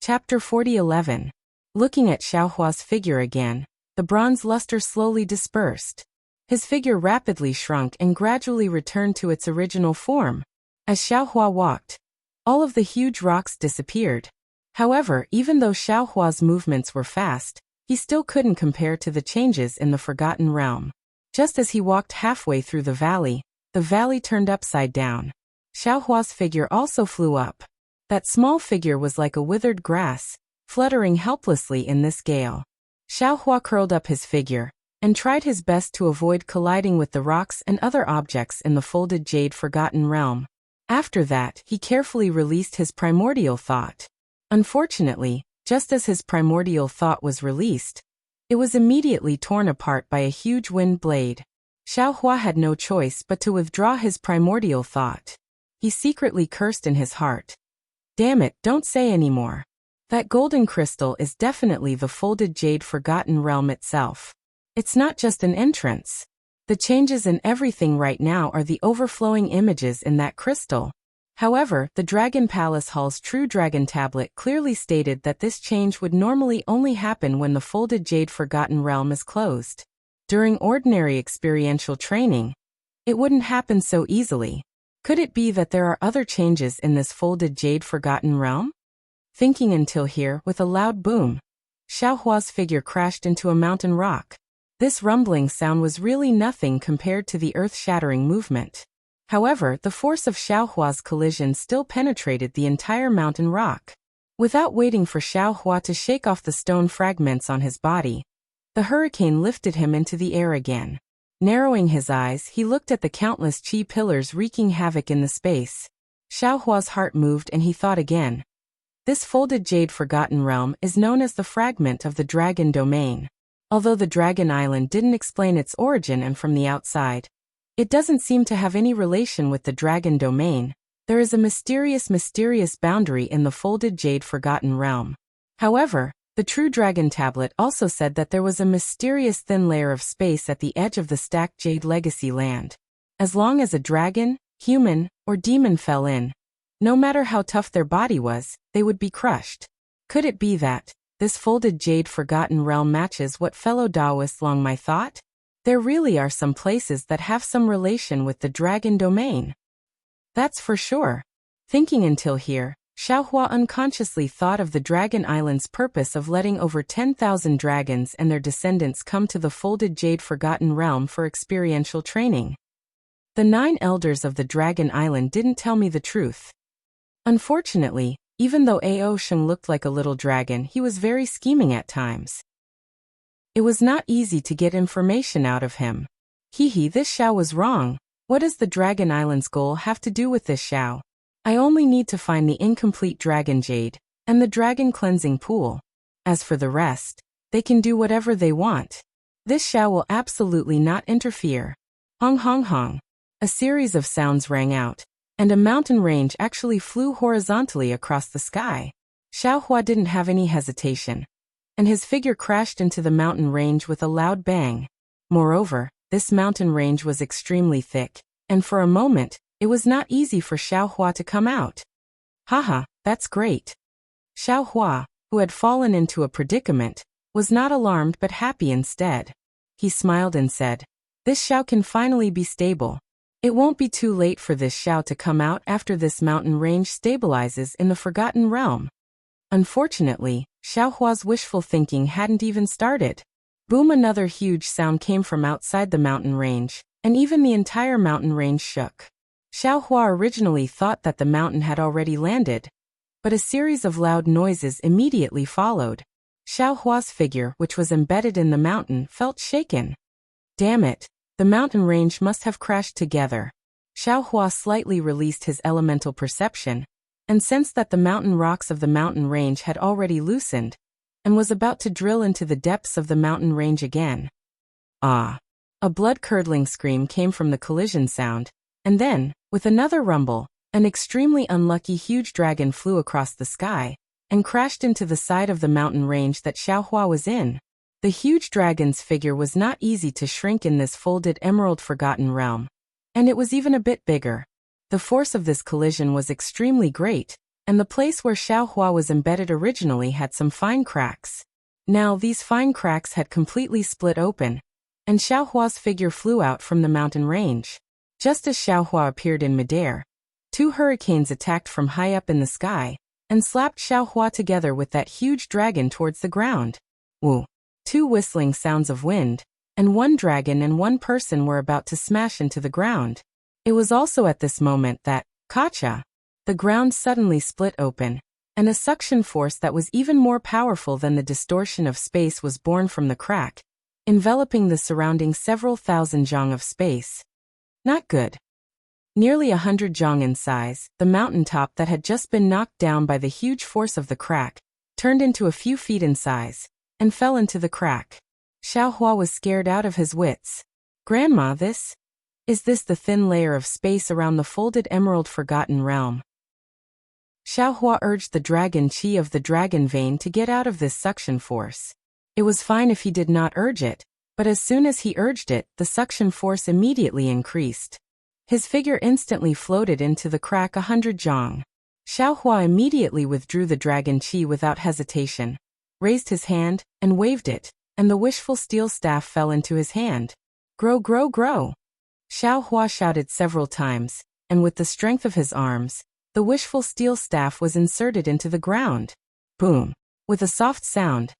Chapter 40:11. Looking at Xiaohua's figure again, the bronze luster slowly dispersed. His figure rapidly shrunk and gradually returned to its original form. As Xiaohua walked, all of the huge rocks disappeared. However, even though Xiaohua's movements were fast, he still couldn't compare to the changes in the Forgotten Realm. Just as he walked halfway through the valley turned upside down. Xiaohua's figure also flew up. That small figure was like a withered grass, fluttering helplessly in this gale. Xiaohua curled up his figure and tried his best to avoid colliding with the rocks and other objects in the folded jade Forgotten Realm. After that, he carefully released his primordial thought. Unfortunately, just as his primordial thought was released, it was immediately torn apart by a huge wind blade. Xiaohua had no choice but to withdraw his primordial thought. He secretly cursed in his heart. Damn it, don't say anymore. That golden crystal is definitely the folded jade Forgotten Realm itself. It's not just an entrance. The changes in everything right now are the overflowing images in that crystal. However, the Dragon Palace Hall's True Dragon Tablet clearly stated that this change would normally only happen when the folded jade Forgotten Realm is closed. During ordinary experiential training, it wouldn't happen so easily. Could it be that there are other changes in this folded jade Forgotten Realm? Thinking until here, with a loud boom, Xiaohua's figure crashed into a mountain rock. This rumbling sound was really nothing compared to the earth-shattering movement. However, the force of Xiaohua's collision still penetrated the entire mountain rock. Without waiting for Xiaohua to shake off the stone fragments on his body, the hurricane lifted him into the air again. Narrowing his eyes, he looked at the countless chi pillars wreaking havoc in the space. Xiaohua's heart moved and he thought again. This folded jade Forgotten Realm is known as the fragment of the dragon domain. Although the Dragon Island didn't explain its origin and from the outside, it doesn't seem to have any relation with the dragon domain. There is a mysterious boundary in the folded jade Forgotten Realm. However, the True Dragon Tablet also said that there was a mysterious thin layer of space at the edge of the stacked Jade Legacy land. As long as a dragon, human, or demon fell in, no matter how tough their body was, they would be crushed. Could it be that this folded jade Forgotten Realm matches what fellow Taoist Long Mai thought? There really are some places that have some relation with the dragon domain. That's for sure. Thinking until here, Xiaohua unconsciously thought of the Dragon Island's purpose of letting over 10,000 dragons and their descendants come to the folded jade Forgotten Realm for experiential training. The 9 elders of the Dragon Island didn't tell me the truth. Unfortunately, even though Ao Sheng looked like a little dragon, he was very scheming at times. It was not easy to get information out of him. This Xiao was wrong. What does the Dragon Island's goal have to do with this Xiao? I only need to find the incomplete dragon jade and the dragon cleansing pool. As for the rest, they can do whatever they want. This Xiao will absolutely not interfere. Hong hong hong. A series of sounds rang out, and a mountain range actually flew horizontally across the sky. Xiaohua didn't have any hesitation, and his figure crashed into the mountain range with a loud bang. Moreover, this mountain range was extremely thick, and for a moment, it was not easy for Xiaohua to come out. Haha, that's great. Xiaohua, who had fallen into a predicament, was not alarmed but happy instead. He smiled and said, "This Xiao can finally be stable. It won't be too late for this Xiao to come out after this mountain range stabilizes in the Forgotten Realm." Unfortunately, Xiaohua's wishful thinking hadn't even started. Boom! Another huge sound came from outside the mountain range, and even the entire mountain range shook. Xiaohua originally thought that the mountain had already landed, but a series of loud noises immediately followed. Xiaohua's figure, which was embedded in the mountain, felt shaken. Damn it, the mountain range must have crashed together. Xiaohua slightly released his elemental perception, and sensed that the mountain rocks of the mountain range had already loosened, and was about to drill into the depths of the mountain range again. Ah! A blood-curdling scream came from the collision sound, and then, with another rumble, an extremely unlucky huge dragon flew across the sky, and crashed into the side of the mountain range that Xiaohua was in. The huge dragon's figure was not easy to shrink in this folded emerald Forgotten Realm, and it was even a bit bigger. The force of this collision was extremely great, and the place where Xiaohua was embedded originally had some fine cracks. Now these fine cracks had completely split open, and Xiaohua's figure flew out from the mountain range. Just as Xiaohua appeared in midair, two hurricanes attacked from high up in the sky, and slapped Xiaohua together with that huge dragon towards the ground. Woo! Two whistling sounds of wind, and one dragon and one person were about to smash into the ground. It was also at this moment that, Kacha! The ground suddenly split open, and a suction force that was even more powerful than the distortion of space was born from the crack, enveloping the surrounding several thousand zhang of space. Not good. Nearly 100 zhang in size, the mountaintop that had just been knocked down by the huge force of the crack, turned into a few feet in size, and fell into the crack. Xiaohua was scared out of his wits. Grandma, is this the thin layer of space around the folded emerald forgotten realm? Xiaohua urged the dragon qi of the dragon vein to get out of this suction force. It was fine if he did not urge it, but as soon as he urged it, the suction force immediately increased. His figure instantly floated into the crack 100 zhang. Xiaohua immediately withdrew the dragon qi without hesitation, raised his hand, and waved it, and the wishful steel staff fell into his hand. Grow, grow, grow! Xiaohua shouted several times, and with the strength of his arms, the wishful steel staff was inserted into the ground. Boom! With a soft sound,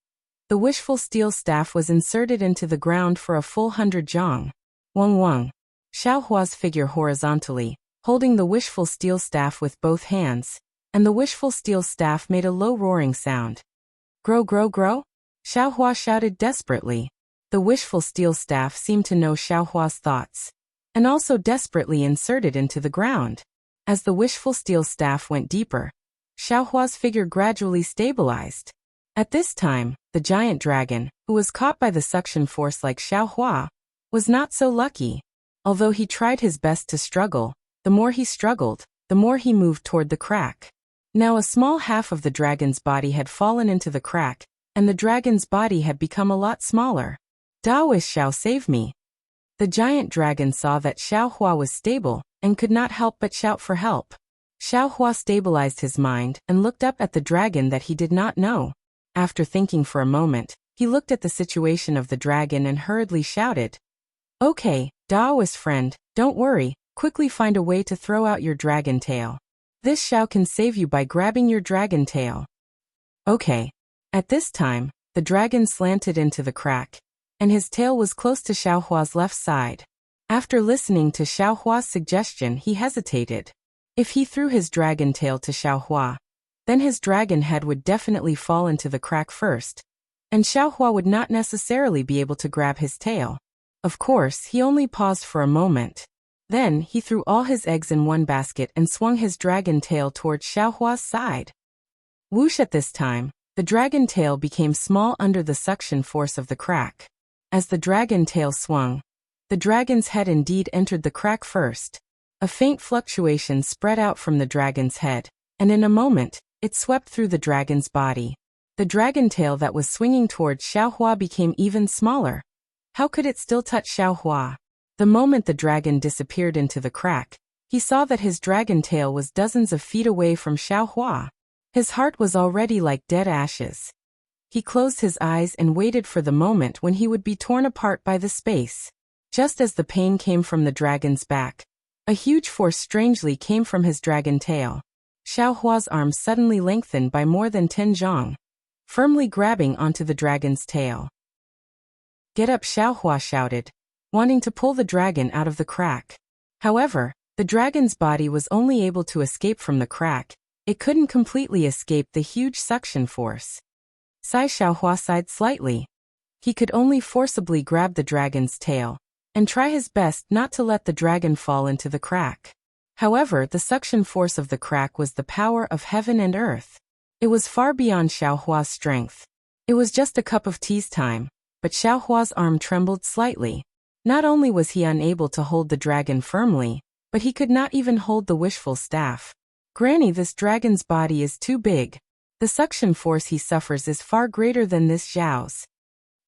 the wishful steel staff was inserted into the ground for a full 100 zhang. Wang wang! Xiaohua's figure horizontally, holding the wishful steel staff with both hands, and the wishful steel staff made a low roaring sound. Grow, grow, grow! Xiaohua shouted desperately. The wishful steel staff seemed to know Xiaohua's thoughts, and also desperately inserted into the ground. As the wishful steel staff went deeper, Xiaohua's figure gradually stabilized. At this time, the giant dragon, who was caught by the suction force like Xiaohua, was not so lucky. Although he tried his best to struggle, the more he struggled, the more he moved toward the crack. Now a small half of the dragon's body had fallen into the crack, and the dragon's body had become a lot smaller. Daoist Xiao, save me! The giant dragon saw that Xiaohua was stable, and could not help but shout for help. Xiaohua stabilized his mind and looked up at the dragon that he did not know. After thinking for a moment, he looked at the situation of the dragon and hurriedly shouted, "Okay, Daoist friend, don't worry, quickly find a way to throw out your dragon tail. This Xiao can save you by grabbing your dragon tail." Okay. At this time, the dragon slanted into the crack, and his tail was close to Xiaohua's left side. After listening to Xiaohua's suggestion, he hesitated. If he threw his dragon tail to Xiaohua, then his dragon head would definitely fall into the crack first, and Xiaohua would not necessarily be able to grab his tail. Of course, he only paused for a moment. Then, he threw all his eggs in one basket and swung his dragon tail towards Xiaohua's side. Whoosh! At this time, the dragon tail became small under the suction force of the crack. As the dragon tail swung, the dragon's head indeed entered the crack first. A faint fluctuation spread out from the dragon's head, and in a moment, it swept through the dragon's body. The dragon tail that was swinging towards Xiaohua became even smaller. How could it still touch Xiaohua? The moment the dragon disappeared into the crack, he saw that his dragon tail was dozens of feet away from Xiaohua. His heart was already like dead ashes. He closed his eyes and waited for the moment when he would be torn apart by the space. Just as the pain came from the dragon's back, a huge force strangely came from his dragon tail. Xiaohua's arm suddenly lengthened by more than 10 zhang, firmly grabbing onto the dragon's tail. "Get up!" Xiaohua shouted, wanting to pull the dragon out of the crack. However, the dragon's body was only able to escape from the crack. It couldn't completely escape the huge suction force. Xiaohua sighed slightly. He could only forcibly grab the dragon's tail, and try his best not to let the dragon fall into the crack. However, the suction force of the crack was the power of heaven and earth. It was far beyond Xiaohua's strength. It was just a cup of tea's time, but Xiaohua's arm trembled slightly. Not only was he unable to hold the dragon firmly, but he could not even hold the wishful staff. "Granny, this dragon's body is too big. The suction force he suffers is far greater than this Xiao's."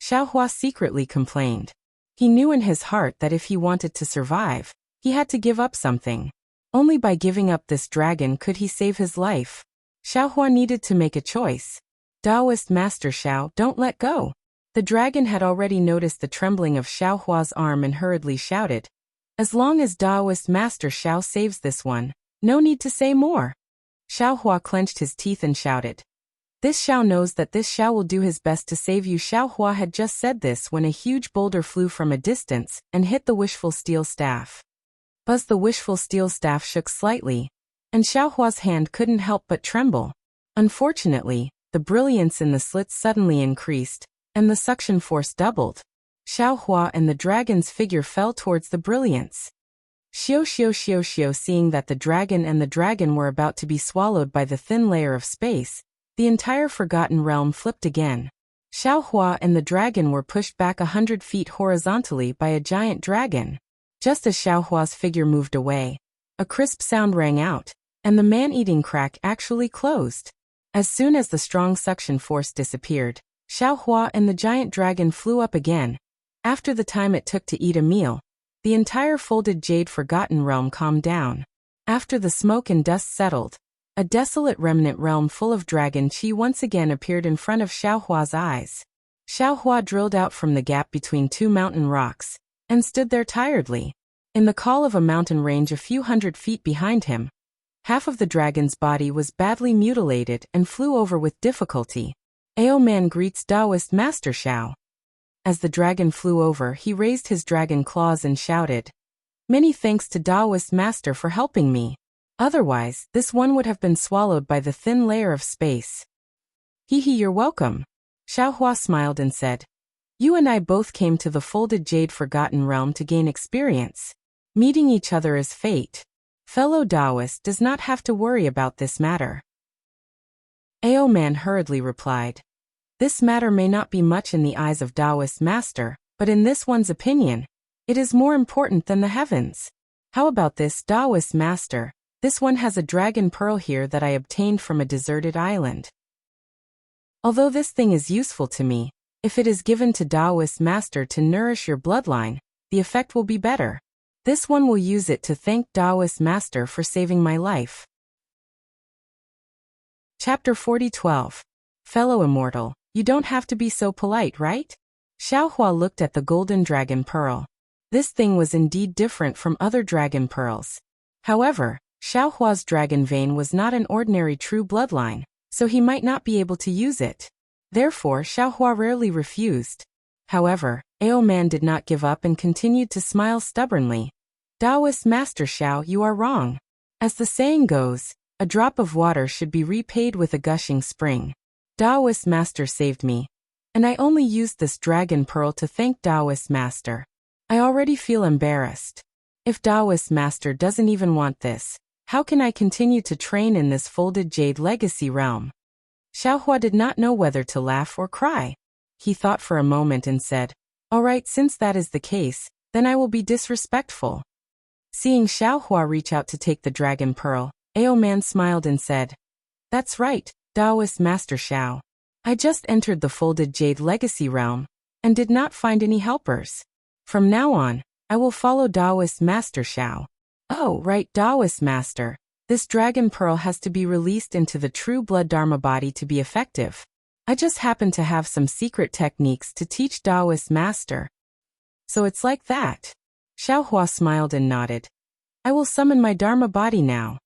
Xiaohua secretly complained. He knew in his heart that if he wanted to survive, he had to give up something. Only by giving up this dragon could he save his life. Xiaohua needed to make a choice. Taoist Master Xiao, don't let go. The dragon had already noticed the trembling of Xiaohua's arm and hurriedly shouted, as long as Taoist Master Xiao saves this one, no need to say more. Xiaohua clenched his teeth and shouted, this Xiao knows that this Xiao will do his best to save you. Xiaohua had just said this when a huge boulder flew from a distance and hit the wishful steel staff. Buzz, the wishful steel staff shook slightly, and Xiaohua's hand couldn't help but tremble. Unfortunately, the brilliance in the slits suddenly increased, and the suction force doubled. Xiaohua and the dragon's figure fell towards the brilliance. Xiao, seeing that the dragon and the dragon were about to be swallowed by the thin layer of space, the entire forgotten realm flipped again. Xiaohua and the dragon were pushed back 100 feet horizontally by a giant dragon. Just as Xiaohua's figure moved away, a crisp sound rang out, and the man-eating crack actually closed. As soon as the strong suction force disappeared, Xiaohua and the giant dragon flew up again. After the time it took to eat a meal, the entire folded jade forgotten realm calmed down. After the smoke and dust settled, a desolate remnant realm full of dragon chi once again appeared in front of Xiaohua's eyes. Xiaohua drilled out from the gap between two mountain rocks, and stood there tiredly. In the call of a mountain range a few hundred feet behind him, half of the dragon's body was badly mutilated and flew over with difficulty. Ao man greets Taoist Master Xiao. As the dragon flew over, he raised his dragon claws and shouted, many thanks to Taoist Master for helping me. Otherwise, this one would have been swallowed by the thin layer of space. Hee, you're welcome. Xiaohua smiled and said, you and I both came to the folded jade forgotten realm to gain experience. Meeting each other is fate. Fellow Taoist does not have to worry about this matter. Ao man hurriedly replied, this matter may not be much in the eyes of Taoist Master, but in this one's opinion, it is more important than the heavens. How about this, Taoist Master? This one has a dragon pearl here that I obtained from a deserted island. Although this thing is useful to me, if it is given to Taoist Master to nourish your bloodline, the effect will be better. This one will use it to thank Taoist Master for saving my life. Chapter 40:12. Fellow Immortal, you don't have to be so polite, right? Xiaohua looked at the golden dragon pearl. This thing was indeed different from other dragon pearls. However, Xiaohua's dragon vein was not an ordinary true bloodline, so he might not be able to use it. Therefore, Xiaohua rarely refused. However, Ao man did not give up and continued to smile stubbornly. Taoist Master Xiao, you are wrong. As the saying goes, a drop of water should be repaid with a gushing spring. Taoist Master saved me, and I only used this dragon pearl to thank Taoist Master. I already feel embarrassed. If Taoist Master doesn't even want this, how can I continue to train in this folded jade legacy realm? Xiaohua did not know whether to laugh or cry. He thought for a moment and said, all right, since that is the case, then I will be disrespectful. Seeing Xiaohua reach out to take the dragon pearl, Ao man smiled and said, that's right, Taoist Master Xiao. I just entered the folded jade legacy realm, and did not find any helpers. From now on, I will follow Taoist Master Xiao. Oh, right, Taoist Master. This dragon pearl has to be released into the true blood Dharma body to be effective. I just happen to have some secret techniques to teach Taoist Master. So it's like that. Xiaohua smiled and nodded. I will summon my Dharma body now.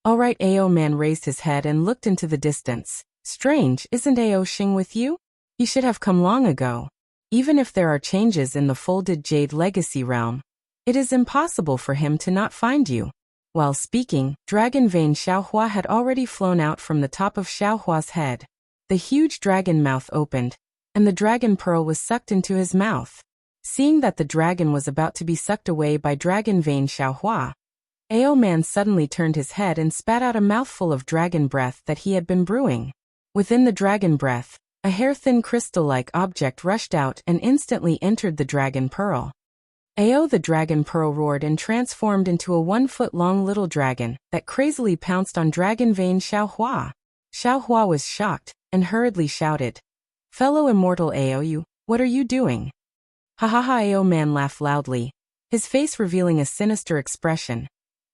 All right, Ao man raised his head and looked into the distance. Strange, isn't Ao Xing with you? He should have come long ago. Even if there are changes in the folded jade legacy realm, it is impossible for him to not find you. While speaking, dragon vein Xiaohua had already flown out from the top of Xiaohua's head. The huge dragon mouth opened, and the dragon pearl was sucked into his mouth. Seeing that the dragon was about to be sucked away by dragon vein Xiaohua, Ao man suddenly turned his head and spat out a mouthful of dragon breath that he had been brewing. Within the dragon breath, a hair-thin crystal-like object rushed out and instantly entered the dragon pearl. Ao the dragon pearl roared and transformed into a 1-foot-long little dragon that crazily pounced on dragon vein Xiaohua. Xiaohua was shocked and hurriedly shouted, fellow immortal Ao, what are you doing? Ha ha ha! Ao man laughed loudly, his face revealing a sinister expression.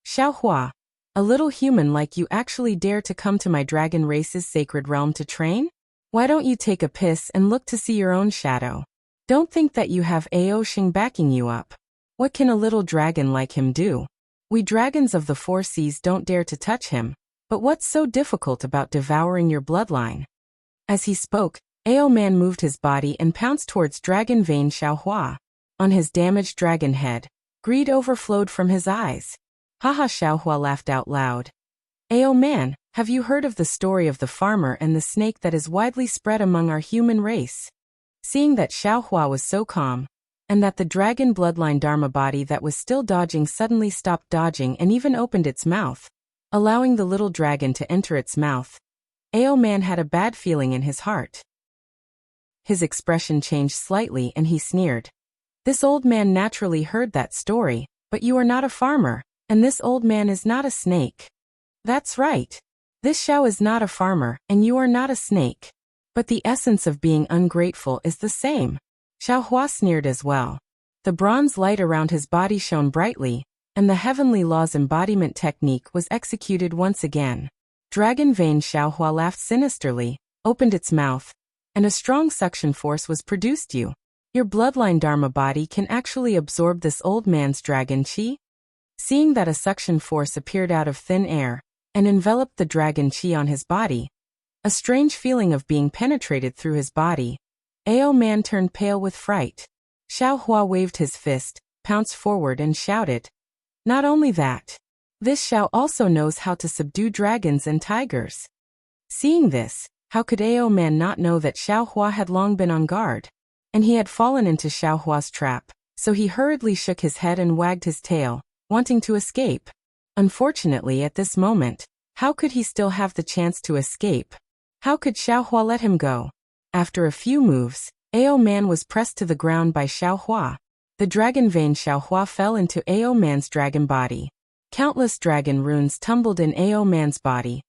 Xiaohua, A little human like you actually dare to come to my dragon race's sacred realm to train? Why don't you take a piss and look to see your own shadow? Don't think that you have Ao Shing backing you up. What can a little dragon like him do? We dragons of the four seas don't dare to touch him, but what's so difficult about devouring your bloodline? As he spoke, Ao Man moved his body and pounced towards Dragon Vein Xiaohua. On his damaged dragon head, greed overflowed from his eyes. Haha, Xiaohua laughed out loud. Ao Man, have you heard of the story of the farmer and the snake that is widely spread among our human race? Seeing that Xiaohua was so calm, and that the dragon bloodline Dharma body that was still dodging suddenly stopped dodging and even opened its mouth, allowing the little dragon to enter its mouth, Ao Man had a bad feeling in his heart. His expression changed slightly and he sneered. This old man naturally heard that story, but you are not a farmer, and this old man is not a snake. That's right. This Xiao is not a farmer, and you are not a snake. But the essence of being ungrateful is the same. Xiaohua sneered as well. The bronze light around his body shone brightly, and the heavenly law's embodiment technique was executed once again. Dragon Vein Xiaohua laughed sinisterly, opened its mouth, and a strong suction force was produced. Your bloodline Dharma body can actually absorb this old man's dragon chi? Seeing that a suction force appeared out of thin air and enveloped the dragon chi on his body, a strange feeling of being penetrated through his body, Ao Man turned pale with fright. Xiaohua waved his fist, pounced forward and shouted. Not only that, this Xiao also knows how to subdue dragons and tigers. Seeing this, how could Ao Man not know that Xiaohua had long been on guard? And he had fallen into Xiaohua's trap, so he hurriedly shook his head and wagged his tail, wanting to escape. Unfortunately at this moment, how could he still have the chance to escape? How could Xiaohua let him go? After a few moves, Ao Man was pressed to the ground by Xiaohua. The dragon vein Xiaohua fell into Ao Man's dragon body. Countless dragon runes tumbled in Ao Man's body,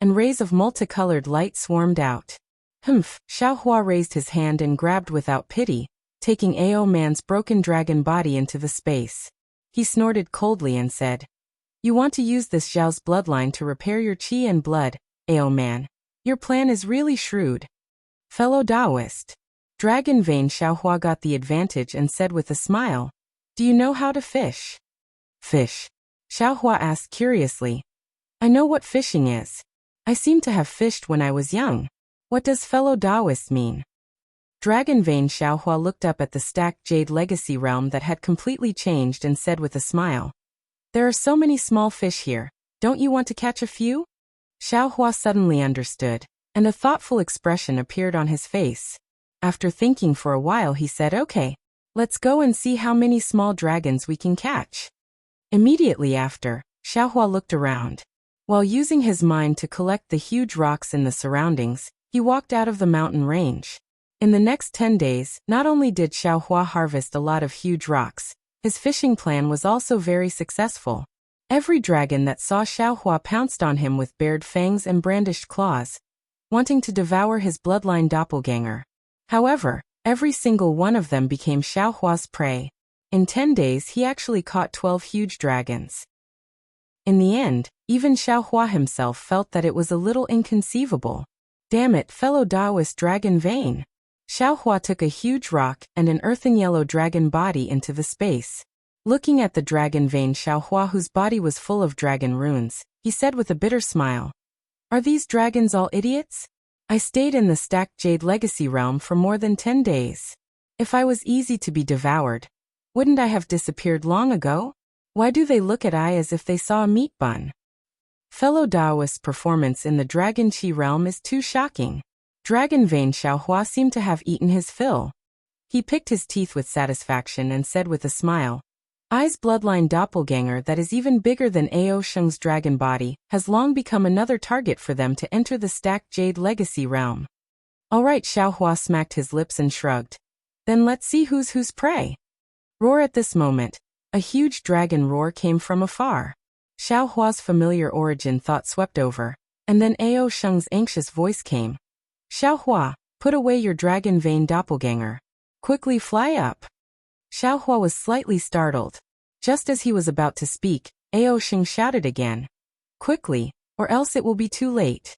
and rays of multicolored light swarmed out. Humph! Xiaohua raised his hand and grabbed without pity, taking Ao Man's broken dragon body into the space. He snorted coldly and said, You want to use this Xiao's bloodline to repair your chi and blood, Ao Man. Your plan is really shrewd. Fellow Taoist. Dragon Vein Xiaohua got the advantage and said with a smile, Do you know how to fish? Fish? Xiaohua asked curiously. I know what fishing is. I seem to have fished when I was young. What does fellow Taoist mean? Dragon Vein Xiaohua looked up at the stacked jade legacy realm that had completely changed and said with a smile, There are so many small fish here. Don't you want to catch a few? Xiaohua suddenly understood, and a thoughtful expression appeared on his face. After thinking for a while he said, Okay, let's go and see how many small dragons we can catch. Immediately after, Xiaohua looked around. While using his mind to collect the huge rocks in the surroundings, he walked out of the mountain range. In the next 10 days, not only did Xiaohua harvest a lot of huge rocks, his fishing plan was also very successful. Every dragon that saw Xiaohua pounced on him with bared fangs and brandished claws, wanting to devour his bloodline doppelganger. However, every single one of them became Xiaohua's prey. In 10 days he actually caught 12 huge dragons. In the end, even Xiaohua himself felt that it was a little inconceivable. Damn it, fellow Taoist Dragon Vein. Xiaohua took a huge rock and an earthen yellow dragon body into the space. Looking at the dragon vein Xiaohua whose body was full of dragon runes, he said with a bitter smile, Are these dragons all idiots? I stayed in the stacked jade legacy realm for more than 10 days. If I was easy to be devoured, wouldn't I have disappeared long ago? Why do they look at I as if they saw a meat bun? Fellow Taoist's performance in the Dragon Chi realm is too shocking. Dragon Vein Xiaohua seemed to have eaten his fill. He picked his teeth with satisfaction and said with a smile, I's bloodline doppelganger that is even bigger than Ao Sheng's dragon body has long become another target for them to enter the stacked jade legacy realm. Alright, Xiaohua smacked his lips and shrugged. Then let's see who's prey. Roar! At this moment, a huge dragon roar came from afar. Xiaohua's familiar origin thought swept over, and then Ao Sheng's anxious voice came. Xiaohua, put away your dragon vein doppelganger. Quickly fly up. Xiaohua was slightly startled. Just as he was about to speak, Ao Sheng shouted again. Quickly, or else it will be too late.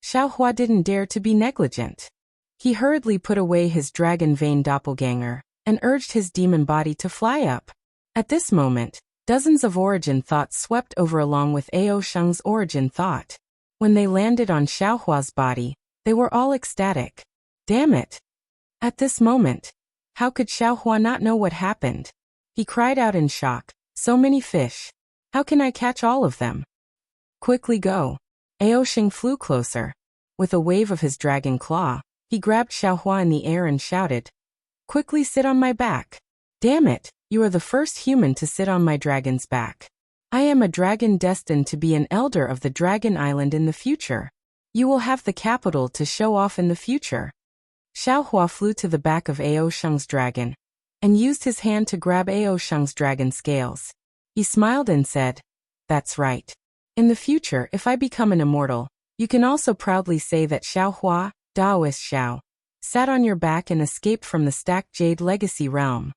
Xiaohua didn't dare to be negligent. He hurriedly put away his dragon vein doppelganger and urged his demon body to fly up. At this moment, dozens of origin thoughts swept over along with Ao Sheng's origin thought. When they landed on Xiaohua's body, they were all ecstatic. Damn it! At this moment, how could Xiaohua not know what happened? He cried out in shock. So many fish. How can I catch all of them? Quickly go. Ao Sheng flew closer. With a wave of his dragon claw, he grabbed Xiaohua in the air and shouted, "Quickly sit on my back." Damn it, you are the first human to sit on my dragon's back. I am a dragon destined to be an elder of the Dragon Island in the future. You will have the capital to show off in the future. Xiaohua flew to the back of Ao Sheng's dragon and used his hand to grab Ao Sheng's dragon scales. He smiled and said, "That's right. In the future, if I become an immortal, you can also proudly say that Xiaohua, Daoist Xiao, sat on your back and escaped from the stacked jade legacy realm."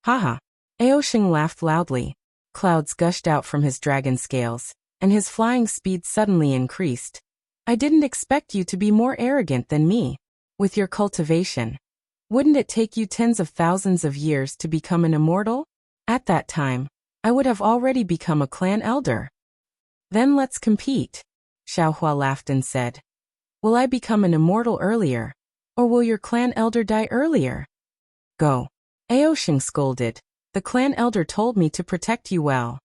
Haha. Ao Sheng laughed loudly. Clouds gushed out from his dragon scales, and his flying speed suddenly increased. I didn't expect you to be more arrogant than me. With your cultivation, wouldn't it take you tens of thousands of years to become an immortal? At that time, I would have already become a clan elder. Then let's compete. Xiaohua laughed and said, "Will I become an immortal earlier? Or will your clan elder die earlier?" Go. Ao Sheng scolded. The clan elder told me to protect you well.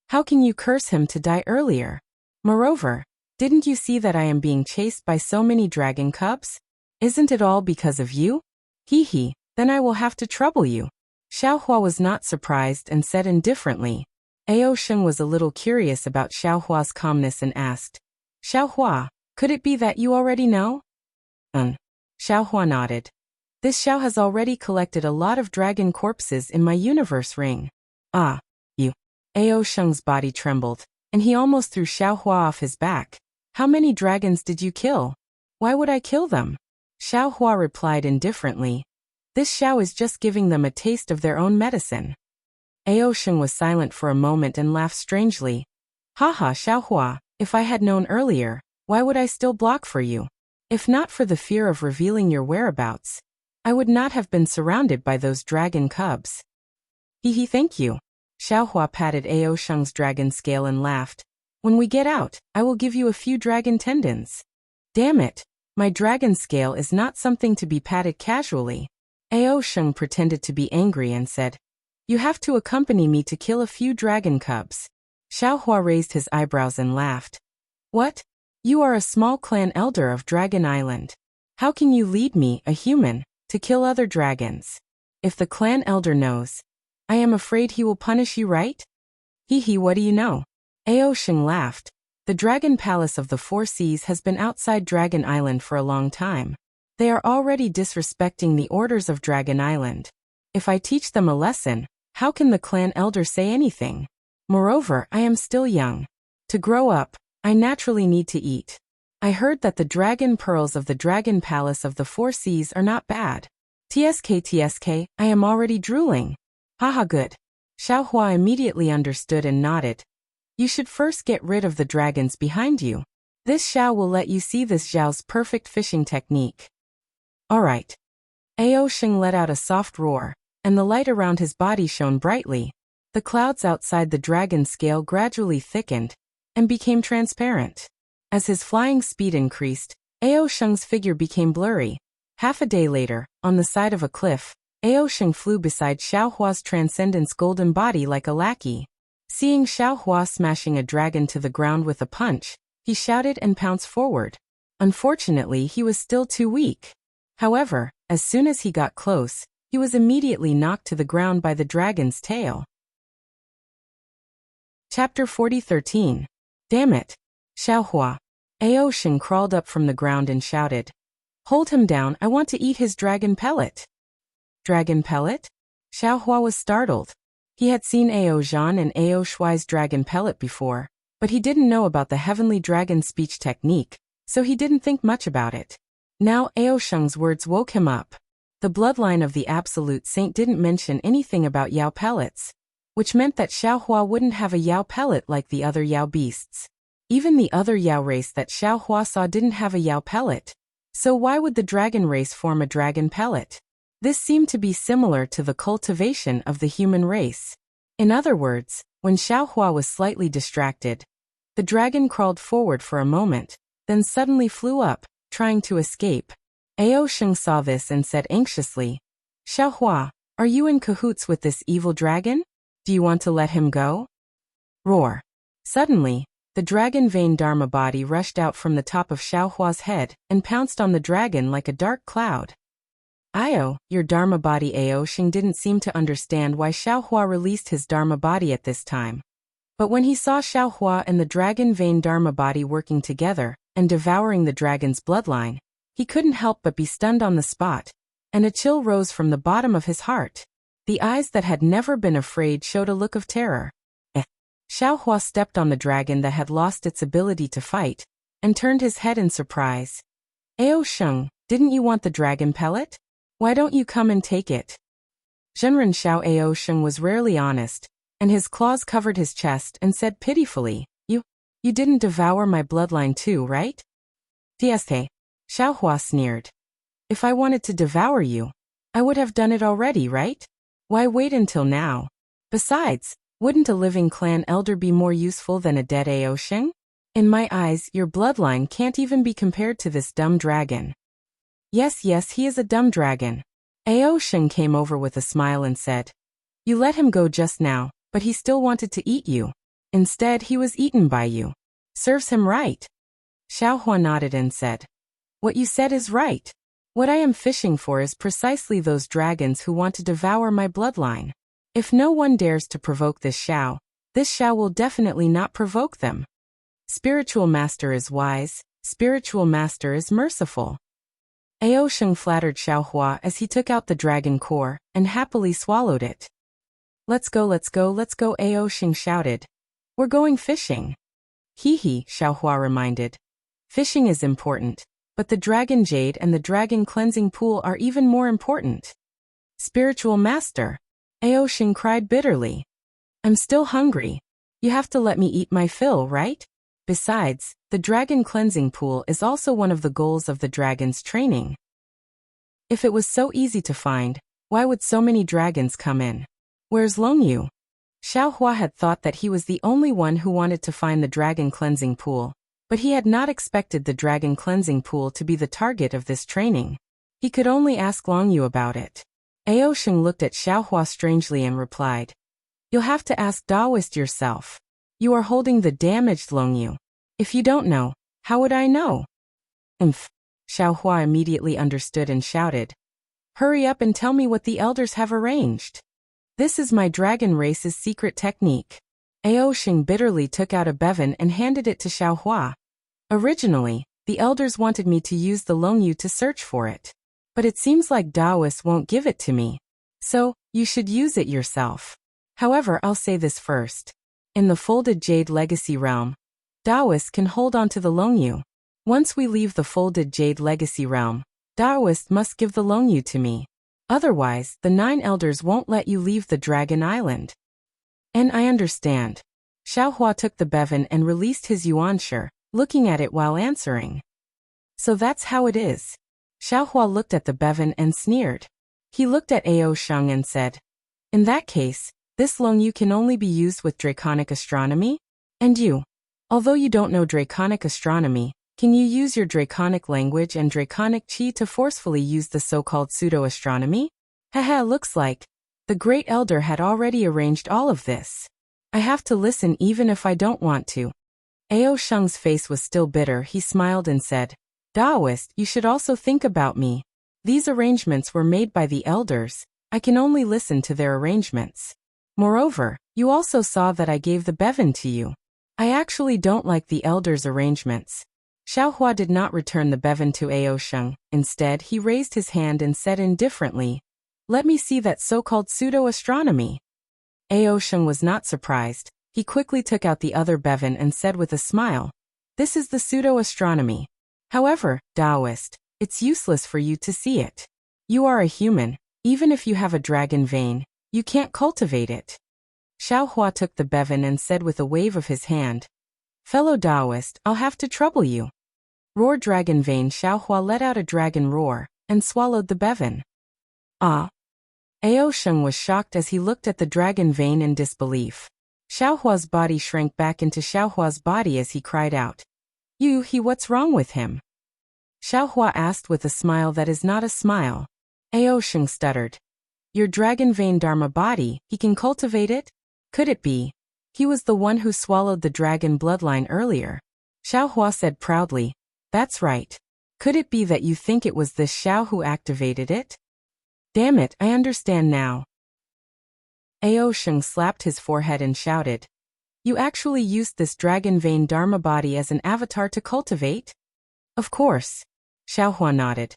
How can you curse him to die earlier? Moreover, didn't you see that I am being chased by so many dragon cubs? Isn't it all because of you? Hee, then I will have to trouble you. Xiaohua was not surprised and said indifferently. Ao Sheng was a little curious about Xiaohua's calmness and asked, "Xiaohua, could it be that you already know?" Xiaohua nodded. This Xiao has already collected a lot of dragon corpses in my universe ring. Ah, you. Ao Sheng's body trembled, and he almost threw Xiaohua off his back. How many dragons did you kill? Why would I kill them? Xiaohua replied indifferently. This Xiao is just giving them a taste of their own medicine. Ao Sheng was silent for a moment and laughed strangely. Haha, Xiaohua, if I had known earlier, why would I still block for you? If not for the fear of revealing your whereabouts, I would not have been surrounded by those dragon cubs. Hee, thank you. Xiaohua patted Ao Sheng's dragon scale and laughed. When we get out, I will give you a few dragon tendons. Damn it, my dragon scale is not something to be patted casually. Ao Sheng pretended to be angry and said, "You have to accompany me to kill a few dragon cubs." Xiaohua raised his eyebrows and laughed. What? You are a small clan elder of Dragon Island. How can you lead me, a human, to kill other dragons? If the clan elder knows, I am afraid he will punish you, right? Hee, what do you know? Ao Sheng laughed. The Dragon Palace of the Four Seas has been outside Dragon Island for a long time. They are already disrespecting the orders of Dragon Island. If I teach them a lesson, how can the clan elder say anything? Moreover, I am still young. To grow up, I naturally need to eat. I heard that the dragon pearls of the Dragon Palace of the Four Seas are not bad. TSK, I am already drooling. Haha, good. Xiaohua immediately understood and nodded. You should first get rid of the dragons behind you. This Xiao will let you see this Xiao's perfect fishing technique. Alright. Ao Sheng let out a soft roar, and the light around his body shone brightly. The clouds outside the dragon scale gradually thickened and became transparent. As his flying speed increased, Ao Sheng's figure became blurry. Half a day later, on the side of a cliff, Ao Sheng flew beside Xiaohua's transcendence golden body like a lackey. Seeing Xiaohua smashing a dragon to the ground with a punch, he shouted and pounced forward. Unfortunately, he was still too weak. However, as soon as he got close, he was immediately knocked to the ground by the dragon's tail. Chapter 40:13. Damn it! Xiaohua. Ao Sheng crawled up from the ground and shouted. Hold him down, I want to eat his dragon pellet. Dragon pellet? Xiaohua was startled. He had seen Ao Zhan and Ao Shuai's dragon pellet before, but he didn't know about the heavenly dragon speech technique, so he didn't think much about it. Now Ao Sheng's words woke him up. The bloodline of the Absolute Saint didn't mention anything about Yao pellets. which meant that Xiaohua wouldn't have a Yao pellet like the other Yao beasts. Even the other Yao race that Xiaohua saw didn't have a Yao pellet. So why would the dragon race form a dragon pellet? This seemed to be similar to the cultivation of the human race. In other words, when Xiaohua was slightly distracted, the dragon crawled forward for a moment, then suddenly flew up, trying to escape. Ao Sheng saw this and said anxiously, Xiaohua, are you in cahoots with this evil dragon? Do you want to let him go? Roar. Suddenly, the dragon vein Dharma body rushed out from the top of Xiaohua's head and pounced on the dragon like a dark cloud. Io, your Dharma body. Ao Sheng didn't seem to understand why Xiaohua released his Dharma body at this time. But when he saw Xiaohua and the dragon vein Dharma body working together and devouring the dragon's bloodline, he couldn't help but be stunned on the spot, and a chill rose from the bottom of his heart. The eyes that had never been afraid showed a look of terror. Xiaohua stepped on the dragon that had lost its ability to fight, and turned his head in surprise. Ao Sheng, didn't you want the dragon pellet? Why don't you come and take it? Zhenren Xiao. Ao Sheng was rarely honest, and his claws covered his chest and said pitifully, You didn't devour my bloodline too, right? Fieste. Xiaohua sneered. If I wanted to devour you, I would have done it already, right? Why wait until now? Besides, wouldn't a living clan elder be more useful than a dead Ao Sheng? In my eyes, your bloodline can't even be compared to this dumb dragon. Yes, he is a dumb dragon. Ao Sheng came over with a smile and said, You let him go just now, but he still wanted to eat you. Instead, he was eaten by you. Serves him right. Xiaohua nodded and said, What you said is right. What I am fishing for is precisely those dragons who want to devour my bloodline. If no one dares to provoke this Xiao will definitely not provoke them. Spiritual master is wise, spiritual master is merciful. Ao Sheng flattered Xiaohua as he took out the dragon core and happily swallowed it. Let's go, Ao Sheng shouted. We're going fishing. Hee, Xiaohua reminded. Fishing is important, but the dragon jade and the dragon cleansing pool are even more important. Spiritual master. Ao Sheng cried bitterly. I'm still hungry. You have to let me eat my fill, right? Besides, the dragon cleansing pool is also one of the goals of the dragon's training. If it was so easy to find, why would so many dragons come in? Where's Longyu? Xiaohua had thought that he was the only one who wanted to find the dragon cleansing pool, but he had not expected the dragon cleansing pool to be the target of this training. He could only ask Longyu about it. Ao Sheng looked at Xiaohua strangely and replied, You'll have to ask Daoist yourself. You are holding the damaged Longyu. If you don't know, how would I know? Xiaohua immediately understood and shouted, Hurry up and tell me what the elders have arranged. This is my dragon race's secret technique. Ao Sheng bitterly took out a bevan and handed it to Xiaohua. Originally, the elders wanted me to use the Longyu to search for it. But it seems like Daoist won't give it to me. So, you should use it yourself. However, I'll say this first. In the Folded Jade Legacy realm, Daoist can hold on to the Longyu. Once we leave the Folded Jade Legacy realm, Daoist must give the Longyu to me. Otherwise, the 9 elders won't let you leave the Dragon Island. And I understand. Xiaohua took the bevan and released his yuanshi, looking at it while answering. So that's how it is. Xiaohua looked at the bevan and sneered. He looked at Ao Sheng and said, In that case, this Longyu can only be used with Draconic Astronomy? And you? Although you don't know Draconic Astronomy, can you use your Draconic language and Draconic Qi to forcefully use the so-called pseudo-astronomy? Haha, looks like the Great Elder had already arranged all of this. I have to listen even if I don't want to. Ao Sheng's face was still bitter. He smiled and said, Daoist, you should also think about me. These arrangements were made by the elders. I can only listen to their arrangements. Moreover, you also saw that I gave the bevan to you. I actually don't like the elders' arrangements. Xiaohua did not return the bevan to Ao Sheng. Instead, he raised his hand and said indifferently, Let me see that so-called pseudo-astronomy. Ao Sheng was not surprised. He quickly took out the other bevan and said with a smile, This is the pseudo-astronomy. However, Daoist, it's useless for you to see it. You are a human. Even if you have a dragon vein, you can't cultivate it. Xiaohua took the bevan and said with a wave of his hand, "Fellow Taoist, I'll have to trouble you." Roar dragon vein. Xiaohua let out a dragon roar and swallowed the bevan. Ah! Ao Sheng was shocked as he looked at the dragon vein in disbelief. Xiaohua's body shrank back into Xiaohua's body as he cried out, What's wrong with him?" Xiaohua asked with a smile that is not a smile. Ao Sheng stuttered. "Your dragon vein Dharma body, he can cultivate it? Could it be? He was the one who swallowed the dragon bloodline earlier." Xiaohua said proudly, "That's right. Could it be that you think it was this Xiao who activated it?" "Damn it, I understand now." Ao Sheng slapped his forehead and shouted, "You actually used this dragon vein Dharma body as an avatar to cultivate?" "Of course." Xiaohua nodded.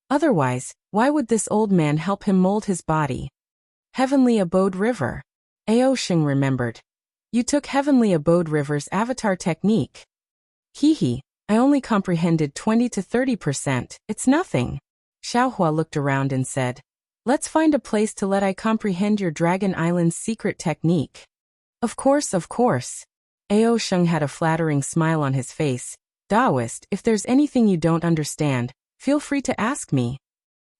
"Otherwise, why would this old man help him mold his body?" "Heavenly Abode River." Ao Sheng remembered. "You took Heavenly Abode River's avatar technique." "Hee, I only comprehended 20 to 30%, it's nothing." Xiaohua looked around and said, "Let's find a place to let I comprehend your Dragon Island's secret technique." Of course. Ao Sheng had a flattering smile on his face. "Taoist, if there's anything you don't understand, feel free to ask me."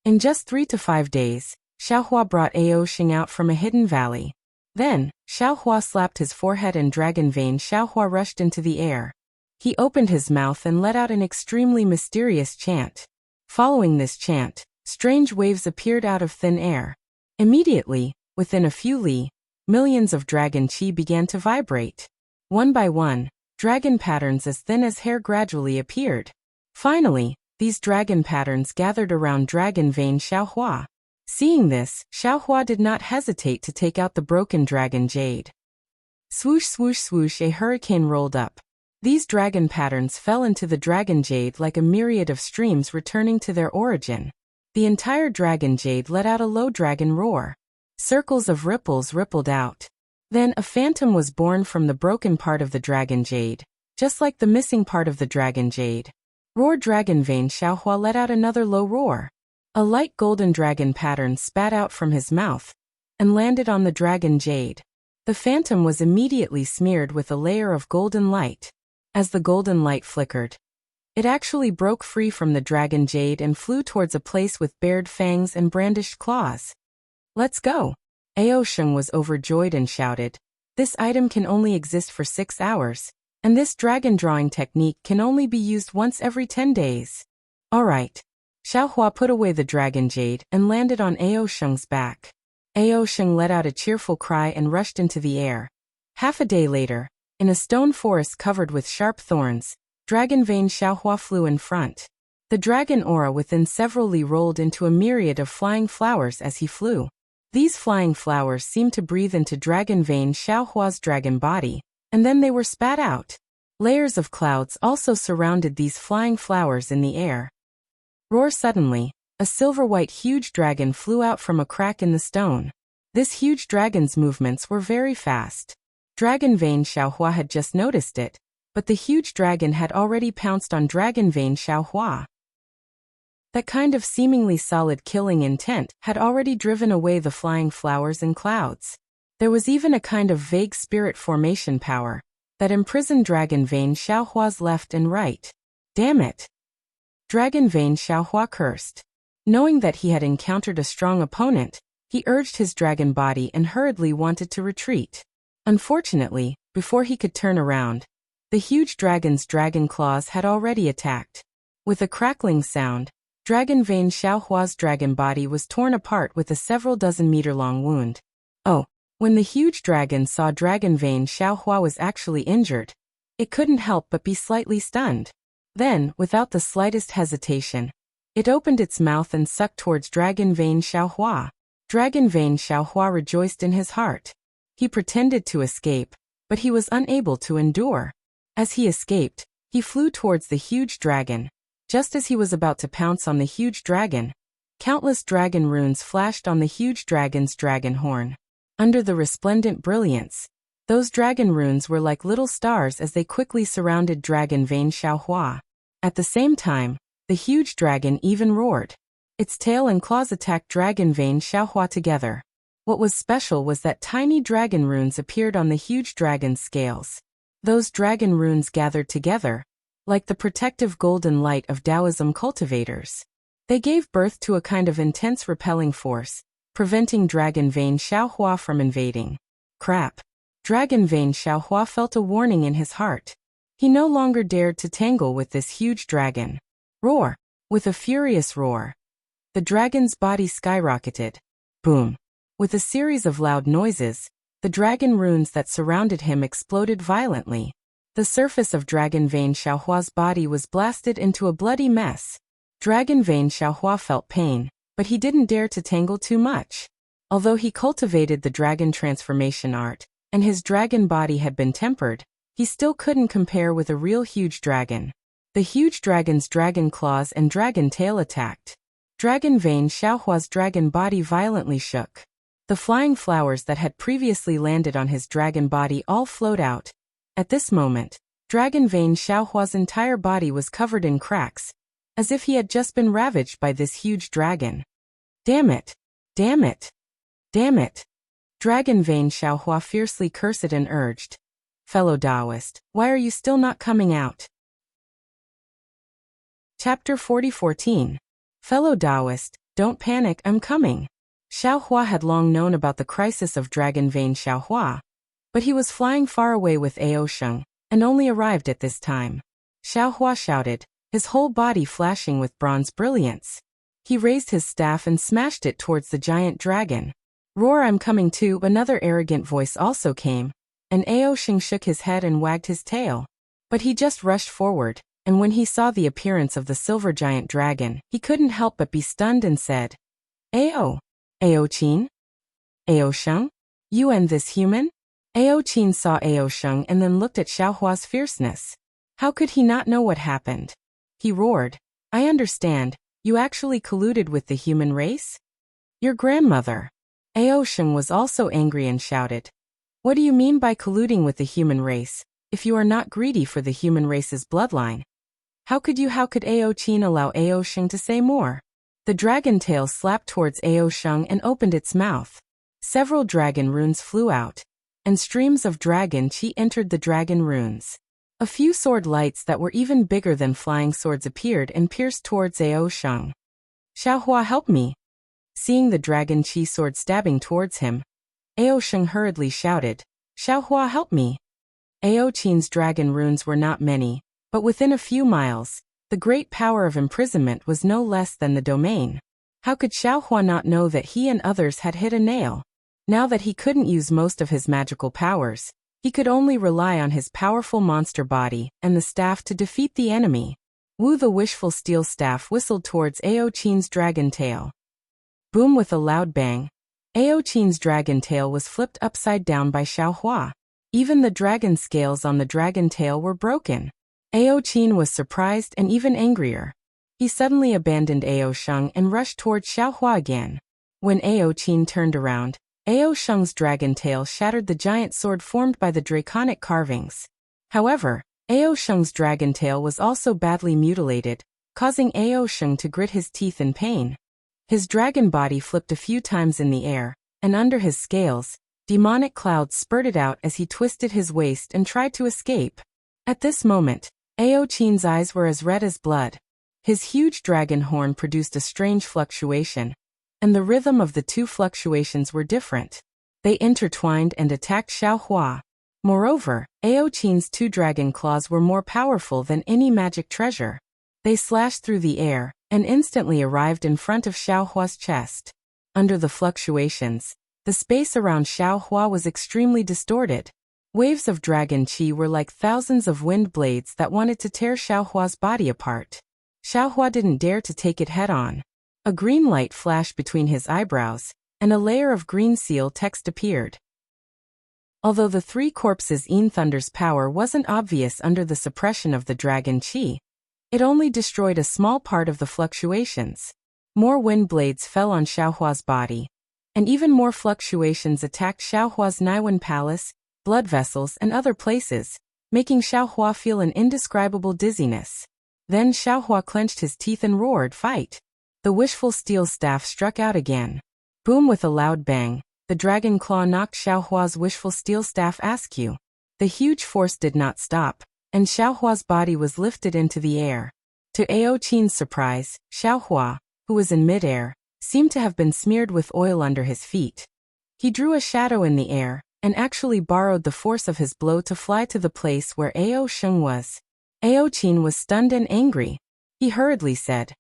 In just 3 to 5 days, Xiaohua brought Ao Sheng out from a hidden valley. Then, Xiaohua slapped his forehead and dragon vein Xiaohua rushed into the air. He opened his mouth and let out an extremely mysterious chant. Following this chant, strange waves appeared out of thin air. Immediately, within a few li, millions of dragon chi began to vibrate. One by one, dragon patterns as thin as hair gradually appeared. Finally, these dragon patterns gathered around dragon vein Xiaohua. Seeing this, Xiaohua did not hesitate to take out the broken dragon jade. Swoosh swoosh swoosh, a hurricane rolled up. These dragon patterns fell into the dragon jade like a myriad of streams returning to their origin. The entire dragon jade let out a low dragon roar. Circles of ripples rippled out. Then a phantom was born from the broken part of the dragon jade, just like the missing part of the dragon jade. Roar dragon vein Xiaohua let out another low roar. A light golden dragon pattern spat out from his mouth and landed on the dragon jade. The phantom was immediately smeared with a layer of golden light. As the golden light flickered, it actually broke free from the dragon jade and flew towards a place with bared fangs and brandished claws. "Let's go." Ao Sheng was overjoyed and shouted, "This item can only exist for 6 hours, and this dragon drawing technique can only be used once every 10 days. All right." Xiaohua put away the dragon jade and landed on Ao Sheng's back. Ao Sheng let out a cheerful cry and rushed into the air. Half a day later, in a stone forest covered with sharp thorns, dragon vein Xiaohua flew in front. The dragon aura within several li rolled into a myriad of flying flowers as he flew. These flying flowers seemed to breathe into dragon vein Xiaohua's dragon body, and then they were spat out. Layers of clouds also surrounded these flying flowers in the air. Roar suddenly, a silver-white huge dragon flew out from a crack in the stone. This huge dragon's movements were very fast. Dragon vein Xiaohua had just noticed it, but the huge dragon had already pounced on dragon vein Xiaohua. That kind of seemingly solid killing intent had already driven away the flying flowers and clouds. There was even a kind of vague spirit formation power that imprisoned dragon vein Xiaohua's left and right. Damn it! Dragon vein Xiaohua cursed. Knowing that he had encountered a strong opponent, he urged his dragon body and hurriedly wanted to retreat. Unfortunately, before he could turn around, the huge dragon's dragon claws had already attacked. With a crackling sound, dragon vein Xiaohua's dragon body was torn apart with a several dozen meter long wound. Oh, when the huge dragon saw dragon vein Xiaohua was actually injured, it couldn't help but be slightly stunned. Then, without the slightest hesitation, it opened its mouth and sucked towards dragon vein Xiaohua. Dragon vein Xiaohua rejoiced in his heart. He pretended to escape, but he was unable to endure. As he escaped, he flew towards the huge dragon. Just as he was about to pounce on the huge dragon, countless dragon runes flashed on the huge dragon's dragon horn. Under the resplendent brilliance, those dragon runes were like little stars as they quickly surrounded dragon vein Xiaohua. At the same time, the huge dragon even roared. Its tail and claws attacked dragon vein Xiaohua together. What was special was that tiny dragon runes appeared on the huge dragon's scales. Those dragon runes gathered together, like the protective golden light of Taoism cultivators. They gave birth to a kind of intense repelling force, preventing Dragon Vein Xiaohua from invading. Crap. Dragon Vein Xiaohua felt a warning in his heart. He no longer dared to tangle with this huge dragon. Roar! With a furious roar, the dragon's body skyrocketed. Boom! With a series of loud noises, the dragon runes that surrounded him exploded violently. The surface of Dragon Vein Xiaohua's body was blasted into a bloody mess. Dragon Vein Xiaohua felt pain, but he didn't dare to tangle too much. Although he cultivated the dragon transformation art, and his dragon body had been tempered, he still couldn't compare with a real huge dragon. The huge dragon's dragon claws and dragon tail attacked. Dragon Vein Xiaohua's dragon body violently shook. The flying flowers that had previously landed on his dragon body all flowed out. At this moment, Dragon Vein Xiaohua's entire body was covered in cracks, as if he had just been ravaged by this huge dragon. Damn it! Damn it! Damn it! Dragon Vein Xiaohua fiercely cursed and urged. Fellow Taoist, why are you still not coming out? Chapter 40:14. Fellow Taoist, don't panic, I'm coming. Xiaohua had long known about the crisis of Dragon Vein Xiaohua, but he was flying far away with Ao Sheng, and only arrived at this time. Xiaohua shouted, his whole body flashing with bronze brilliance. He raised his staff and smashed it towards the giant dragon. Roar, I'm coming too. Another arrogant voice also came, and Ao Sheng shook his head and wagged his tail. But he just rushed forward, and when he saw the appearance of the silver giant dragon, he couldn't help but be stunned and said, Ao Qin? Ao Sheng? You and this human? Ao Qin saw Ao Sheng and then looked at Xiaohua's fierceness. How could he not know what happened? He roared, I understand, you actually colluded with the human race? Your grandmother. Ao Sheng was also angry and shouted, what do you mean by colluding with the human race, if you are not greedy for the human race's bloodline? How could Ao Qin allow Ao Sheng to say more? The dragon tail slapped towards Ao Sheng and opened its mouth. Several dragon runes flew out, and streams of dragon chi entered the dragon runes. A few sword lights that were even bigger than flying swords appeared and pierced towards Ao Sheng. Xiaohua, help me! Seeing the dragon chi sword stabbing towards him, Ao Sheng hurriedly shouted, Xiaohua, help me! Ao Qin's dragon runes were not many, but within a few miles, the great power of imprisonment was no less than the domain. How could Xiaohua not know that he and others had hit a nail? Now that he couldn't use most of his magical powers, he could only rely on his powerful monster body and the staff to defeat the enemy. Wu, the wishful steel staff, whistled towards Ao Qin's dragon tail. Boom! With a loud bang, Ao Qin's dragon tail was flipped upside down by Xiaohua. Even the dragon scales on the dragon tail were broken. Ao Qin was surprised and even angrier. He suddenly abandoned Ao Sheng and rushed towards Xiaohua again. When Ao Qin turned around, Ao Sheng's dragon tail shattered the giant sword formed by the draconic carvings. However, Ao Sheng's dragon tail was also badly mutilated, causing Ao Sheng to grit his teeth in pain. His dragon body flipped a few times in the air, and under his scales, demonic clouds spurted out as he twisted his waist and tried to escape. At this moment, Ao Qin's eyes were as red as blood. His huge dragon horn produced a strange fluctuation, and the rhythm of the two fluctuations were different. They intertwined and attacked Xiaohua. Moreover, Ao Qin's two dragon claws were more powerful than any magic treasure. They slashed through the air, and instantly arrived in front of Xiaohua's chest. Under the fluctuations, the space around Xiaohua was extremely distorted. Waves of dragon chi were like thousands of wind blades that wanted to tear Xiaohua's body apart. Xiaohua didn't dare to take it head-on. A green light flashed between his eyebrows, and a layer of green seal text appeared. Although the three corpses' Yin Thunder's power wasn't obvious under the suppression of the dragon chi, it only destroyed a small part of the fluctuations. More wind blades fell on Xiaohua's body, and even more fluctuations attacked Xiaohua's Naiwen Palace, blood vessels, and other places, making Xiaohua feel an indescribable dizziness. Then Xiaohua clenched his teeth and roared, fight! The wishful steel staff struck out again. Boom! With a loud bang, the dragon claw knocked Xiaohua's wishful steel staff askew. The huge force did not stop, and Xiaohua's body was lifted into the air. To Ao Qin's surprise, Xiaohua, who was in midair, seemed to have been smeared with oil under his feet. He drew a shadow in the air, and actually borrowed the force of his blow to fly to the place where Ao Sheng was. Ao Qin was stunned and angry. He hurriedly said,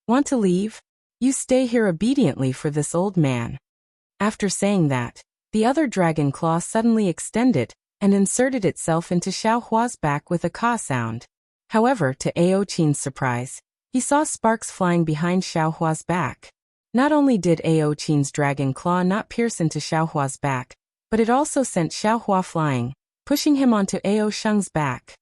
"Want to leave? You stay here obediently for this old man." After saying that, the other dragon claw suddenly extended and inserted itself into Xiaohua's back with a caw sound. However, to Ao Qin's surprise, he saw sparks flying behind Xiaohua's back. Not only did Ao Qin's dragon claw not pierce into Xiaohua's back, but it also sent Xiaohua flying, pushing him onto Ao Sheng's back.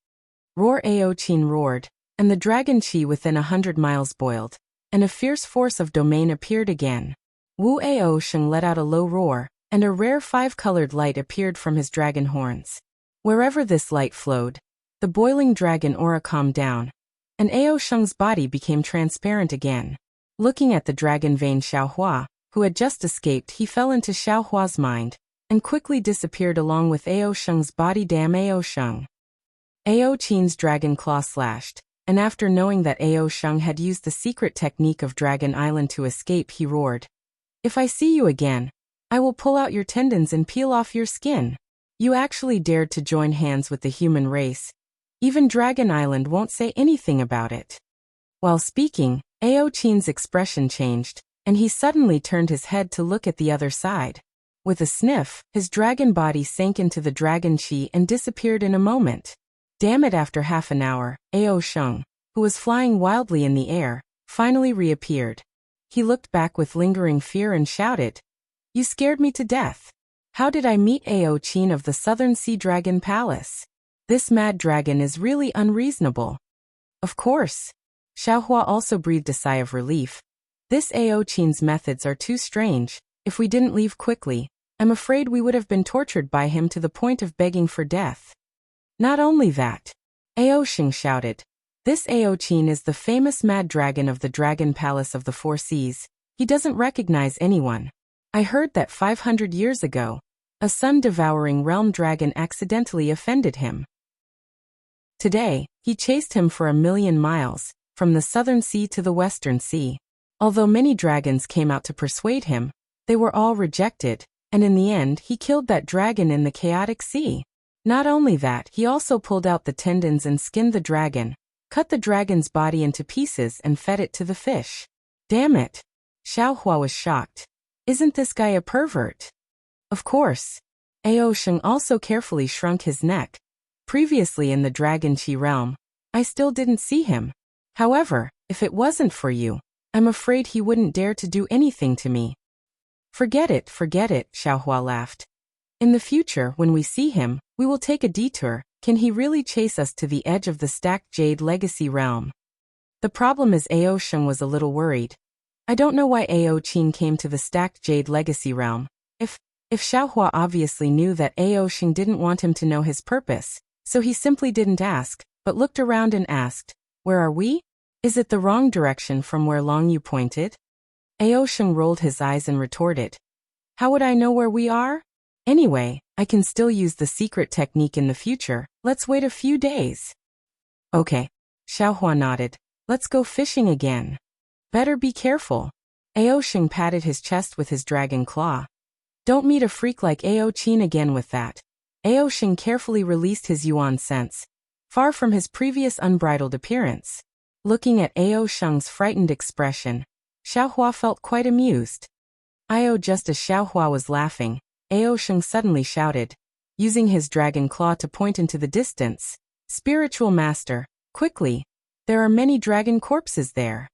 Roar! Ao Qin roared, and the dragon qi within 100 miles boiled, and a fierce force of domain appeared again. Wu Ao Sheng let out a low roar, and a rare 5-colored light appeared from his dragon horns. Wherever this light flowed, the boiling dragon aura calmed down, and Ao Sheng's body became transparent again. Looking at the dragon vein Xiaohua, who had just escaped, he fell into Xiaohua's mind, and quickly disappeared along with Ao Sheng's body. Damn Ao Sheng! Ao Qin's dragon claw slashed, and after knowing that Ao Sheng had used the secret technique of Dragon Island to escape, he roared, "If I see you again, I will pull out your tendons and peel off your skin. You actually dared to join hands with the human race. Even Dragon Island won't say anything about it." While speaking, Ao Qin's expression changed, and he suddenly turned his head to look at the other side. With a sniff, his dragon body sank into the dragon qi and disappeared in a moment. Damn it! After half an hour, Ao Sheng, who was flying wildly in the air, finally reappeared. He looked back with lingering fear and shouted, "You scared me to death. How did I meet Ao Qin of the Southern Sea Dragon Palace? This mad dragon is really unreasonable." Of course. Xiaohua also breathed a sigh of relief. This Ao Qin's methods are too strange. If we didn't leave quickly, I'm afraid we would have been tortured by him to the point of begging for death. Not only that, Ao Sheng shouted, "This Ao Qin is the famous mad dragon of the Dragon Palace of the Four Seas. He doesn't recognize anyone. I heard that 500 years ago, a sun-devouring realm dragon accidentally offended him. Today, he chased him for 1,000,000 miles, from the Southern Sea to the Western Sea. Although many dragons came out to persuade him, they were all rejected, and in the end he killed that dragon in the chaotic sea. Not only that, he also pulled out the tendons and skinned the dragon, cut the dragon's body into pieces and fed it to the fish." Damn it! Xiaohua was shocked. Isn't this guy a pervert? Of course. Ao Sheng also carefully shrunk his neck. Previously in the dragon qi realm, I still didn't see him. However, if it wasn't for you, I'm afraid he wouldn't dare to do anything to me. Forget it, Xiaohua laughed. In the future, when we see him, we will take a detour. Can he really chase us to the edge of the stacked jade legacy realm? The problem is Ao Sheng was a little worried. I don't know why Ao Qin came to the stacked jade legacy realm. If Xiaohua obviously knew that Ao Sheng didn't want him to know his purpose, so he simply didn't ask, but looked around and asked, "Where are we? Is it the wrong direction from where Long Yu pointed?" Ao Sheng rolled his eyes and retorted, "How would I know where we are? Anyway, I can still use the secret technique in the future. Let's wait a few days." "Okay." Xiaohua nodded. "Let's go fishing again. Better be careful." Ao Sheng patted his chest with his dragon claw. "Don't meet a freak like Ao Qin again with that." Ao Sheng carefully released his yuan sense, far from his previous unbridled appearance. Looking at Ao Sheng's frightened expression, Xiaohua felt quite amused. Just as Xiaohua was laughing, Ao Sheng suddenly shouted, using his dragon claw to point into the distance, "Spiritual master, quickly! There are many dragon corpses there."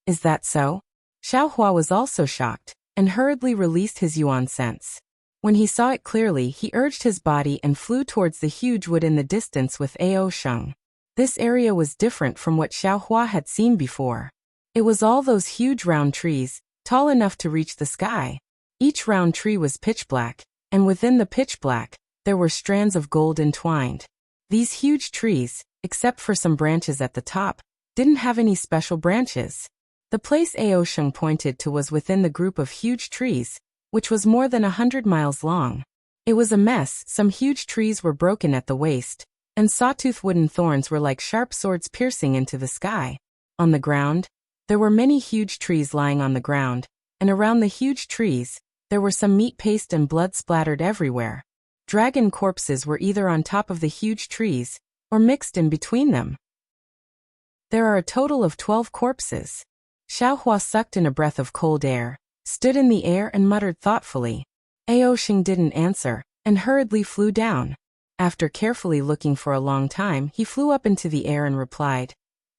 "Is that so?" Xiaohua was also shocked, and hurriedly released his yuan sense. When he saw it clearly, he urged his body and flew towards the huge wood in the distance with Ao Sheng. This area was different from what Xiaohua had seen before. It was all those huge round trees, tall enough to reach the sky. Each round tree was pitch black, and within the pitch black, there were strands of gold entwined. These huge trees, except for some branches at the top, didn't have any special branches. The place Ao Sheng pointed to was within the group of huge trees, which was more than 100 miles long. It was a mess. Some huge trees were broken at the waist, and sawtooth wooden thorns were like sharp swords piercing into the sky. On the ground, there were many huge trees lying on the ground, and around the huge trees, there were some meat paste and blood splattered everywhere. Dragon corpses were either on top of the huge trees, or mixed in between them. There are a total of 12 corpses. Xiaohua sucked in a breath of cold air, stood in the air and muttered thoughtfully. Aosheng didn't answer, and hurriedly flew down. After carefully looking for a long time, he flew up into the air and replied,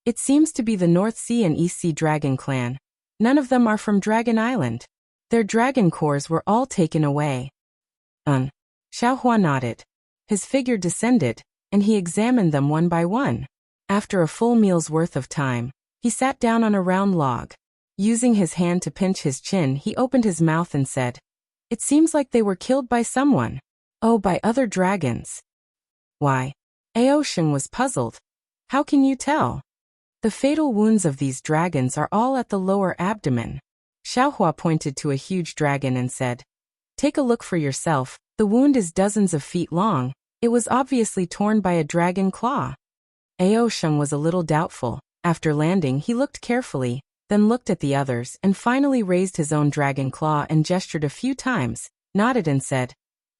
"It seems to be the North Sea and East Sea Dragon clan. None of them are from Dragon Island. Their dragon cores were all taken away." Xiaohua nodded. His figure descended, and he examined them one by one. After a full meal's worth of time, he sat down on a round log. Using his hand to pinch his chin, he opened his mouth and said, "It seems like they were killed by someone. Oh, by other dragons." "Why?" Aosheng was puzzled. "How can you tell?" "The fatal wounds of these dragons are all at the lower abdomen." Xiaohua pointed to a huge dragon and said, "Take a look for yourself. The wound is dozens of feet long. It was obviously torn by a dragon claw." Aosheng was a little doubtful. After landing, he looked carefully, then looked at the others, and finally raised his own dragon claw and gestured a few times, nodded and said,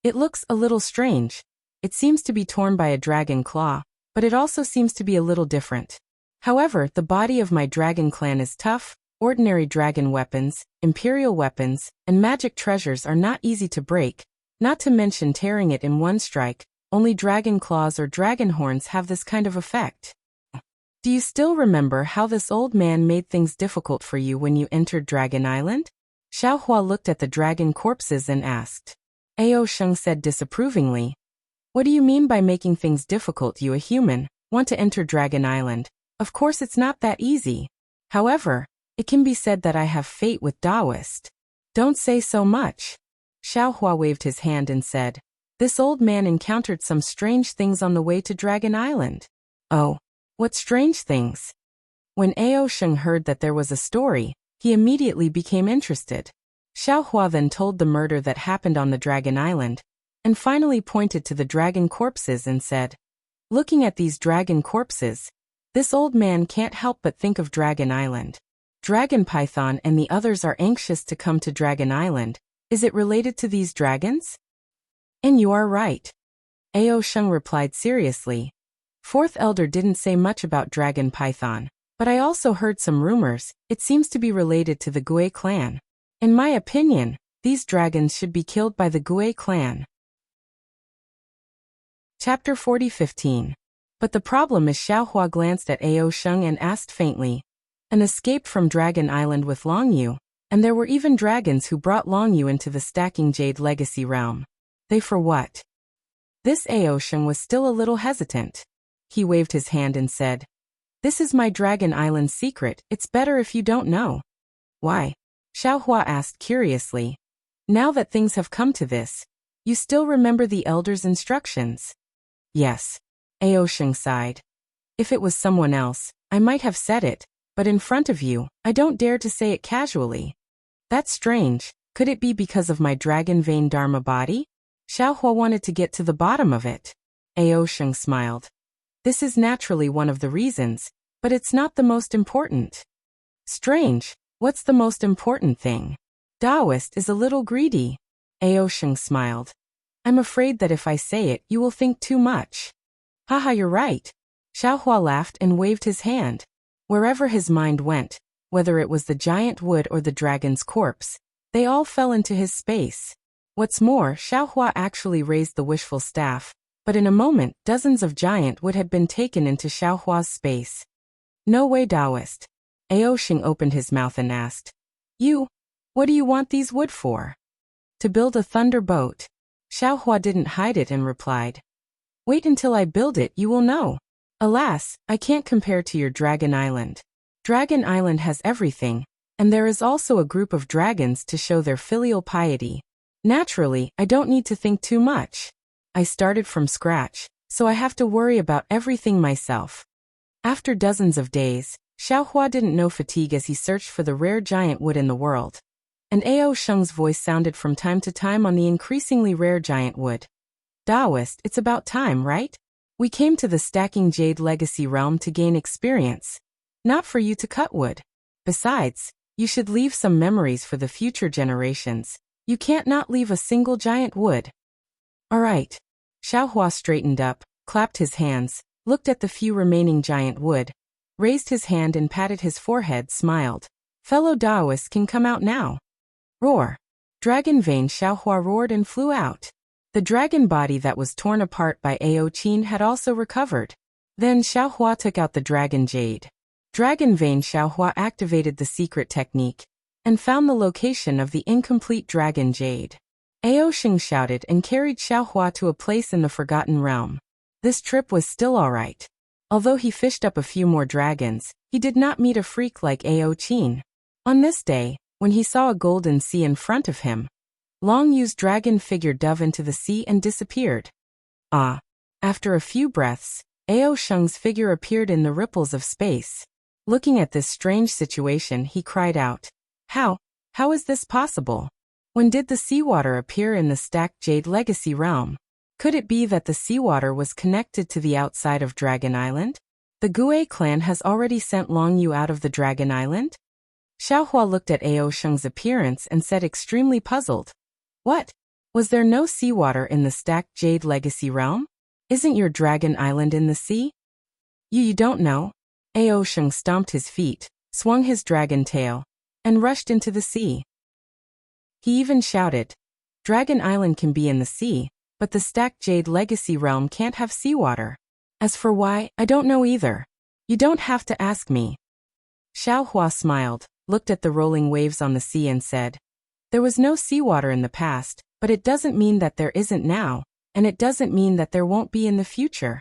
"It looks a little strange. It seems to be torn by a dragon claw, but it also seems to be a little different. However, the body of my dragon clan is tough. Ordinary dragon weapons, imperial weapons, and magic treasures are not easy to break, not to mention tearing it in one strike. Only dragon claws or dragon horns have this kind of effect. Do you still remember how this old man made things difficult for you when you entered Dragon Island?" Xiaohua looked at the dragon corpses and asked. Aosheng said disapprovingly, "What do you mean by making things difficult? You, a human, want to enter Dragon Island? Of course it's not that easy. However, it can be said that I have fate with Taoist." "Don't say so much." Xiaohua waved his hand and said, "This old man encountered some strange things on the way to Dragon Island." "Oh, what strange things?" When Aosheng heard that there was a story, he immediately became interested. Xiaohua then told the murder that happened on the Dragon Island, and finally pointed to the dragon corpses and said, "Looking at these dragon corpses, this old man can't help but think of Dragon Island. Dragon Python and the others are anxious to come to Dragon Island. Is it related to these dragons?" "And you are right," Aosheng replied seriously. "Fourth Elder didn't say much about Dragon Python, but I also heard some rumors. It seems to be related to the Gui clan. In my opinion, these dragons should be killed by the Gui clan." Chapter 40:15. But the problem is Xiaohua glanced at Aosheng and asked faintly, "An escape from Dragon Island with Longyu, and there were even dragons who brought Longyu into the Stacking Jade Legacy realm. They for what?" This Aosheng was still a little hesitant. He waved his hand and said, "This is my Dragon Island secret. It's better if you don't know." "Why?" Xiaohua asked curiously. "Now that things have come to this, you still remember the Elder's instructions?" "Yes." Aosheng sighed. "If it was someone else, I might have said it, but in front of you, I don't dare to say it casually." "That's strange. Could it be because of my dragon vein Dharma body?" Xiaohua wanted to get to the bottom of it. Aosheng smiled. "This is naturally one of the reasons, but it's not the most important." "Strange. What's the most important thing?" "Taoist is a little greedy." Aosheng smiled. "I'm afraid that if I say it, you will think too much." "Haha, you're right." Xiaohua laughed and waved his hand. Wherever his mind went, whether it was the giant wood or the dragon's corpse, they all fell into his space. What's more, Xiaohua actually raised the wishful staff, but in a moment, dozens of giant wood had been taken into Xiaohua's space. "No way, Taoist." Aosheng opened his mouth and asked, What do you want these wood for?" "To build a thunder boat." Xiaohua didn't hide it and replied, "Wait until I build it, you will know. Alas, I can't compare to your Dragon Island. Dragon Island has everything, and there is also a group of dragons to show their filial piety. Naturally, I don't need to think too much. I started from scratch, so I have to worry about everything myself." After dozens of days, Xiaohua didn't know fatigue as he searched for the rare giant wood in the world. and Ao Sheng's voice sounded from time to time on the increasingly rare giant wood. Daoist, it's about time, right? We came to the Stacking Jade Legacy realm to gain experience, not for you to cut wood. Besides, you should leave some memories for the future generations. You can't not leave a single giant wood. All right. Xiaohua straightened up, clapped his hands, looked at the few remaining giant wood, raised his hand and patted his forehead, smiled. Fellow Daoists can come out now. Roar. Dragon Vein. Xiaohua roared and flew out. The dragon body that was torn apart by Ao Qin had also recovered. Then Xiaohua took out the dragon jade. Dragon Vein. Xiaohua activated the secret technique and found the location of the incomplete dragon jade. Ao Sheng shouted and carried Xiaohua to a place in the Forgotten Realm. This trip was still alright. Although he fished up a few more dragons, he did not meet a freak like Ao Qin. On this day, when he saw a golden sea in front of him, Long-Yu's dragon figure dove into the sea and disappeared. Ah! After a few breaths, Ao Sheng's figure appeared in the ripples of space. Looking at this strange situation, he cried out, How is this possible? When did the seawater appear in the Stacked Jade Legacy realm? Could it be that the seawater was connected to the outside of Dragon Island? The Gue clan has already sent Long-Yu out of the Dragon Island? Xiaohua looked at Ao Sheng's appearance and said, extremely puzzled. What? Was there no seawater in the Stacked Jade Legacy realm? Isn't your Dragon Island in the sea? You don't know? Ao Sheng stomped his feet, swung his dragon tail, and rushed into the sea. He even shouted, Dragon Island can be in the sea, but the Stacked Jade Legacy realm can't have seawater. As for why, I don't know either. You don't have to ask me. Xiaohua smiled, looked at the rolling waves on the sea and said, There was no seawater in the past, but it doesn't mean that there isn't now, and it doesn't mean that there won't be in the future.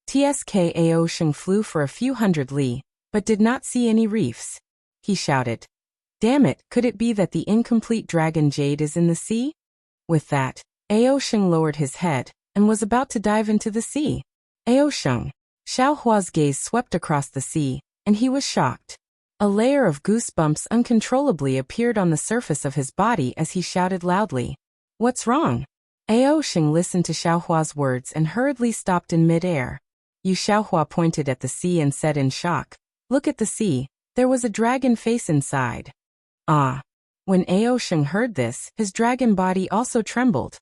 Tsk Ao Sheng flew for a few hundred li, but did not see any reefs. He shouted, Damn it, could it be that the incomplete dragon jade is in the sea? With that, Ao Sheng lowered his head, and was about to dive into the sea. Ao Sheng. Xiaohua's gaze swept across the sea, and he was shocked. A layer of goosebumps uncontrollably appeared on the surface of his body as he shouted loudly, What's wrong? Ao Sheng listened to Xiaohua's words and hurriedly stopped in mid-air. Xiaohua pointed at the sea and said in shock, Look at the sea, there was a dragon face inside. Ah! When Ao Sheng heard this, his dragon body also trembled.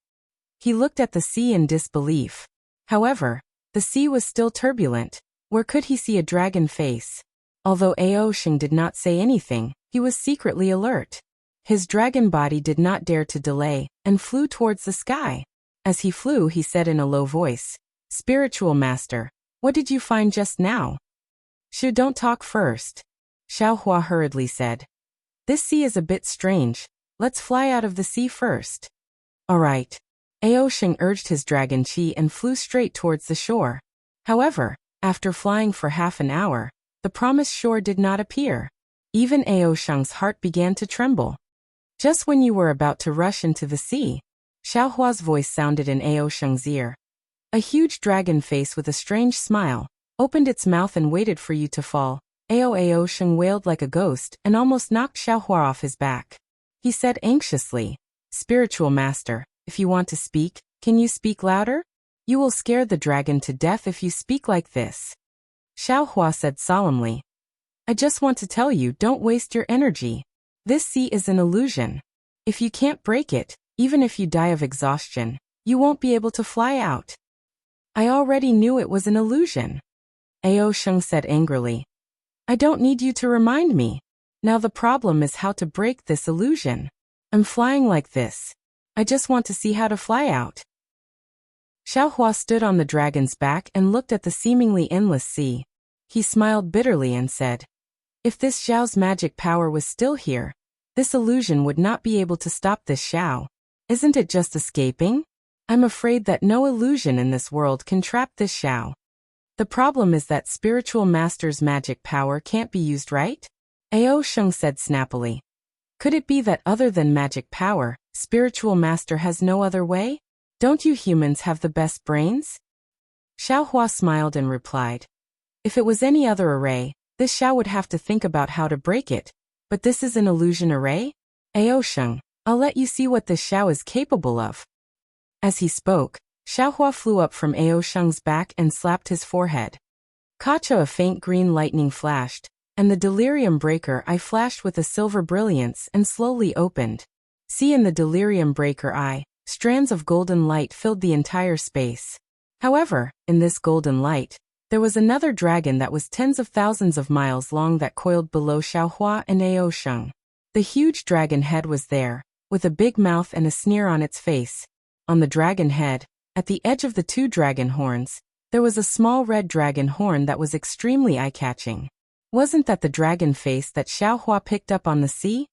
He looked at the sea in disbelief. However, the sea was still turbulent. Where could he see a dragon face? Although Ao Sheng did not say anything, he was secretly alert. His dragon body did not dare to delay, and flew towards the sky. As he flew, he said in a low voice, Spiritual Master, what did you find just now? Don't talk first. Xiaohua hurriedly said. This sea is a bit strange. Let's fly out of the sea first. All right. Ao Sheng urged his dragon chi and flew straight towards the shore. However, after flying for half an hour, the promised shore did not appear. Even Ao Sheng's heart began to tremble. Just when you were about to rush into the sea, Xiaohua's voice sounded in Ao Sheng's ear. A huge dragon face with a strange smile opened its mouth and waited for you to fall. Ao Sheng wailed like a ghost and almost knocked Xiaohua off his back. He said anxiously, Spiritual Master, if you want to speak, can you speak louder? You will scare the dragon to death if you speak like this. Xiaohua said solemnly, I just want to tell you, don't waste your energy. This sea is an illusion. If you can't break it, even if you die of exhaustion, you won't be able to fly out. I already knew it was an illusion. Ao Sheng said angrily. I don't need you to remind me. Now the problem is how to break this illusion. I'm flying like this. I just want to see how to fly out. Xiaohua stood on the dragon's back and looked at the seemingly endless sea. He smiled bitterly and said, If this Xiao's magic power was still here, this illusion would not be able to stop this Xiao. Isn't it just escaping? I'm afraid that no illusion in this world can trap this Xiao. The problem is that Spiritual Master's magic power can't be used, right? Ao Sheng said snappily. Could it be that other than magic power, Spiritual Master has no other way? Don't you humans have the best brains? Xiaohua smiled and replied. If it was any other array, this Xiao would have to think about how to break it. But this is an illusion array? Ao Sheng, I'll let you see what this Xiao is capable of. As he spoke, Xiaohua flew up from Ao Sheng's back and slapped his forehead. Kacha, a faint green lightning flashed, and the delirium breaker eye flashed with a silver brilliance and slowly opened. See, in the delirium breaker eye, strands of golden light filled the entire space. However, in this golden light, there was another dragon that was tens of thousands of miles long that coiled below Xiaohua and Ao Sheng. The huge dragon head was there, with a big mouth and a sneer on its face. On the dragon head, at the edge of the two dragon horns, there was a small red dragon horn that was extremely eye-catching. Wasn't that the dragon face that Xiaohua picked up on the sea?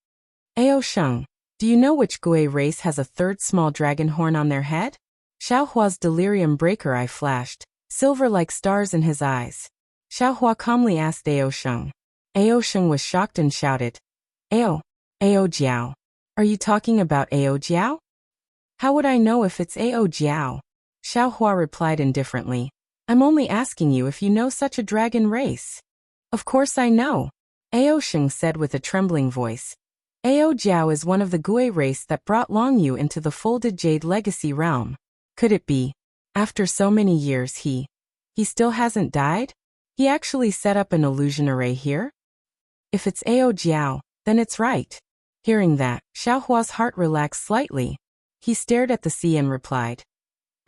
Ao Sheng, do you know which Gui race has a third small dragon horn on their head? Xiaohua's delirium breaker eye flashed, silver like stars in his eyes. Xiaohua calmly asked Ao Sheng. Ao Sheng was shocked and shouted, Ao Jiao. Are you talking about Ao Jiao? How would I know if it's Ao Jiao? Xiaohua replied indifferently. I'm only asking you if you know such a dragon race. Of course I know, Ao Sheng said with a trembling voice. Ao Jiao is one of the Gui race that brought Long Yu into the folded jade legacy realm. Could it be, after so many years he still hasn't died? He actually set up an illusion array here? If it's Ao Jiao, then it's right. Hearing that, Xiaohua's heart relaxed slightly. He stared at the sea and replied,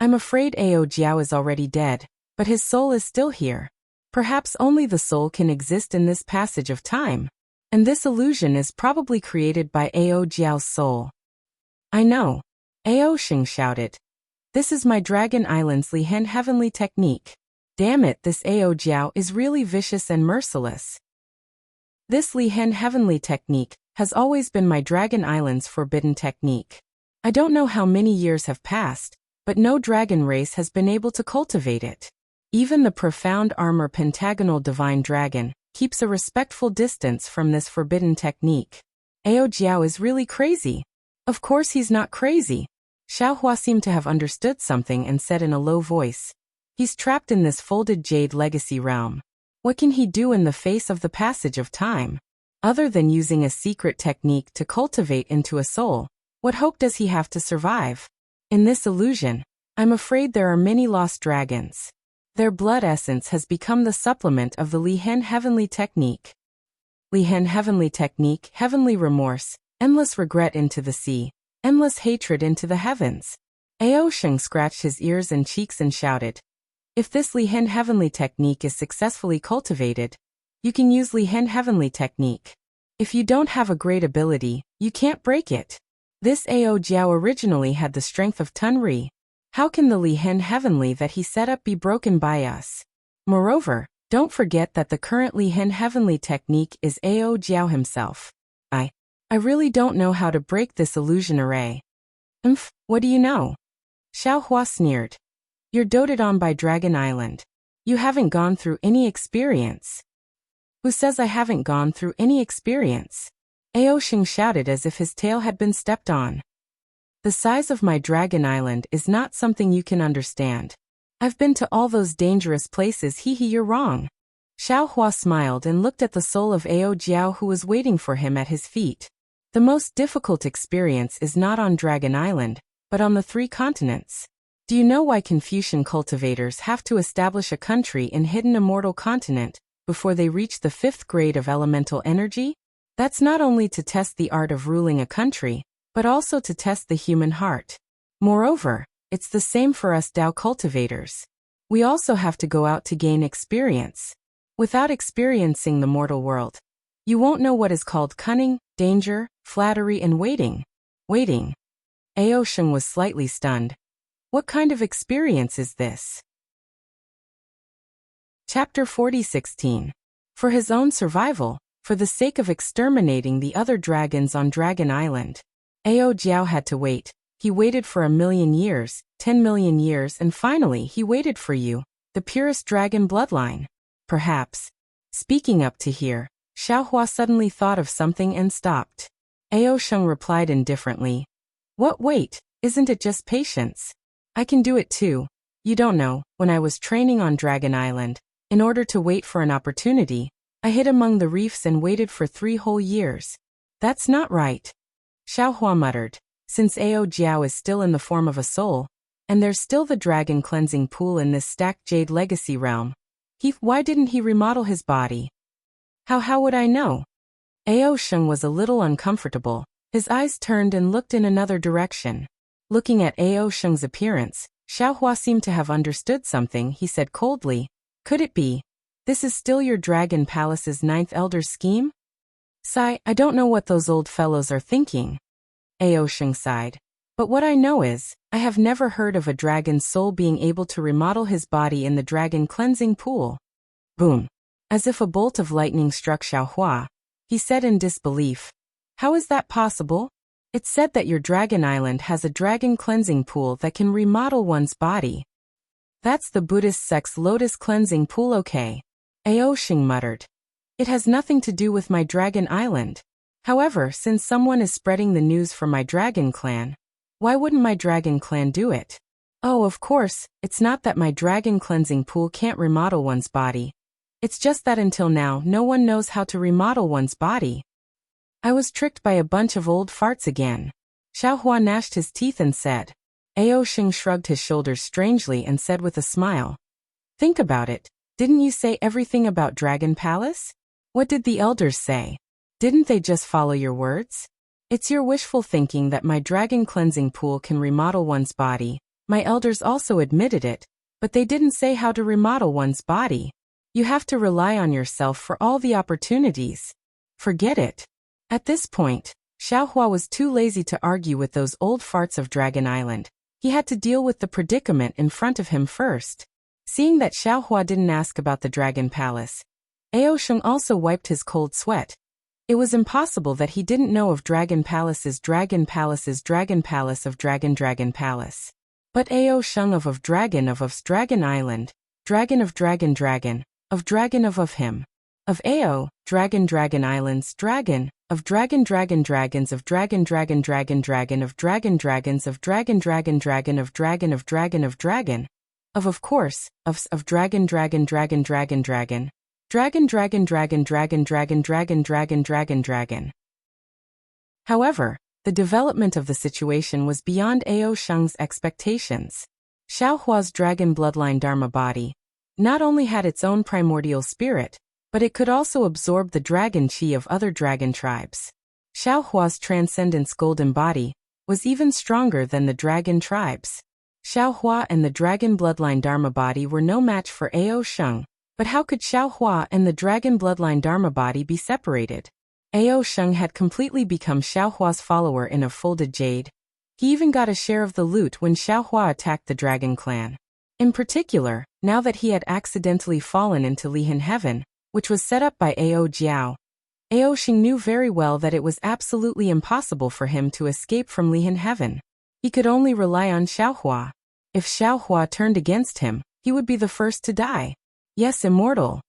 I'm afraid Ao Jiao is already dead, but his soul is still here. Perhaps only the soul can exist in this passage of time. And this illusion is probably created by Ao Jiao's soul. I know, Ao Sheng shouted. This is my Dragon Island's Lihen heavenly technique. Damn it, this Ao Jiao is really vicious and merciless. This Lihen heavenly technique has always been my Dragon Island's forbidden technique. I don't know how many years have passed, but no dragon race has been able to cultivate it. Even the profound armor pentagonal divine dragon keeps a respectful distance from this forbidden technique. Ao Jiao is really crazy. Of course he's not crazy. Xiaohua seemed to have understood something and said in a low voice, He's trapped in this folded jade legacy realm. What can he do in the face of the passage of time? Other than using a secret technique to cultivate into a soul, what hope does he have to survive? In this illusion, I'm afraid there are many lost dragons. Their blood essence has become the supplement of the Lihen heavenly technique. Lihen heavenly technique, heavenly remorse, endless regret into the sea, endless hatred into the heavens. Ao Sheng scratched his ears and cheeks and shouted, If this Lihen heavenly technique is successfully cultivated, you can use Lihen heavenly technique. If you don't have a great ability, you can't break it. This Ao Jiao originally had the strength of Tunri. How can the Lihen heavenly that he set up be broken by us? Moreover, don't forget that the current Lihen heavenly technique is Ao Jiao himself. I really don't know how to break this illusion array. What do you know? Xiaohua sneered. You're doted on by Dragon Island. You haven't gone through any experience. Who says I haven't gone through any experience? Ao Sheng shouted as if his tail had been stepped on. The size of my Dragon Island is not something you can understand. I've been to all those dangerous places, you're wrong. Xiaohua smiled and looked at the soul of Ao Jiao who was waiting for him at his feet. The most difficult experience is not on Dragon Island, but on the 3 continents. Do you know why Confucian cultivators have to establish a country in hidden immortal continent before they reach the 5th grade of elemental energy? That's not only to test the art of ruling a country, but also to test the human heart. Moreover, it's the same for us Dao cultivators. We also have to go out to gain experience. Without experiencing the mortal world, you won't know what is called cunning, danger, flattery and waiting. Waiting. Ao Sheng was slightly stunned. What kind of experience is this? Chapter 40:16. For his own survival, for the sake of exterminating the other dragons on Dragon Island, Ao Jiao had to wait. He waited for 1,000,000 years, 10,000,000 years, and finally he waited for you, the purest dragon bloodline. Perhaps. Speaking up to here, Xiaohua suddenly thought of something and stopped. Ao Sheng replied indifferently. What wait? Isn't it just patience? I can do it too. You don't know, when I was training on Dragon Island, in order to wait for an opportunity, I hid among the reefs and waited for 3 whole years. That's not right. Xiaohua muttered. Since Ao Jiao is still in the form of a soul, and there's still the dragon cleansing pool in this stacked jade legacy realm, why didn't he remodel his body? How would I know? Ao Sheng was a little uncomfortable. His eyes turned and looked in another direction. Looking at Ao Sheng's appearance, Xiaohua seemed to have understood something. He said coldly, "Could it be? This is still your Dragon Palace's 9th Elder's scheme?" "Sigh, I don't know what those old fellows are thinking." Ao Sheng sighed. "But what I know is, I have never heard of a dragon's soul being able to remodel his body in the dragon cleansing pool." Boom! As if a bolt of lightning struck Xiaohua, he said in disbelief, "How is that possible? It's said that your Dragon Island has a dragon cleansing pool that can remodel one's body." "That's the Buddhist sect's lotus cleansing pool, okay," Ao Sheng muttered. "It has nothing to do with my Dragon Island. However, since someone is spreading the news for my Dragon Clan, why wouldn't my Dragon Clan do it? Oh, of course, it's not that my dragon cleansing pool can't remodel one's body. It's just that until now no one knows how to remodel one's body. I was tricked by a bunch of old farts again." Xiaohua gnashed his teeth and said. Ao Sheng shrugged his shoulders strangely and said with a smile, "Think about it. Didn't you say everything about Dragon Palace? What did the elders say? Didn't they just follow your words? It's your wishful thinking that my dragon cleansing pool can remodel one's body. My elders also admitted it, but they didn't say how to remodel one's body. You have to rely on yourself for all the opportunities. Forget it." At this point, Xiaohua was too lazy to argue with those old farts of Dragon Island. He had to deal with the predicament in front of him first. Seeing that Xiaohua didn't ask about the Dragon Palace, Ao Sheng also wiped his cold sweat. It was impossible that he didn't know of Dragon Palace's Dragon Palace's Dragon Palace of Dragon Palace. But Ao Sheng of Dragon of's Dragon Island, Dragon of Dragon of him. Of Ao, Dragon Island's Dragon, of Dragons of Dragon of Dragon of Dragon of Dragon, of course, of Dragon. However, the development of the situation was beyond Ao Sheng's expectations. Xiaohua's dragon bloodline Dharma body not only had its own primordial spirit, but it could also absorb the dragon chi of other dragon tribes. Xiaohua's transcendence golden body was even stronger than the dragon tribes. Xiaohua and the dragon bloodline Dharma body were no match for Ao Sheng, but how could Xiaohua and the dragon bloodline Dharma body be separated? Ao Sheng had completely become Xiaohua's follower in a folded jade. He even got a share of the loot when Xiaohua attacked the dragon clan. In particular, now that he had accidentally fallen into Lihan Heaven, which was set up by Ao Jiao, Ao Sheng knew very well that it was absolutely impossible for him to escape from Lihan Heaven. He could only rely on Xiaohua. If Xiaohua turned against him, he would be the first to die. Yes, immortal.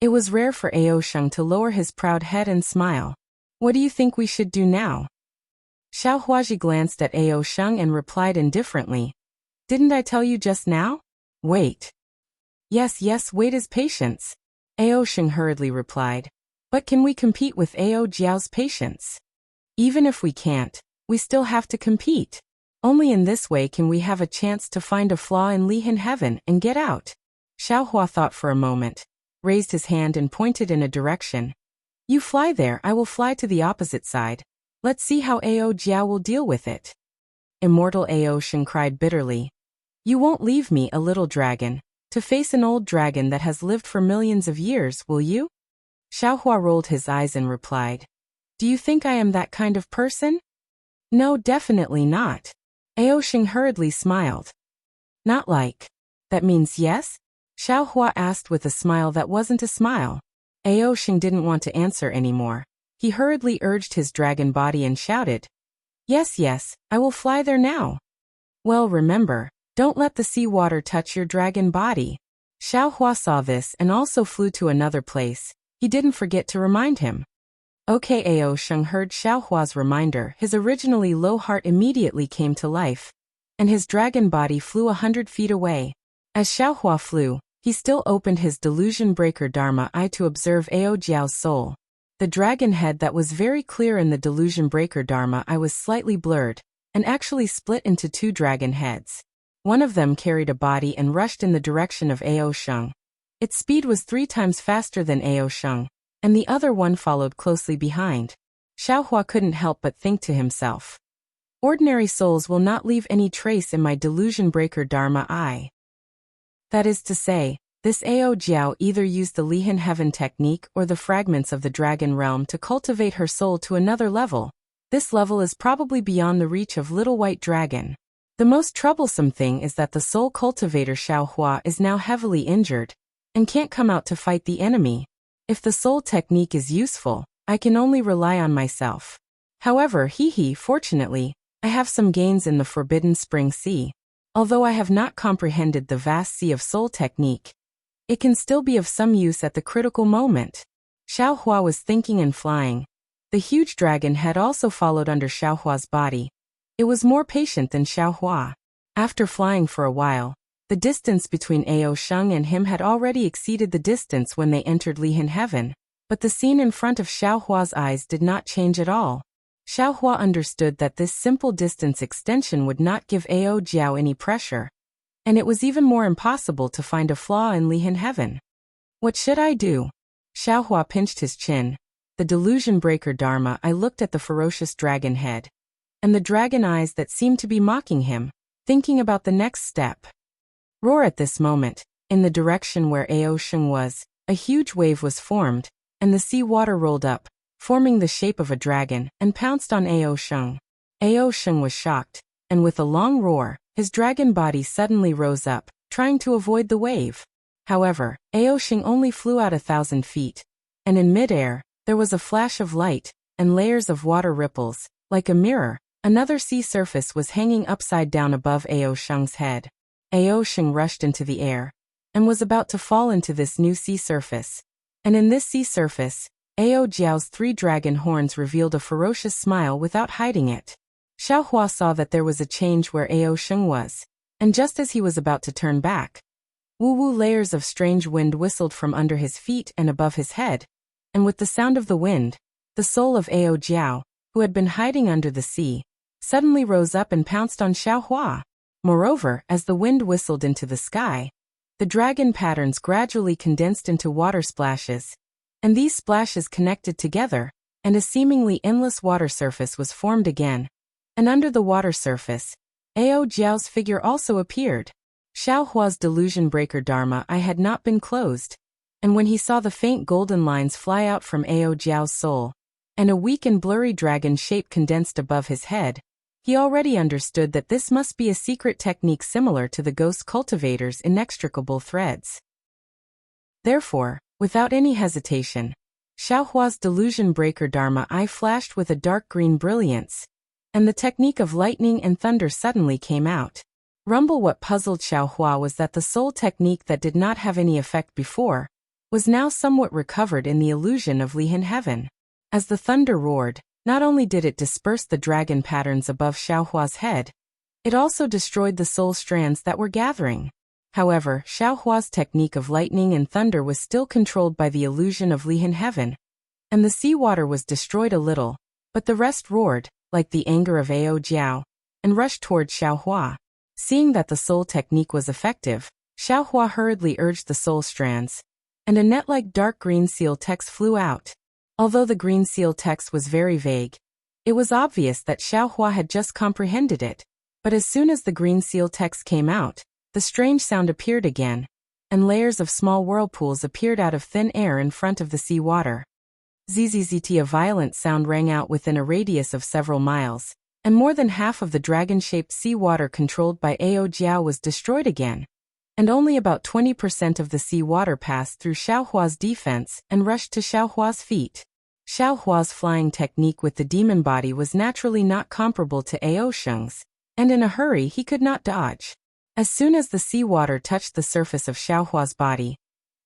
It was rare for Ao Sheng to lower his proud head and smile. "What do you think we should do now?" Xiaohuaji glanced at Ao Sheng and replied indifferently, "Didn't I tell you just now? Wait." Yes, wait is patience," Ao Sheng hurriedly replied. "But can we compete with Ao Jiao's patience? Even if we can't, we still have to compete. Only in this way can we have a chance to find a flaw in Lihan Heaven and get out." Xiaohua thought for a moment, raised his hand and pointed in a direction. "You fly there, I will fly to the opposite side. Let's see how Ao Jiao will deal with it." Immortal Ao Sheng cried bitterly. "You won't leave me, a little dragon, to face an old dragon that has lived for millions of years, will you?" Xiaohua rolled his eyes and replied, "Do you think I am that kind of person?" "No, definitely not." Ao Sheng hurriedly smiled. "Not like. That means yes?" Xiaohua asked with a smile that wasn't a smile. Ao Sheng didn't want to answer anymore. He hurriedly urged his dragon body and shouted, Yes, I will fly there now." "Well, remember, don't let the sea water touch your dragon body." Xiaohua saw this and also flew to another place. He didn't forget to remind him. Okay, Ao Sheng heard Xiaohua's reminder. His originally low heart immediately came to life, and his dragon body flew 100 feet away. As Xiaohua flew, he still opened his delusion breaker Dharma eye to observe Ao Jiao's soul. The dragon head that was very clear in the delusion breaker Dharma I was slightly blurred, and actually split into two dragon heads. One of them carried a body and rushed in the direction of Ao Sheng. Its speed was 3 times faster than Ao Sheng, and the other one followed closely behind. Xiaohua couldn't help but think to himself, ordinary souls will not leave any trace in my delusion breaker Dharma I. That is to say, this Ao Jiao either used the Lihan Heaven technique or the fragments of the dragon realm to cultivate her soul to another level. This level is probably beyond the reach of Little White Dragon. The most troublesome thing is that the soul cultivator Xiaohua is now heavily injured and can't come out to fight the enemy. If the soul technique is useful, I can only rely on myself. However, fortunately, I have some gains in the Forbidden Spring Sea. Although I have not comprehended the vast sea of soul technique, it can still be of some use at the critical moment. Xiaohua was thinking and flying. The huge dragon had also followed under Xiaohua's body. It was more patient than Xiaohua. After flying for a while, the distance between Ao Sheng and him had already exceeded the distance when they entered Lihan Heaven, but the scene in front of Xiaohua's eyes did not change at all. Xiaohua understood that this simple distance extension would not give Ao Jiao any pressure, and it was even more impossible to find a flaw in Lihan Heaven. What should I do? Xiaohua pinched his chin. The delusion breaker Dharma I looked at the ferocious dragon head, and the dragon eyes that seemed to be mocking him, thinking about the next step. Roar! At this moment, in the direction where Ao Sheng was, a huge wave was formed, and the sea water rolled up, forming the shape of a dragon, and pounced on Ao Sheng. Ao Sheng was shocked, and with a long roar, his dragon body suddenly rose up, trying to avoid the wave. However, Ao Sheng only flew out 1,000 feet, and in midair, there was a flash of light, and layers of water ripples. Like a mirror, another sea surface was hanging upside down above Ao Sheng's head. Ao Sheng rushed into the air, and was about to fall into this new sea surface. And in this sea surface, Ao Jiao's 3 dragon horns revealed a ferocious smile without hiding it. Xiaohua saw that there was a change where Ao Sheng was, and just as he was about to turn back, woo-woo layers of strange wind whistled from under his feet and above his head, and with the sound of the wind, the soul of Ao Jiao, who had been hiding under the sea, suddenly rose up and pounced on Xiaohua. Moreover, as the wind whistled into the sky, the dragon patterns gradually condensed into water splashes, and these splashes connected together, and a seemingly endless water surface was formed again. And under the water surface, Ao Jiao's figure also appeared. Xiaohua's delusion breaker Dharma I had not been closed, and when he saw the faint golden lines fly out from Ao Jiao's soul, and a weak and blurry dragon shape condensed above his head, he already understood that this must be a secret technique similar to the ghost cultivator's inextricable threads. Therefore, without any hesitation, Xiaohua's delusion breaker Dharma I flashed with a dark green brilliance, and the technique of lightning and thunder suddenly came out. Rumble! What puzzled Xiaohua was that the soul technique that did not have any effect before was now somewhat recovered in the illusion of Lihan Heaven. As the thunder roared, not only did it disperse the dragon patterns above Xiaohua's head, it also destroyed the soul strands that were gathering. However, Xiaohua's technique of lightning and thunder was still controlled by the illusion of Lihan Heaven, and the seawater was destroyed a little, but the rest roared, like the anger of Ao Jiao, and rushed toward Xiaohua. Seeing that the soul technique was effective, Xiaohua hurriedly urged the soul strands, and a net-like dark green seal text flew out. Although the green seal text was very vague, it was obvious that Xiaohua had just comprehended it. But as soon as the green seal text came out, the strange sound appeared again, and layers of small whirlpools appeared out of thin air in front of the sea water. Zzzt! A violent sound rang out within a radius of several miles, and more than half of the dragon-shaped sea water controlled by Ao Jiao was destroyed again, and only about 20% of the sea water passed through Xiaohua's defense and rushed to Xiaohua's feet. Xiaohua's flying technique with the demon body was naturally not comparable to Ao Sheng's, and in a hurry he could not dodge. As soon as the seawater touched the surface of Xiaohua's body,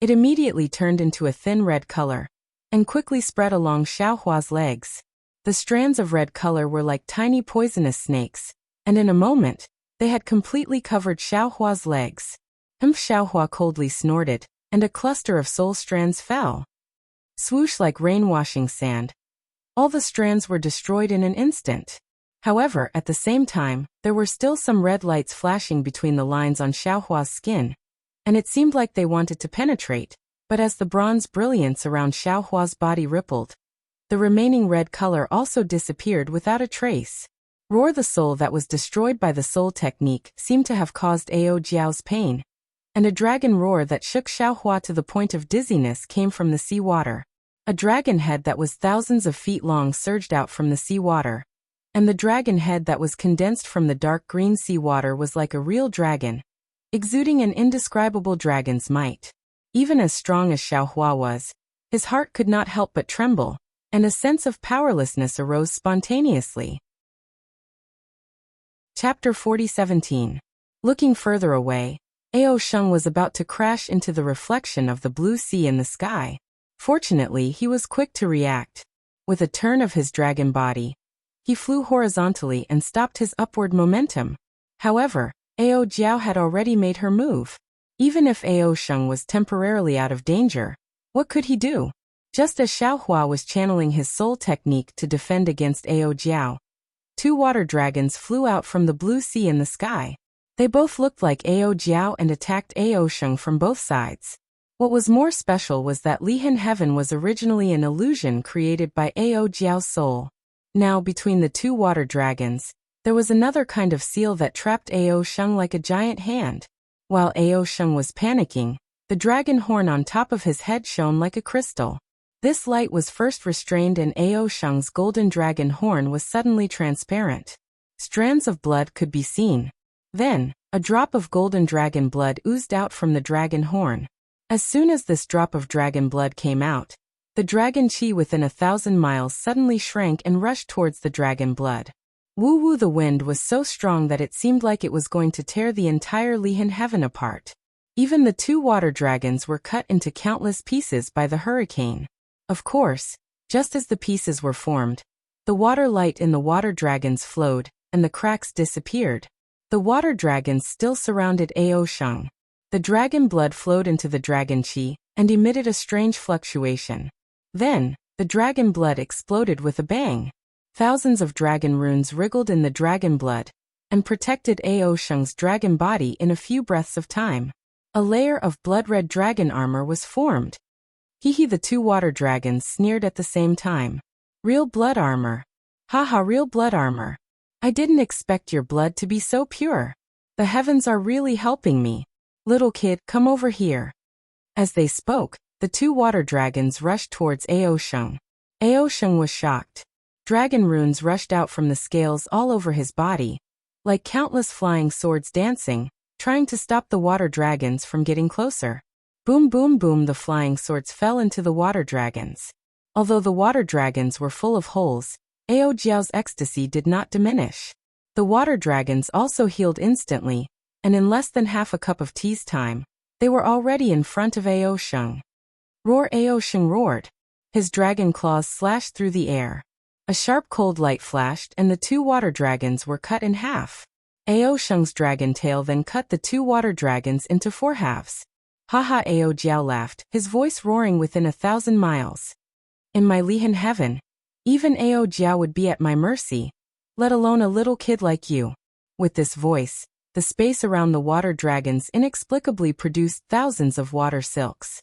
it immediately turned into a thin red color, and quickly spread along Xiaohua's legs. The strands of red color were like tiny poisonous snakes, and in a moment, they had completely covered Xiaohua's legs. Xiaohua coldly snorted, and a cluster of soul strands fell. Swoosh like rain washing sand. All the strands were destroyed in an instant. However, at the same time, there were still some red lights flashing between the lines on Xiaohua's skin, and it seemed like they wanted to penetrate, but as the bronze brilliance around Xiaohua's body rippled, the remaining red color also disappeared without a trace. Roar the soul that was destroyed by the soul technique seemed to have caused Ao Jiao's pain, and a dragon roar that shook Xiaohua to the point of dizziness came from the sea water. A dragon head that was thousands of feet long surged out from the sea water, and the dragon head that was condensed from the dark green sea water was like a real dragon, exuding an indescribable dragon's might. Even as strong as Xiaohua was, his heart could not help but tremble, and a sense of powerlessness arose spontaneously. Chapter 40:17. Looking further away, Ao Sheng was about to crash into the reflection of the blue sea in the sky. Fortunately, he was quick to react. With a turn of his dragon body, he flew horizontally and stopped his upward momentum. However, Ao Jiao had already made her move. Even if Ao Sheng was temporarily out of danger, what could he do? Just as Xiaohua was channeling his soul technique to defend against Ao Jiao, two water dragons flew out from the blue sea in the sky. They both looked like Ao Jiao and attacked Ao Sheng from both sides. What was more special was that Lihan Heaven was originally an illusion created by Ao Jiao's soul. Now, between the two water dragons, there was another kind of seal that trapped Ao Sheng like a giant hand. While Ao Sheng was panicking, the dragon horn on top of his head shone like a crystal. This light was first restrained and Ao Sheng's golden dragon horn was suddenly transparent. Strands of blood could be seen. Then, a drop of golden dragon blood oozed out from the dragon horn. As soon as this drop of dragon blood came out, the dragon chi within 1,000 miles suddenly shrank and rushed towards the dragon blood. Woo-woo, the wind was so strong that it seemed like it was going to tear the entire Lihan Heaven apart. Even the two water dragons were cut into countless pieces by the hurricane. Of course, just as the pieces were formed, the water light in the water dragons flowed, and the cracks disappeared. The water dragons still surrounded Ao Sheng. The dragon blood flowed into the dragon chi, and emitted a strange fluctuation. Then, the dragon blood exploded with a bang. Thousands of dragon runes wriggled in the dragon blood, and protected Ao Sheng's dragon body in a few breaths of time. A layer of blood-red dragon armor was formed. Hehe, the two water dragons sneered at the same time. Real blood armor. Haha, real blood armor. I didn't expect your blood to be so pure. The heavens are really helping me. Little kid, come over here. As they spoke, the two water dragons rushed towards Ao Sheng. Ao Sheng was shocked. Dragon runes rushed out from the scales all over his body, like countless flying swords dancing, trying to stop the water dragons from getting closer. Boom, boom, boom, the flying swords fell into the water dragons. Although the water dragons were full of holes, Ao Jiao's ecstasy did not diminish. The water dragons also healed instantly, and in less than half a cup of tea's time, they were already in front of Ao Sheng. Roar! Ao Sheng roared. His dragon claws slashed through the air. A sharp cold light flashed and the two water dragons were cut in half. Ao Sheng's dragon tail then cut the two water dragons into 4 halves. Haha, Ao Jiao laughed, his voice roaring within 1,000 miles. In my Lihan Heaven, even Ao Jiao would be at my mercy, let alone a little kid like you. With this voice, the space around the water dragons inexplicably produced thousands of water silks.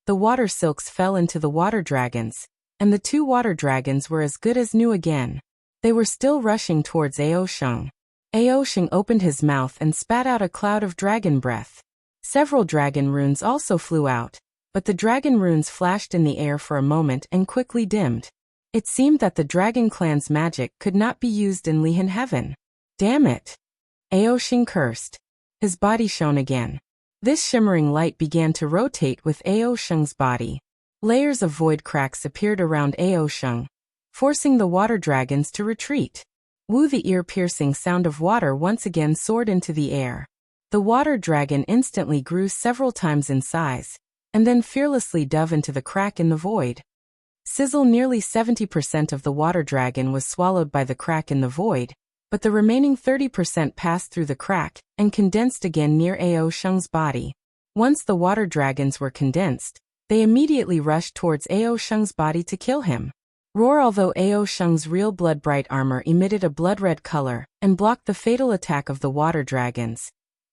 The water silks fell into the water dragons, and the two water dragons were as good as new again. They were still rushing towards Ao Sheng. Ao Sheng opened his mouth and spat out a cloud of dragon breath. Several dragon runes also flew out, but the dragon runes flashed in the air for a moment and quickly dimmed. It seemed that the dragon clan's magic could not be used in Lihan Heaven. Damn it! Ao Sheng cursed. His body shone again. This shimmering light began to rotate with Ao Sheng's body. Layers of void cracks appeared around Ao Sheng, forcing the water dragons to retreat. Woo! The ear-piercing sound of water once again soared into the air. The water dragon instantly grew several times in size, and then fearlessly dove into the crack in the void. Sizzle! Nearly 70% of the water dragon was swallowed by the crack in the void, but the remaining 30% passed through the crack and condensed again near Ao Sheng's body. Once the water dragons were condensed, They immediately rushed towards Ao Sheng's body to kill him. Roar. Although Ao Sheng's real blood-bright armor emitted a blood-red color and blocked the fatal attack of the water dragons,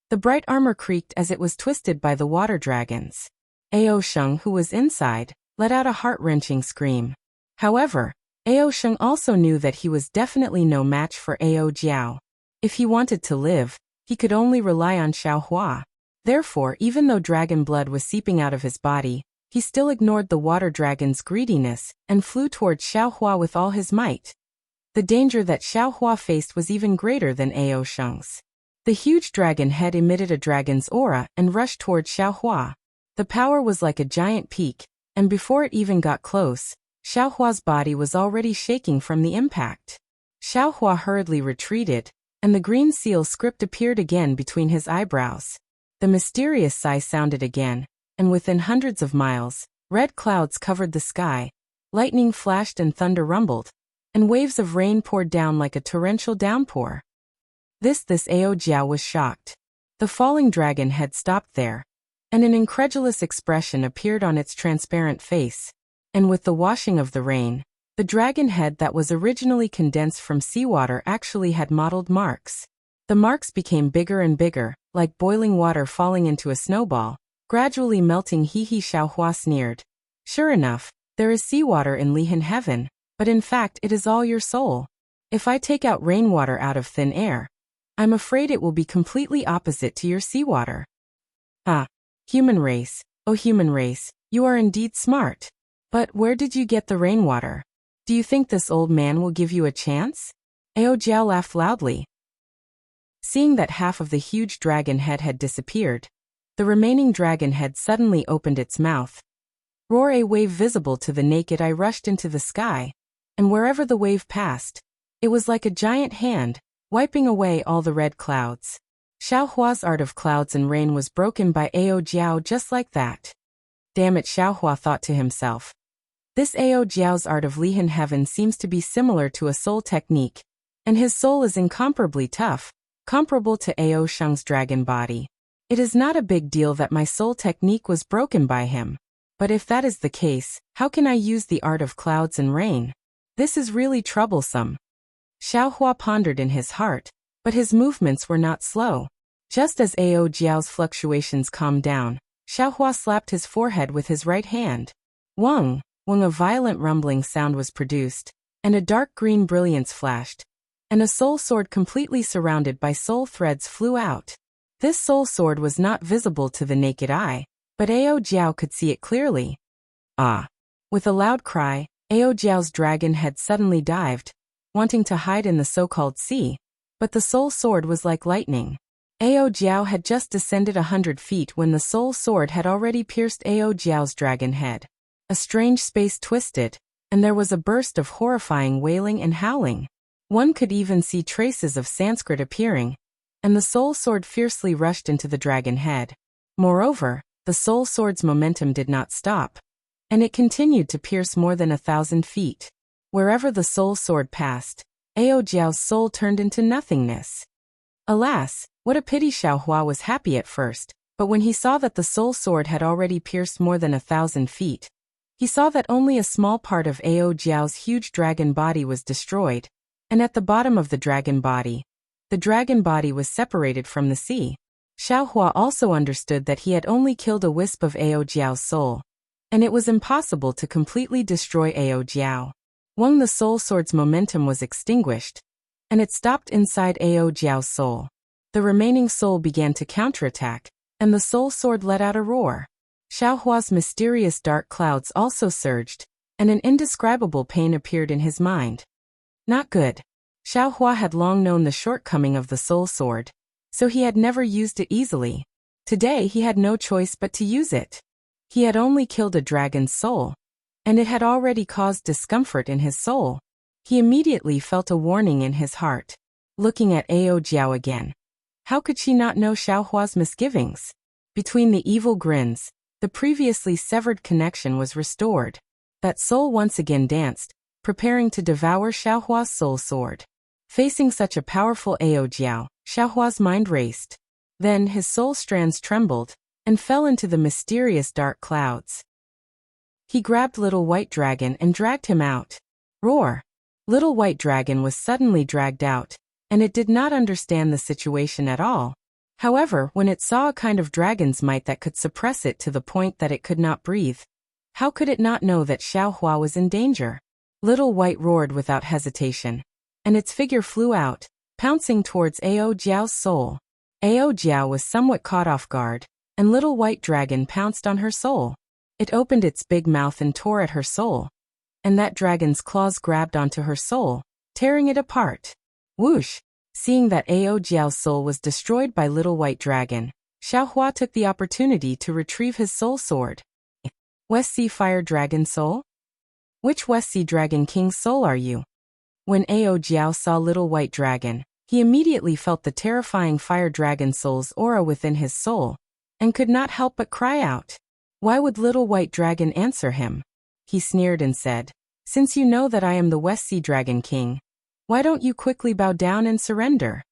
the bright armor creaked as it was twisted by the water dragons. Ao Sheng, who was inside, let out a heart-wrenching scream. However, Ao Sheng also knew that he was definitely no match for Ao Jiao. If he wanted to live, he could only rely on Xiaohua. Therefore, even though dragon blood was seeping out of his body, he still ignored the water dragon's greediness and flew towards Xiaohua with all his might. The danger that Xiaohua faced was even greater than Ao Sheng's. The huge dragon head emitted a dragon's aura and rushed towards Xiaohua. The power was like a giant peak, and before it even got close, Xiaohua's body was already shaking from the impact. Xiaohua hurriedly retreated, and the green seal script appeared again between his eyebrows. The mysterious sigh sounded again, and within hundreds of miles, red clouds covered the sky, lightning flashed and thunder rumbled, and waves of rain poured down like a torrential downpour. This Ao Jiao was shocked. The falling dragon had stopped there, and an incredulous expression appeared on its transparent face, and with the washing of the rain, the dragon head that was originally condensed from seawater actually had mottled marks. The marks became bigger and bigger, like boiling water falling into a snowball, gradually melting. Xiaohua sneered. Sure enough, there is seawater in Lihan heaven, but in fact it is all your soul. If I take out rainwater out of thin air, I'm afraid it will be completely opposite to your seawater. Ah, human race, oh human race, you are indeed smart. But where did you get the rainwater? Do you think this old man will give you a chance? Ao Jiao laughed loudly. Seeing that half of the huge dragon head had disappeared, the remaining dragon head suddenly opened its mouth. Roar. A wave visible to the naked eye rushed into the sky, and wherever the wave passed, it was like a giant hand, wiping away all the red clouds. Xiaohua's art of clouds and rain was broken by Ao Jiao just like that. Damn it, Xiaohua thought to himself. This Ao Jiao's art of Lihan heaven seems to be similar to a soul technique, and his soul is incomparably tough, comparable to Ao Sheng's dragon body. It is not a big deal that my soul technique was broken by him. But if that is the case, how can I use the art of clouds and rain? This is really troublesome. Xiaohua pondered in his heart, but his movements were not slow. Just as Ao Jiao's fluctuations calmed down, Xiaohua slapped his forehead with his right hand. Wang, a violent rumbling sound was produced, and a dark green brilliance flashed, and a soul sword completely surrounded by soul threads flew out. This soul sword was not visible to the naked eye, but Ao Jiao could see it clearly. Ah! With a loud cry, Ao Jiao's dragon head suddenly dived, wanting to hide in the so-called sea, but the soul sword was like lightning. Ao Jiao had just descended 100 feet when the soul sword had already pierced Ao Jiao's dragon head. A strange space twisted, and there was a burst of horrifying wailing and howling. One could even see traces of Sanskrit appearing, and the soul sword fiercely rushed into the dragon head. Moreover, the soul sword's momentum did not stop, and it continued to pierce more than 1,000 feet. Wherever the soul sword passed, Ao Jiao's soul turned into nothingness. Alas, what a pity! Xiaohua was happy at first, but when he saw that the soul sword had already pierced more than 1,000 feet, he saw that only a small part of Ao Jiao's huge dragon body was destroyed, and at the bottom of the dragon body was separated from the sea. Xiaohua also understood that he had only killed a wisp of Ao Jiao's soul, and it was impossible to completely destroy Ao Jiao. When the soul sword's momentum was extinguished, and it stopped inside Ao Jiao's soul, the remaining soul began to counterattack, and the soul sword let out a roar. Xiaohua's mysterious dark clouds also surged, and an indescribable pain appeared in his mind. Not good. Xiaohua had long known the shortcoming of the soul sword, so he had never used it easily. Today he had no choice but to use it. He had only killed a dragon's soul, and it had already caused discomfort in his soul. He immediately felt a warning in his heart. Looking at Ao Jiao again. How could she not know Xiaohua's misgivings? Between the evil grins, the previously severed connection was restored. That soul once again danced, preparing to devour Xiaohua's soul sword. Facing such a powerful Ao Jiao, Xiaohua's mind raced. Then his soul strands trembled, and fell into the mysterious dark clouds. He grabbed Little White Dragon and dragged him out. Roar! Little White Dragon was suddenly dragged out, and it did not understand the situation at all. However, when it saw a kind of dragon's might that could suppress it to the point that it could not breathe, how could it not know that Xiaohua was in danger? Little White roared without hesitation, and its figure flew out, pouncing towards Ao Jiao's soul. Ao Jiao was somewhat caught off guard, and Little White Dragon pounced on her soul. It opened its big mouth and tore at her soul, and that dragon's claws grabbed onto her soul, tearing it apart. Whoosh! Seeing that Ao Jiao's soul was destroyed by Little White Dragon, Xiaohua took the opportunity to retrieve his soul sword. West Sea Fire Dragon Soul? Which West Sea Dragon King's soul are you? When Ao Jiao saw Little White Dragon, he immediately felt the terrifying Fire Dragon Soul's aura within his soul, and could not help but cry out. Why would Little White Dragon answer him? He sneered and said, "Since you know that I am the West Sea Dragon King, why don't you quickly bow down and surrender?"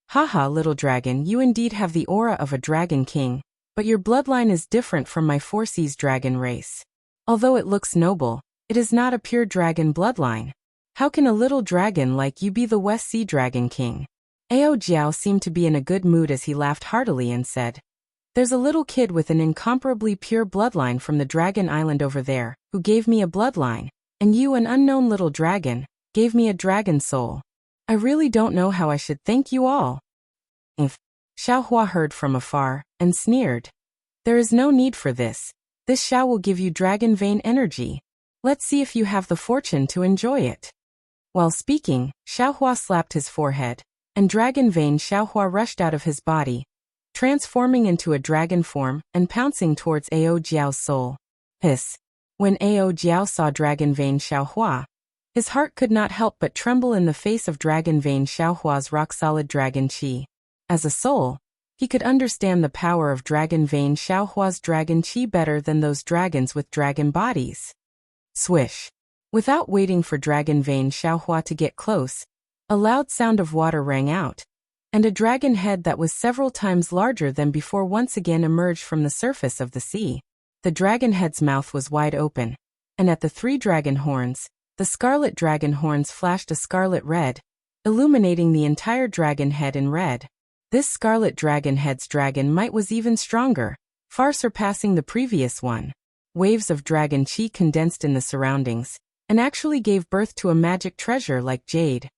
Haha, little dragon, you indeed have the aura of a dragon king, but your bloodline is different from my Four Seas dragon race. Although it looks noble, it is not a pure dragon bloodline. How can a little dragon like you be the West Sea Dragon King? Ao Jiao seemed to be in a good mood as he laughed heartily and said, "There's a little kid with an incomparably pure bloodline from the Dragon Island over there, who gave me a bloodline, and you, an unknown little dragon, gave me a dragon soul. I really don't know how I should thank you all." Xiaohua heard from afar, and sneered. "There is no need for this. This Xiao will give you dragon vein energy. Let's see if you have the fortune to enjoy it." While speaking, Xiaohua slapped his forehead, and dragon vein Xiaohua rushed out of his body, transforming into a dragon form and pouncing towards Ao Jiao's soul. Hiss! When Ao Jiao saw dragon vein Xiaohua, his heart could not help but tremble in the face of dragon vein Xiaohua's rock-solid dragon qi. As a soul, he could understand the power of dragon vein Xiaohua's dragon qi better than those dragons with dragon bodies. Swish! Without waiting for dragon vein Xiaohua to get close, a loud sound of water rang out, and a dragon head that was several times larger than before once again emerged from the surface of the sea. The dragon head's mouth was wide open, and at the three dragon horns, the scarlet dragon horns flashed a scarlet red, illuminating the entire dragon head in red. This scarlet dragon head's dragon might was even stronger, far surpassing the previous one. Waves of dragon qi condensed in the surroundings, and actually gave birth to a magic treasure like jade.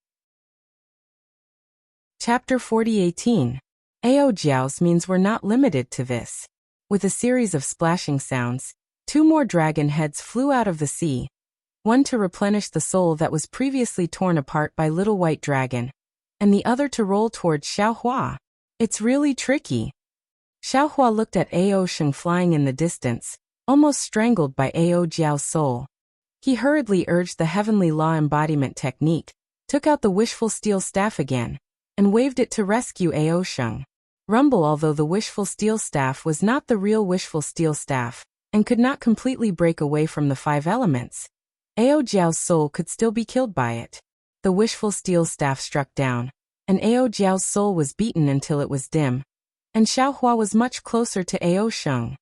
Chapter 40:18. Ao Jiao's means were not limited to this. With a series of splashing sounds, two more dragon heads flew out of the sea, one to replenish the soul that was previously torn apart by Little White Dragon, and the other to roll towards Xiaohua. It's really tricky. Xiaohua looked at Ao Sheng flying in the distance, almost strangled by Ao Jiao's soul. He hurriedly urged the Heavenly Law embodiment technique, took out the Wishful Steel Staff again, and waved it to rescue Ao Sheng. Rumble. Although the Wishful Steel Staff was not the real Wishful Steel Staff, and could not completely break away from the five elements, Ao Jiao's soul could still be killed by it. The Wishful Steel Staff struck down, and Ao Jiao's soul was beaten until it was dim, and Xiaohua was much closer to Ao Sheng.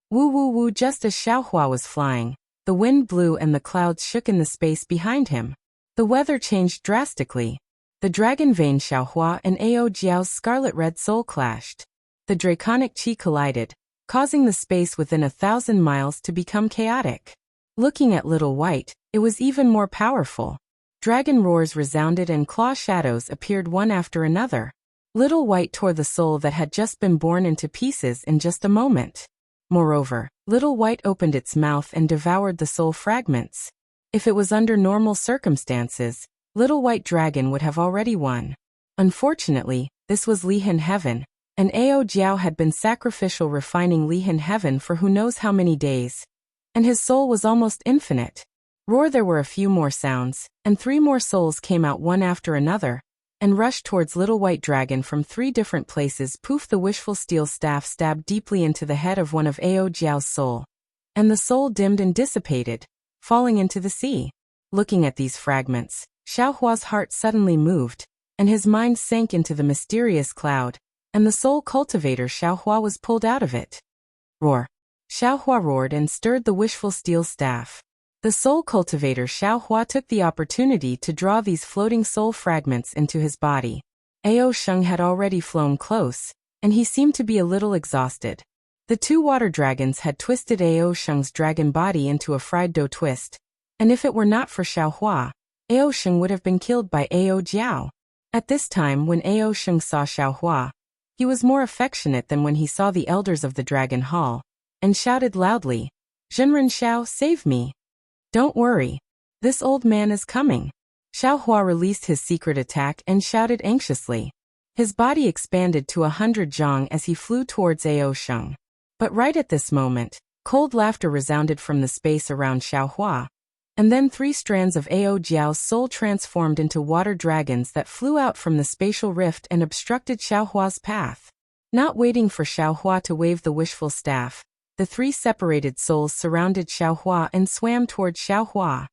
Woo woo woo! Just as Xiaohua was flying, the wind blew and the clouds shook in the space behind him. The weather changed drastically. The dragon vein Xiaohua and Ao Jiao's scarlet red soul clashed. The draconic qi collided, causing the space within 1,000 miles to become chaotic. Looking at Little White, it was even more powerful. Dragon roars resounded and claw shadows appeared one after another. Little White tore the soul that had just been born into pieces in just a moment. Moreover, Little White opened its mouth and devoured the soul fragments. If it was under normal circumstances, Little White Dragon would have already won. Unfortunately, this was Lihan Heaven, and Ao Jiao had been sacrificial refining Lihan Heaven for who knows how many days, and his soul was almost infinite. Roar! There were a few more sounds, and 3 more souls came out one after another, and rushed towards Little White Dragon from 3 different places. Poof! The Wishful Steel Staff stabbed deeply into the head of one of Ao Jiao's soul, and the soul dimmed and dissipated, falling into the sea. Looking at these fragments, Xiaohua's heart suddenly moved, and his mind sank into the mysterious cloud, and the soul cultivator Xiaohua was pulled out of it. Roar! Xiaohua roared and stirred the wishful steel staff. The soul cultivator Xiaohua took the opportunity to draw these floating soul fragments into his body. Ao Sheng had already flown close, and he seemed to be a little exhausted. The two water dragons had twisted Ao Sheng's dragon body into a fried dough twist, and if it were not for Xiaohua, Ao Sheng would have been killed by Ao Jiao. At this time when Ao Sheng saw Xiaohua, he was more affectionate than when he saw the elders of the Dragon Hall, and shouted loudly, "Zhenren Xiao, save me! Don't worry. This old man is coming." Xiaohua released his secret attack and shouted anxiously. His body expanded to 100 zhang as he flew towards Ao Sheng. But right at this moment, cold laughter resounded from the space around Xiaohua, and then 3 strands of Ao Jiao's soul transformed into water dragons that flew out from the spatial rift and obstructed Xiaohua's path. Not waiting for Xiaohua to wave the wishful staff, the 3 separated souls surrounded Xiaohua and swam towards Xiaohua.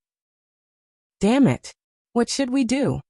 "Damn it! What should we do?"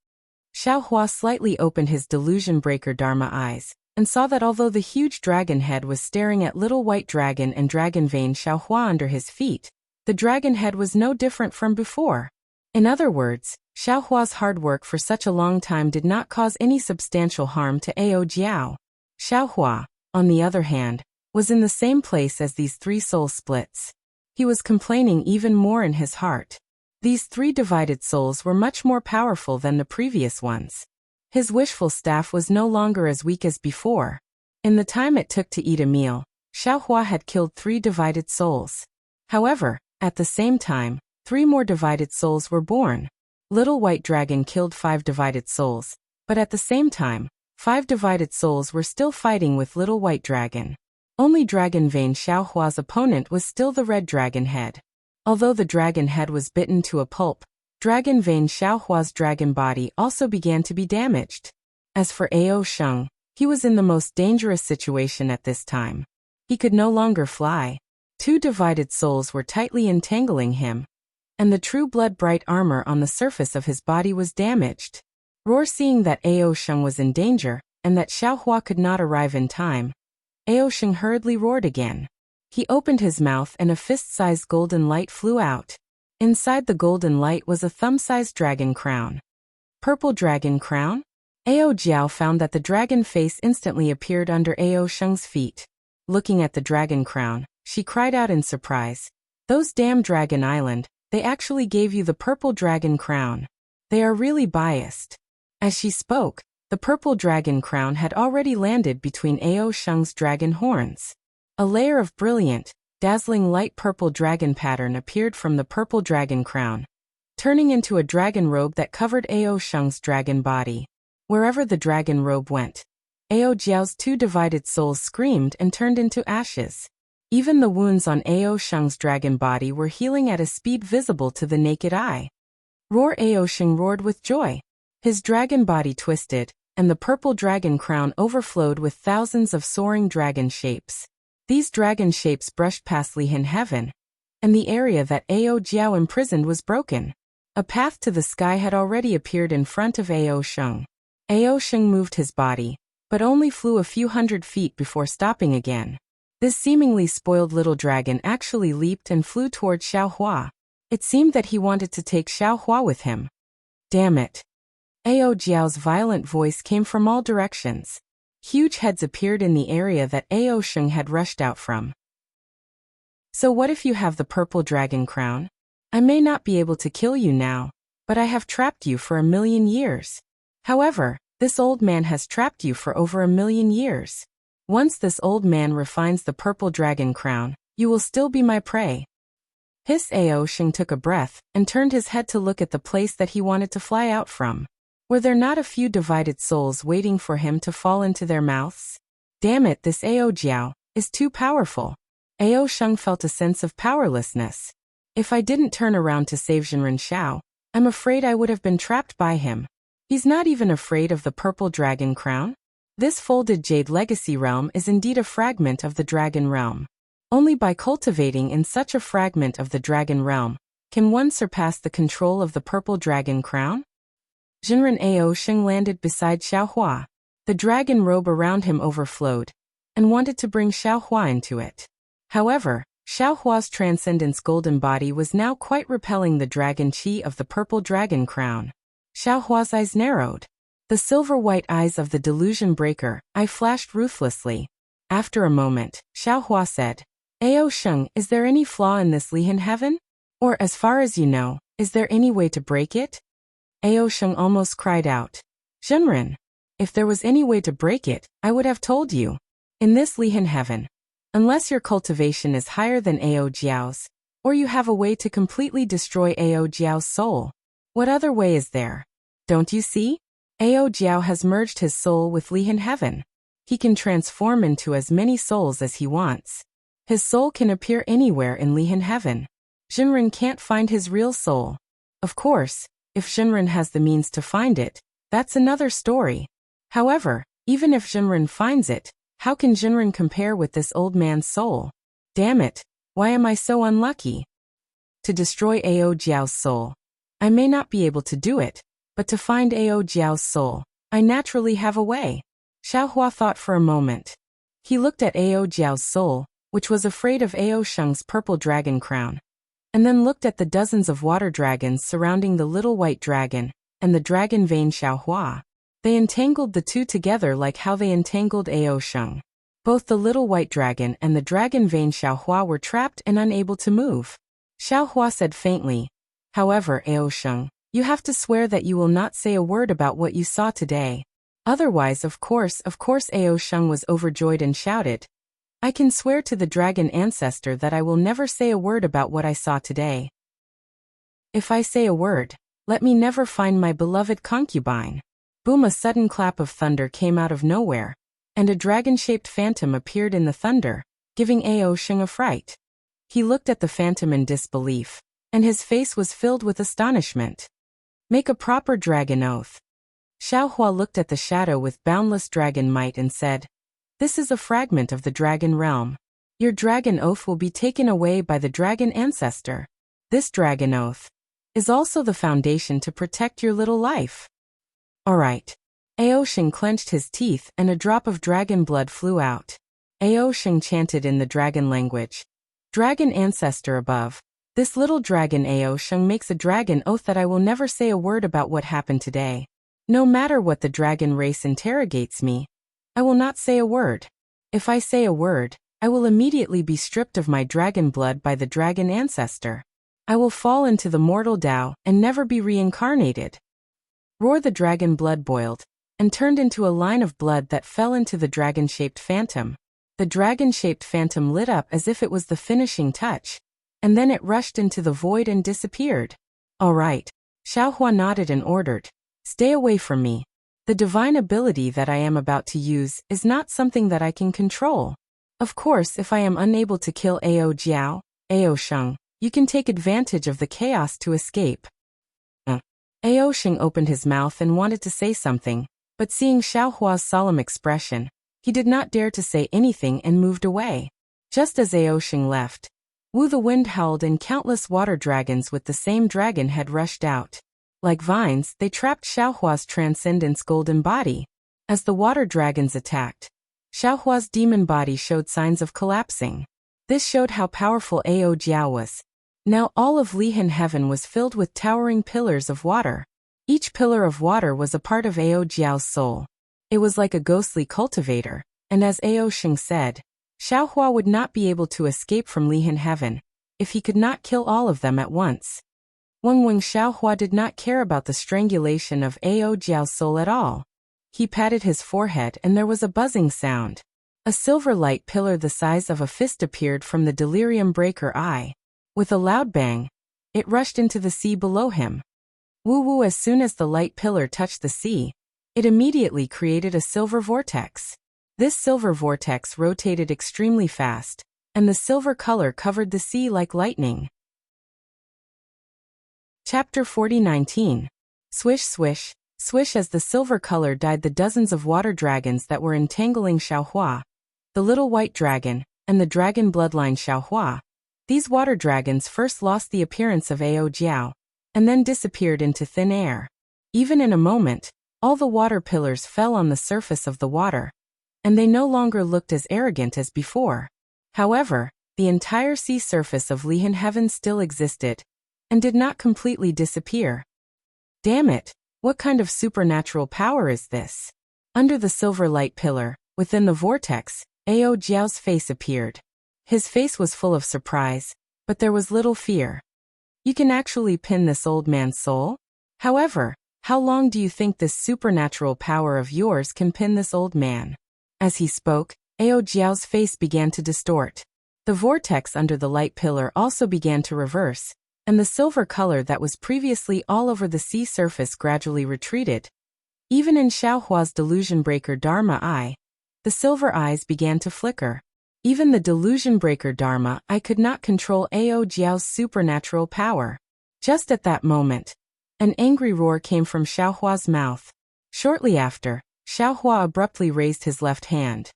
Xiaohua slightly opened his delusion breaker Dharma eyes, and saw that although the huge dragon head was staring at little white dragon and dragon vein Xiaohua under his feet, the dragon head was no different from before. In other words, Xiaohua's hard work for such a long time did not cause any substantial harm to Ao Jiao. Xiaohua, on the other hand, was in the same place as these 3 soul splits. He was complaining even more in his heart. These 3 divided souls were much more powerful than the previous ones. His wishful staff was no longer as weak as before. In the time it took to eat a meal, Xiaohua had killed 3 divided souls. However, at the same time, 3 more divided souls were born. Little White Dragon killed 5 divided souls, but at the same time, 5 divided souls were still fighting with Little White Dragon. Only Dragon Vein Xiaohua's opponent was still the Red Dragon Head. Although the dragon head was bitten to a pulp, Dragon Vein Xiaohua's dragon body also began to be damaged. As for Ao Sheng, he was in the most dangerous situation at this time. He could no longer fly. 2 divided souls were tightly entangling him, and the true blood-bright armor on the surface of his body was damaged. Roar, seeing that Ao Sheng was in danger, and that Xiaohua could not arrive in time, Ao Sheng hurriedly roared again. He opened his mouth and a fist-sized golden light flew out. Inside the golden light was a thumb-sized dragon crown. Purple dragon crown? Ao Jiao found that the dragon face instantly appeared under Ao Sheng's feet. Looking at the dragon crown, she cried out in surprise. "Those damn Dragon Island, they actually gave you the purple dragon crown. They are really biased." As she spoke, the purple dragon crown had already landed between Ao Sheng's dragon horns. A layer of brilliant, dazzling light purple dragon pattern appeared from the purple dragon crown, turning into a dragon robe that covered Ao Sheng's dragon body. Wherever the dragon robe went, Ao Jiao's 2 divided souls screamed and turned into ashes. Even the wounds on Ao Sheng's dragon body were healing at a speed visible to the naked eye. Roar! Ao Sheng roared with joy. His dragon body twisted, and the purple dragon crown overflowed with thousands of soaring dragon shapes. These dragon shapes brushed past Lihan Heaven, and the area that Ao Jiao imprisoned was broken. A path to the sky had already appeared in front of Ao Sheng. Ao Sheng moved his body, but only flew a few hundred feet before stopping again. This seemingly spoiled little dragon actually leaped and flew towards Xiaohua. It seemed that he wanted to take Xiaohua with him. "Damn it!" Ao Jiao's violent voice came from all directions. Huge heads appeared in the area that Ao Sheng had rushed out from. "So what if you have the purple dragon crown? I may not be able to kill you now, but I have trapped you for 1,000,000 years. However, this old man has trapped you for over 1,000,000 years. Once this old man refines the purple dragon crown, you will still be my prey." His Ao Sheng took a breath and turned his head to look at the place that he wanted to fly out from. Were there not a few divided souls waiting for him to fall into their mouths? Damn it, this Ao Jiao is too powerful. Ao Sheng felt a sense of powerlessness. If I didn't turn around to save Zhenren Xiao, I'm afraid I would have been trapped by him. He's not even afraid of the purple dragon crown? This folded jade legacy realm is indeed a fragment of the dragon realm. Only by cultivating in such a fragment of the dragon realm can one surpass the control of the purple dragon crown. Zhenren Ao Sheng landed beside Xiaohua. The dragon robe around him overflowed, and wanted to bring Xiaohua into it. However, Xiaohua's transcendence golden body was now quite repelling the dragon chi of the purple dragon crown. Xiaohua's eyes narrowed. The silver-white eyes of the delusion breaker, eye flashed ruthlessly. After a moment, Xiaohua said, Ao Sheng, is there any flaw in this Lihan heaven? Or, as far as you know, is there any way to break it? Ao Sheng almost cried out. Zhenren, if there was any way to break it, I would have told you. In this Lihan heaven, unless your cultivation is higher than Ao Jiao's, or you have a way to completely destroy Ao Jiao's soul, what other way is there? Don't you see? Ao Jiao has merged his soul with Lihan heaven. He can transform into as many souls as he wants. His soul can appear anywhere in Lihan heaven. Zhenren can't find his real soul. Of course, if Zhenren has the means to find it, that's another story. However, even if Zhenren finds it, how can Zhenren compare with this old man's soul? Damn it, why am I so unlucky? To destroy Ao Jiao's soul. I may not be able to do it, but to find Ao Jiao's soul, I naturally have a way. Xiaohua thought for a moment. He looked at Ao Jiao's soul, which was afraid of Ao Sheng's purple dragon crown, and then looked at the dozens of water dragons surrounding the little white dragon, and the dragon vein Xiaohua. They entangled the two together like how they entangled Ao Sheng. Both the little white dragon and the dragon vein Xiaohua were trapped and unable to move. Xiaohua said faintly, However, Ao Sheng, you have to swear that you will not say a word about what you saw today. Otherwise, of course, Ao Sheng was overjoyed and shouted, I can swear to the dragon ancestor that I will never say a word about what I saw today. If I say a word, let me never find my beloved concubine. Boom! A sudden clap of thunder came out of nowhere, and a dragon-shaped phantom appeared in the thunder, giving Ao Sheng a fright. He looked at the phantom in disbelief, and his face was filled with astonishment. Make a proper dragon oath. Xiaohua looked at the shadow with boundless dragon might and said, This is a fragment of the dragon realm. Your dragon oath will be taken away by the dragon ancestor. This dragon oath is also the foundation to protect your little life. Alright. Ao Sheng clenched his teeth and a drop of dragon blood flew out. Ao Sheng chanted in the dragon language. Dragon ancestor above. This little dragon Ao Sheng makes a dragon oath that I will never say a word about what happened today. No matter what the dragon race interrogates me, I will not say a word. If I say a word, I will immediately be stripped of my dragon blood by the dragon ancestor. I will fall into the mortal Tao and never be reincarnated. Roar! The dragon blood boiled, and turned into a line of blood that fell into the dragon-shaped phantom. The dragon-shaped phantom lit up as if it was the finishing touch, and then it rushed into the void and disappeared. All right. Xiaohua nodded and ordered, Stay away from me. The divine ability that I am about to use is not something that I can control. Of course, if I am unable to kill Ao Jiao, Ao Sheng, you can take advantage of the chaos to escape. Ao Sheng opened his mouth and wanted to say something, but seeing Xiaohua's solemn expression, he did not dare to say anything and moved away. Just as Ao Sheng left, Wu the wind howled and countless water dragons with the same dragon head rushed out. Like vines, they trapped Xiaohua's transcendence golden body. As the water dragons attacked, Xiaohua's demon body showed signs of collapsing. This showed how powerful Ao Jiao was. Now all of Lihan heaven was filled with towering pillars of water. Each pillar of water was a part of Ao Jiao's soul. It was like a ghostly cultivator, and as Ao Sheng said, Xiaohua would not be able to escape from Lihan heaven if he could not kill all of them at once. Weng Xiaohua did not care about the strangulation of Ao Jiao's soul at all. He patted his forehead and there was a buzzing sound. A silver light pillar the size of a fist appeared from the delirium breaker eye. With a loud bang, it rushed into the sea below him. Woo! As soon as the light pillar touched the sea, it immediately created a silver vortex. This silver vortex rotated extremely fast, and the silver color covered the sea like lightning. Chapter 40:19. Swish, swish, swish. As the silver color died, the dozens of water dragons that were entangling Xiaohua, the little white dragon, and the dragon bloodline Xiaohua. These water dragons first lost the appearance of Ao Jiao, and then disappeared into thin air. Even in a moment, all the water pillars fell on the surface of the water, and they no longer looked as arrogant as before. However, the entire sea surface of Lihan Heaven still existed, and did not completely disappear. Damn it, what kind of supernatural power is this? Under the silver light pillar, within the vortex, Ao Jiao's face appeared. His face was full of surprise, but there was little fear. You can actually pin this old man's soul? However, how long do you think this supernatural power of yours can pin this old man? As he spoke, Ao Jiao's face began to distort. The vortex under the light pillar also began to reverse, and the silver color that was previously all over the sea surface gradually retreated. Even in Xiaohua's delusion breaker Dharma eye, the silver eyes began to flicker. Even the delusion breaker Dharma eye could not control Ao Jiao's supernatural power. Just at that moment, an angry roar came from Xiaohua's mouth. Shortly after, Xiaohua abruptly raised his left hand.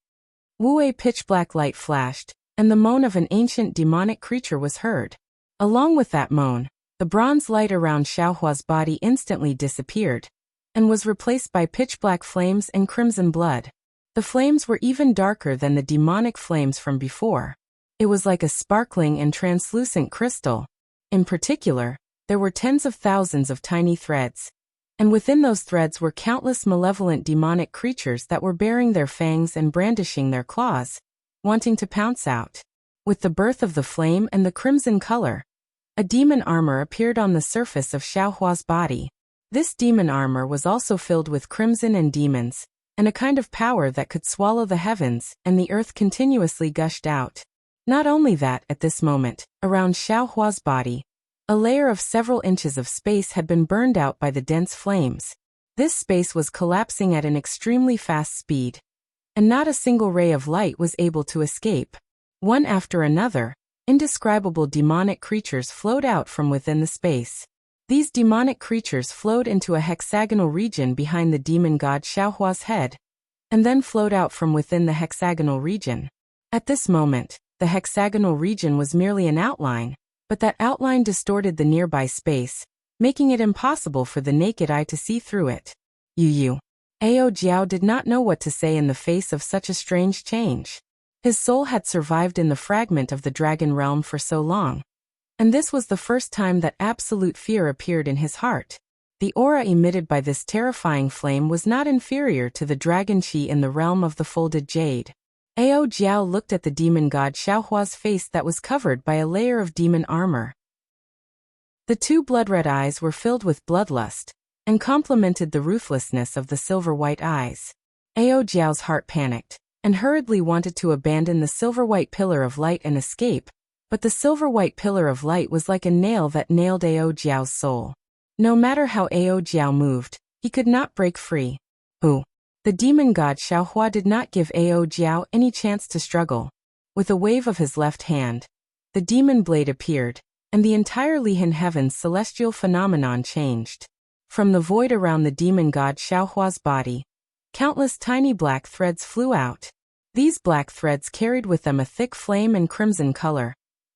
Wu's pitch-black light flashed, and the moan of an ancient demonic creature was heard. Along with that moan, the bronze light around Xiaohua's body instantly disappeared, and was replaced by pitch-black flames and crimson blood. The flames were even darker than the demonic flames from before. It was like a sparkling and translucent crystal. In particular, there were tens of thousands of tiny threads, and within those threads were countless malevolent demonic creatures that were baring their fangs and brandishing their claws, wanting to pounce out. With the birth of the flame and the crimson color, a demon armor appeared on the surface of Xiaohua's body. This demon armor was also filled with crimson and demons, and a kind of power that could swallow the heavens and the earth continuously gushed out. Not only that, at this moment, around Xiaohua's body, a layer of several inches of space had been burned out by the dense flames. This space was collapsing at an extremely fast speed, and not a single ray of light was able to escape. One after another, indescribable demonic creatures flowed out from within the space. These demonic creatures flowed into a hexagonal region behind the demon god Xiaohua's head, and then flowed out from within the hexagonal region. At this moment, the hexagonal region was merely an outline, but that outline distorted the nearby space, making it impossible for the naked eye to see through it. Ao Jiao did not know what to say in the face of such a strange change. His soul had survived in the fragment of the dragon realm for so long, and this was the first time that absolute fear appeared in his heart. The aura emitted by this terrifying flame was not inferior to the dragon chi in the realm of the folded jade. Ao Jiao looked at the demon god Xiaohua's face that was covered by a layer of demon armor. The two blood-red eyes were filled with bloodlust, and complemented the ruthlessness of the silver-white eyes. Ao Jiao's heart panicked, and hurriedly wanted to abandon the silver-white pillar of light and escape, but the silver-white pillar of light was like a nail that nailed Ao Jiao's soul. No matter how Ao Jiao moved, he could not break free. The demon god Xiaohua did not give Ao Jiao any chance to struggle. With a wave of his left hand, the demon blade appeared, and the entire Lihan Heaven's celestial phenomenon changed. From the void around the demon god Xiaohua's body, countless tiny black threads flew out. These black threads carried with them a thick flame and crimson color,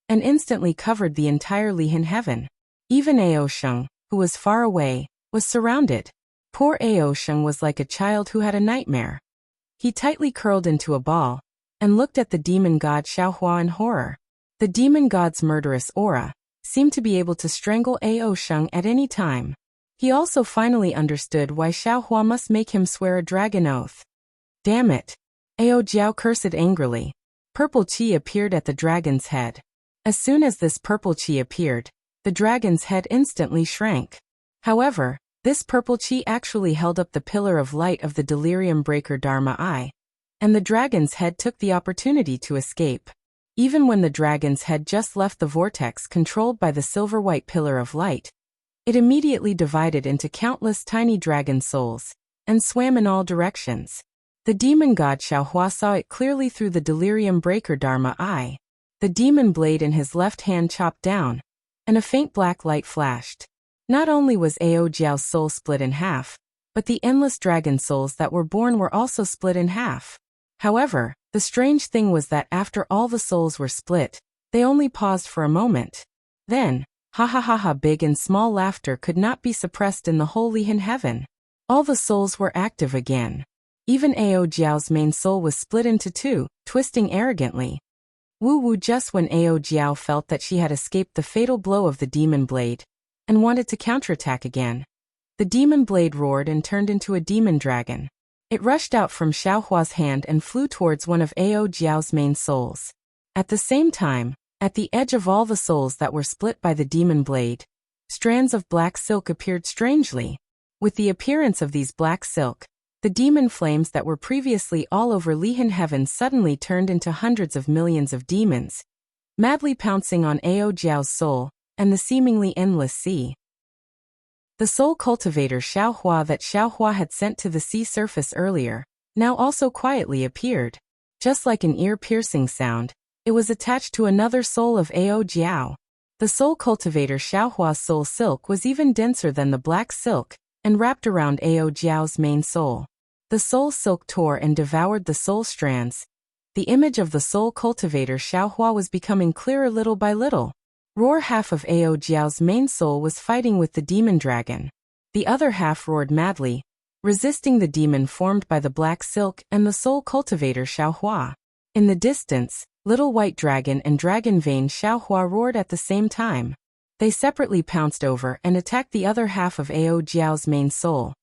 and instantly covered the entire Lihan Heaven. Even Ao Sheng, who was far away, was surrounded. Poor Ao Sheng was like a child who had a nightmare. He tightly curled into a ball, and looked at the demon god Xiaohua in horror. The demon god's murderous aura seemed to be able to strangle Ao Sheng at any time. He also finally understood why Xiaohua must make him swear a dragon oath. Damn it! Ao Jiao cursed angrily. Purple chi appeared at the dragon's head. As soon as this purple chi appeared, the dragon's head instantly shrank. However, this purple chi actually held up the pillar of light of the delirium breaker Dharma eye, and the dragon's head took the opportunity to escape. Even when the dragon's head just left the vortex controlled by the silver-white pillar of light, it immediately divided into countless tiny dragon souls, and swam in all directions. The demon god Xiaohua saw it clearly through the delirium breaker Dharma eye. The demon blade in his left hand chopped down, and a faint black light flashed. Not only was Ao Jiao's soul split in half, but the endless dragon souls that were born were also split in half. However, the strange thing was that after all the souls were split, they only paused for a moment. Then, ha ha ha ha, big and small laughter could not be suppressed in the whole Lihan Heaven. All the souls were active again. Even Ao Jiao's main soul was split into two, twisting arrogantly. Wu Wu just when Ao Jiao felt that she had escaped the fatal blow of the demon blade and wanted to counterattack again. The demon blade roared and turned into a demon dragon. It rushed out from Xiaohua's hand and flew towards one of Ao Jiao's main souls. At the same time, at the edge of all the souls that were split by the demon blade, strands of black silk appeared strangely. With the appearance of these black silk, the demon flames that were previously all over Lihan Heaven suddenly turned into hundreds of millions of demons, madly pouncing on Ao Jiao's soul and the seemingly endless sea. The soul cultivator Xiaohua that Xiaohua had sent to the sea surface earlier, now also quietly appeared. Just like an ear-piercing sound, it was attached to another soul of Ao Jiao. The soul cultivator Xiaohua's soul silk was even denser than the black silk and wrapped around Ao Jiao's main soul. The soul silk tore and devoured the soul strands. The image of the soul cultivator Xiaohua was becoming clearer little by little. Roar half of Ao Jiao's main soul was fighting with the demon dragon. The other half roared madly, resisting the demon formed by the black silk and the soul cultivator Xiaohua. In the distance, little white dragon and dragon vein Xiaohua roared at the same time. They separately pounced over and attacked the other half of Ao Jiao's main soul.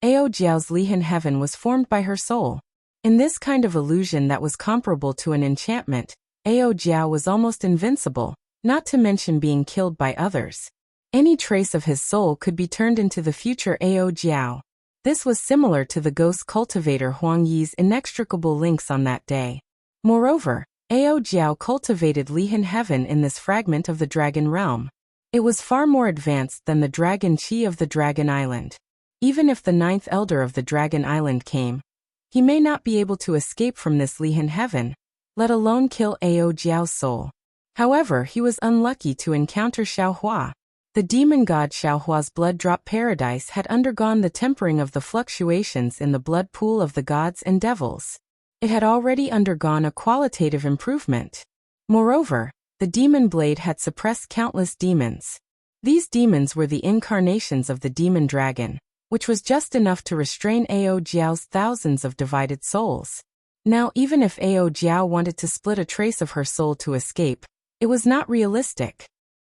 Ao Jiao's Lihan Heaven was formed by her soul. In this kind of illusion that was comparable to an enchantment, Ao Jiao was almost invincible, not to mention being killed by others. Any trace of his soul could be turned into the future Ao Jiao. This was similar to the ghost cultivator Huang Yi's inextricable links on that day. Moreover, Ao Jiao cultivated Lihan Heaven in this fragment of the dragon realm. It was far more advanced than the dragon chi of the dragon island. Even if the ninth elder of the dragon island came, he may not be able to escape from this Lihan Heaven, let alone kill Ao Jiao's soul. However, he was unlucky to encounter Xiaohua. The demon god Xiaohua's blood drop paradise had undergone the tempering of the fluctuations in the blood pool of the gods and devils. It had already undergone a qualitative improvement. Moreover, the demon blade had suppressed countless demons. These demons were the incarnations of the demon dragon, which was just enough to restrain Ao Jiao's thousands of divided souls. Now, even if Ao Jiao wanted to split a trace of her soul to escape, it was not realistic.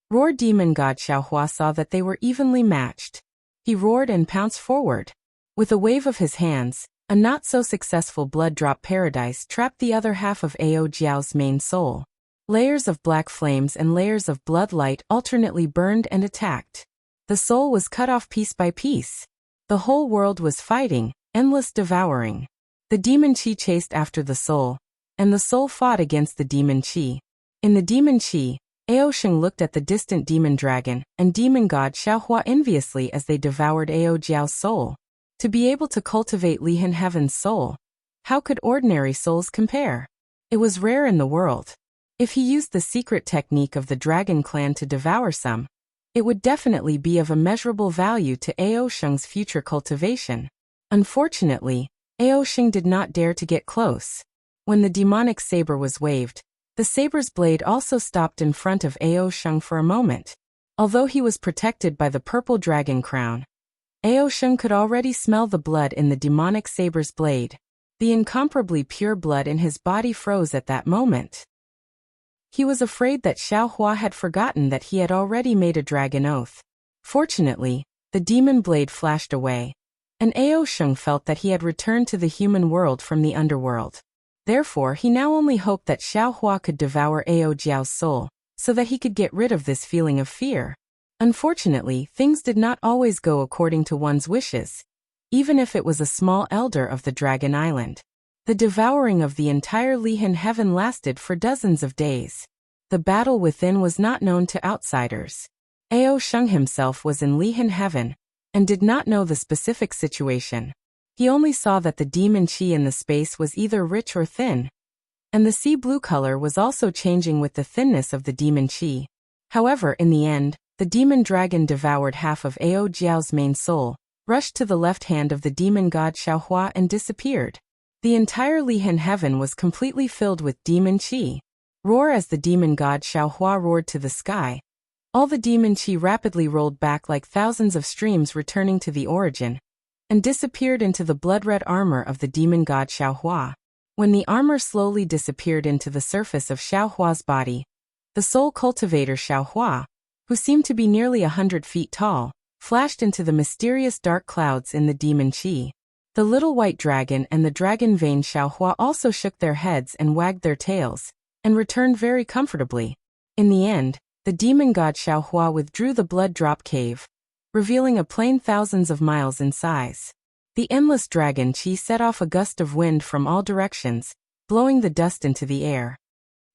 Roar demon god Xiaohua saw that they were evenly matched. He roared and pounced forward. With a wave of his hands, a not-so-successful blood drop paradise trapped the other half of Ao Jiao's main soul. Layers of black flames and layers of blood light alternately burned and attacked. The soul was cut off piece by piece. The whole world was fighting, endless devouring. The demon chi chased after the soul, and the soul fought against the demon chi. In the demon chi, Ao Sheng looked at the distant demon dragon and demon god Xiaohua enviously as they devoured Ao Jiao's soul. To be able to cultivate Lihan Heaven's soul, how could ordinary souls compare? It was rare in the world. If he used the secret technique of the dragon clan to devour some, it would definitely be of immeasurable value to Ao Sheng's future cultivation. Unfortunately, Ao Sheng did not dare to get close. When the demonic saber was waved, the saber's blade also stopped in front of Ao Sheng for a moment. Although he was protected by the purple dragon crown, Ao Sheng could already smell the blood in the demonic saber's blade. The incomparably pure blood in his body froze at that moment. He was afraid that Xiaohua had forgotten that he had already made a dragon oath. Fortunately, the demon blade flashed away, and Ao Sheng felt that he had returned to the human world from the underworld. Therefore, he now only hoped that Xiaohua could devour Ao Jiao's soul, so that he could get rid of this feeling of fear. Unfortunately, things did not always go according to one's wishes, even if it was a small elder of the Dragon Island. The devouring of the entire Lihan Heaven lasted for dozens of days. The battle within was not known to outsiders. Ao Sheng himself was in Lihan Heaven, and did not know the specific situation. He only saw that the demon chi in the space was either rich or thin, and the sea blue color was also changing with the thinness of the demon chi. However, in the end, the demon dragon devoured half of Ao Jiao's main soul, rushed to the left hand of the demon god Xiaohua and disappeared. The entire Lihan Heaven was completely filled with demon chi. Roar as the demon god Xiaohua roared to the sky. All the demon chi rapidly rolled back like thousands of streams returning to the origin, and disappeared into the blood-red armor of the demon god Xiaohua. When the armor slowly disappeared into the surface of Xiaohua's body, the soul cultivator Xiaohua, who seemed to be nearly 100 feet tall, flashed into the mysterious dark clouds in the demon chi. The little white dragon and the dragon vein Xiaohua also shook their heads and wagged their tails, and returned very comfortably. In the end, the demon god Xiaohua withdrew the blood drop cave, revealing a plane thousands of miles in size. The endless dragon chi set off a gust of wind from all directions, blowing the dust into the air.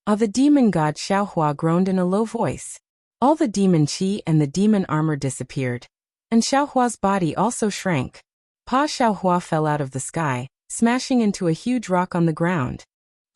The demon god Xiaohua groaned in a low voice. All the demon chi and the demon armor disappeared, and Xiaohua's body also shrank. Pa Xiaohua fell out of the sky, smashing into a huge rock on the ground.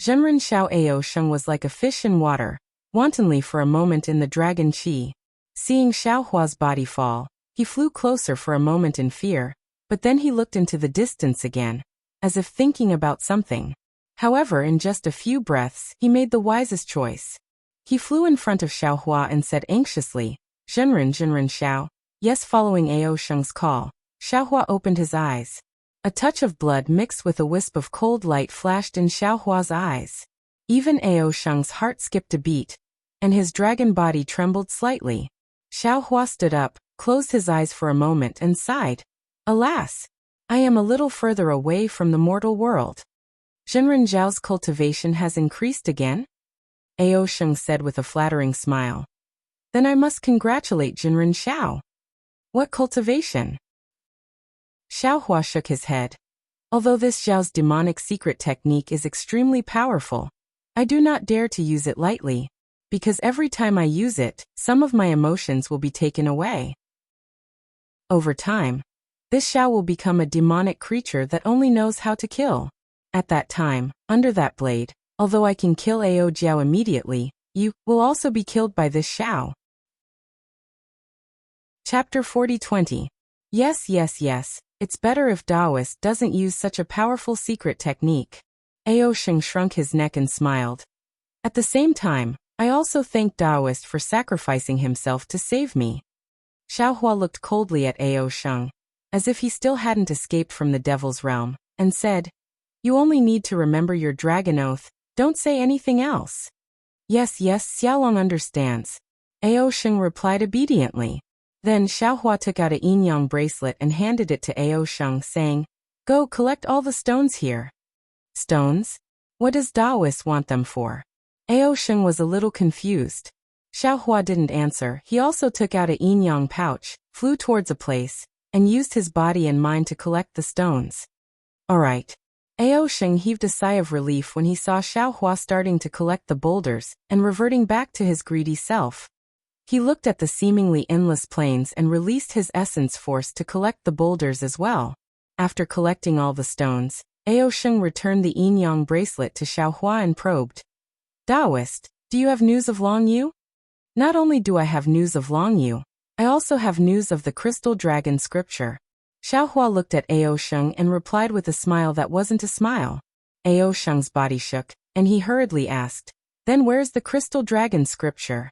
Zhenren Xiao Ao Sheng was like a fish in water, wantonly for a moment in the dragon chi. Seeing Xiaohua's body fall, he flew closer for a moment in fear, but then he looked into the distance again, as if thinking about something. However, in just a few breaths, he made the wisest choice. He flew in front of Xiaohua and said anxiously, Zhenren Xiao. Yes, following Ao Sheng's call, Xiaohua opened his eyes. A touch of blood mixed with a wisp of cold light flashed in Xiaohua's eyes. Even Ao Sheng's heart skipped a beat, and his dragon body trembled slightly. Xiaohua stood up, closed his eyes for a moment and sighed. Alas! I am a little further away from the mortal world. Zhenren Zhao's cultivation has increased again? Ao Sheng said with a flattering smile. Then I must congratulate Zhenren Xiao. What cultivation? Xiaohua shook his head. Although this Zhao's demonic secret technique is extremely powerful, I do not dare to use it lightly, because every time I use it, some of my emotions will be taken away. Over time, this Xiao will become a demonic creature that only knows how to kill. At that time, under that blade, although I can kill Ao Jiao immediately, you will also be killed by this Xiao. Chapter 40-20. Yes, it's better if Taoist doesn't use such a powerful secret technique. Ao Sheng shrunk his neck and smiled. At the same time, I also thank Taoist for sacrificing himself to save me. Xiaohua looked coldly at Ao Sheng, as if he still hadn't escaped from the devil's realm, and said, You only need to remember your dragon oath, don't say anything else. Yes, Xiaolong understands. Ao Sheng replied obediently. Then Xiaohua took out a yin-yang bracelet and handed it to Ao Sheng, saying, Go collect all the stones here. Stones? What does Taoist want them for? Ao Sheng was a little confused. Xiaohua didn't answer. He also took out a yin-yang pouch, flew towards a place, and used his body and mind to collect the stones. Alright. Ao Sheng heaved a sigh of relief when he saw Xiaohua starting to collect the boulders and reverting back to his greedy self. He looked at the seemingly endless plains and released his essence force to collect the boulders as well. After collecting all the stones, Ao Sheng returned the yin-yang bracelet to Xiaohua and probed. Taoist, do you have news of Long Yu? Not only do I have news of Long Yu, I also have news of the crystal dragon scripture. Xiaohua looked at Ao Sheng and replied with a smile that wasn't a smile. Ao Sheng's body shook, and he hurriedly asked, Then where's the crystal dragon scripture?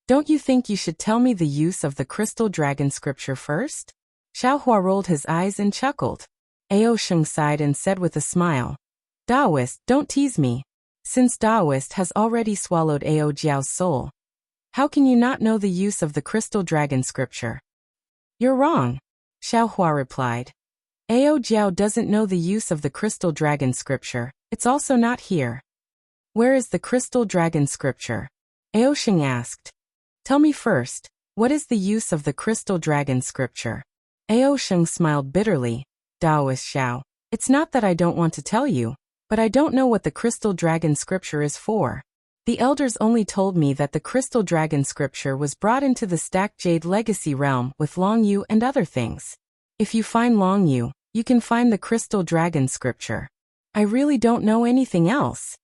Don't you think you should tell me the use of the crystal dragon scripture first? Xiaohua rolled his eyes and chuckled. Ao Sheng sighed and said with a smile, Taoist, don't tease me. Since Taoist has already swallowed Ao Jiao's soul, how can you not know the use of the crystal dragon scripture? You're wrong, Xiaohua replied. Ao Jiao doesn't know the use of the crystal dragon scripture, it's also not here. Where is the crystal dragon scripture? Ao Sheng asked. Tell me first, what is the use of the crystal dragon scripture? Ao Sheng smiled bitterly. Taoist Xiao, it's not that I don't want to tell you, but I don't know what the crystal dragon scripture is for. The elders only told me that the crystal dragon scripture was brought into the stacked jade legacy realm with Long Yu and other things. If you find Long Yu, you can find the crystal dragon scripture. I really don't know anything else.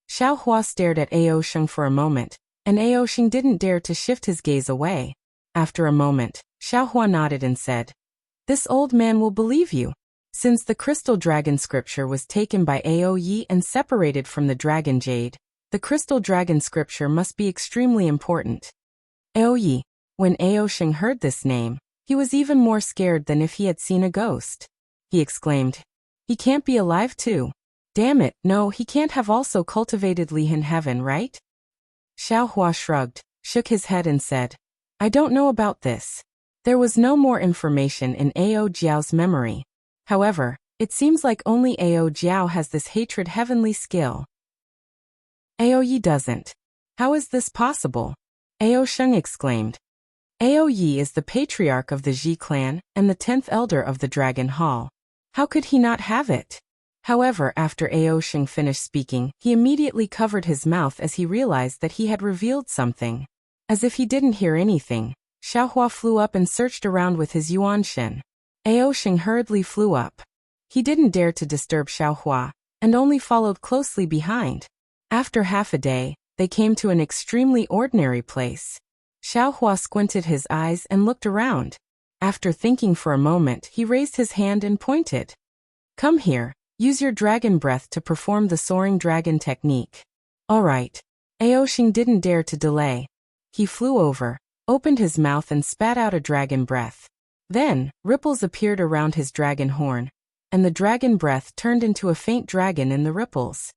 Xiaohua stared at Ao Sheng for a moment, and Ao Sheng didn't dare to shift his gaze away. After a moment, Xiaohua nodded and said, This old man will believe you. Since the crystal dragon scripture was taken by Ao Yi and separated from the dragon jade, the crystal dragon scripture must be extremely important. Ao Yi. When Ao Sheng heard this name, he was even more scared than if he had seen a ghost. He exclaimed, He can't be alive too. Damn it, no, he can't have also cultivated Li in heaven, right? Xiaohua shrugged, shook his head and said, I don't know about this. There was no more information in Ao Jiao's memory. However, it seems like only Ao Jiao has this hatred heavenly skill. Ao Yi doesn't. How is this possible? Ao Sheng exclaimed. Ao Yi is the patriarch of the Ji clan and the 10th elder of the Dragon Hall. How could he not have it? However, after Ao Sheng finished speaking, he immediately covered his mouth as he realized that he had revealed something. As if he didn't hear anything, Xiaohua flew up and searched around with his yuanshin. Ao Sheng hurriedly flew up. He didn't dare to disturb Xiaohua, and only followed closely behind. After half a day, they came to an extremely ordinary place. Xiaohua squinted his eyes and looked around. After thinking for a moment, he raised his hand and pointed. Come here. Use your dragon breath to perform the soaring dragon technique. All right. Ao Sheng didn't dare to delay. He flew over, opened his mouth and spat out a dragon breath. Then, ripples appeared around his dragon horn, and the dragon breath turned into a faint dragon in the ripples.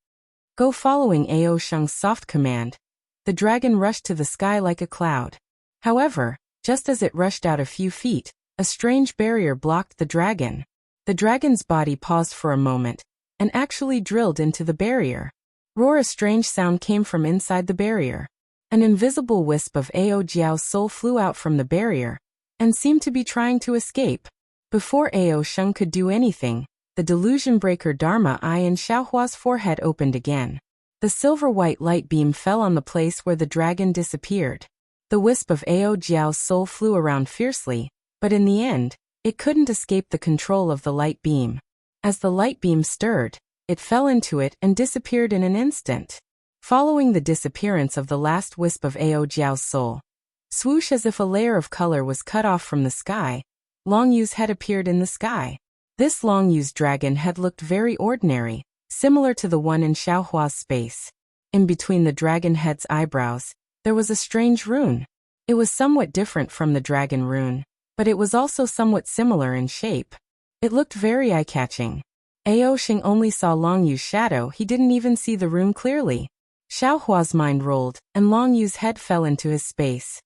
Go following Ao Sheng's soft command. The dragon rushed to the sky like a cloud. However, just as it rushed out a few feet, a strange barrier blocked the dragon. The dragon's body paused for a moment, and actually drilled into the barrier. Roar! A strange sound came from inside the barrier. An invisible wisp of Ao Jiao's soul flew out from the barrier, and seemed to be trying to escape. Before Ao Sheng could do anything, the delusion breaker Dharma eye in Xiaohua's forehead opened again. The silver-white light beam fell on the place where the dragon disappeared. The wisp of Ao Jiao's soul flew around fiercely, but in the end, it couldn't escape the control of the light beam. As the light beam stirred, it fell into it and disappeared in an instant. Following the disappearance of the last wisp of Ao Jiao's soul, swoosh as if a layer of color was cut off from the sky, Long Yu's head appeared in the sky. This Long Yu's dragon head looked very ordinary, similar to the one in Xiaohua's space. In between the dragon head's eyebrows, there was a strange rune. It was somewhat different from the dragon rune, but it was also somewhat similar in shape. It looked very eye-catching. Ao Sheng only saw Long Yu's shadow, he didn't even see the rune clearly. Xiaohua's mind rolled, and Long Yu's head fell into his space.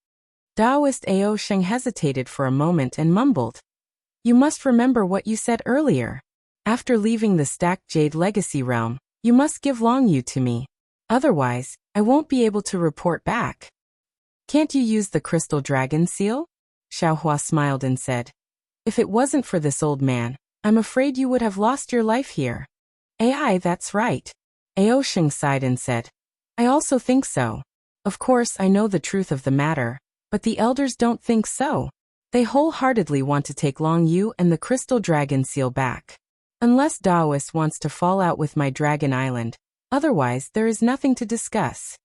Taoist Ao Sheng hesitated for a moment and mumbled. You must remember what you said earlier. After leaving the stacked jade legacy realm, you must give Long Yu to me. Otherwise, I won't be able to report back. Can't you use the crystal dragon seal? Xiaohua smiled and said. If it wasn't for this old man, I'm afraid you would have lost your life here. Ai, that's right. Ao Sheng sighed and said. I also think so. Of course, I know the truth of the matter, but the elders don't think so. They wholeheartedly want to take Long Yu and the crystal dragon seal back. Unless Taoist wants to fall out with my dragon island, otherwise there is nothing to discuss.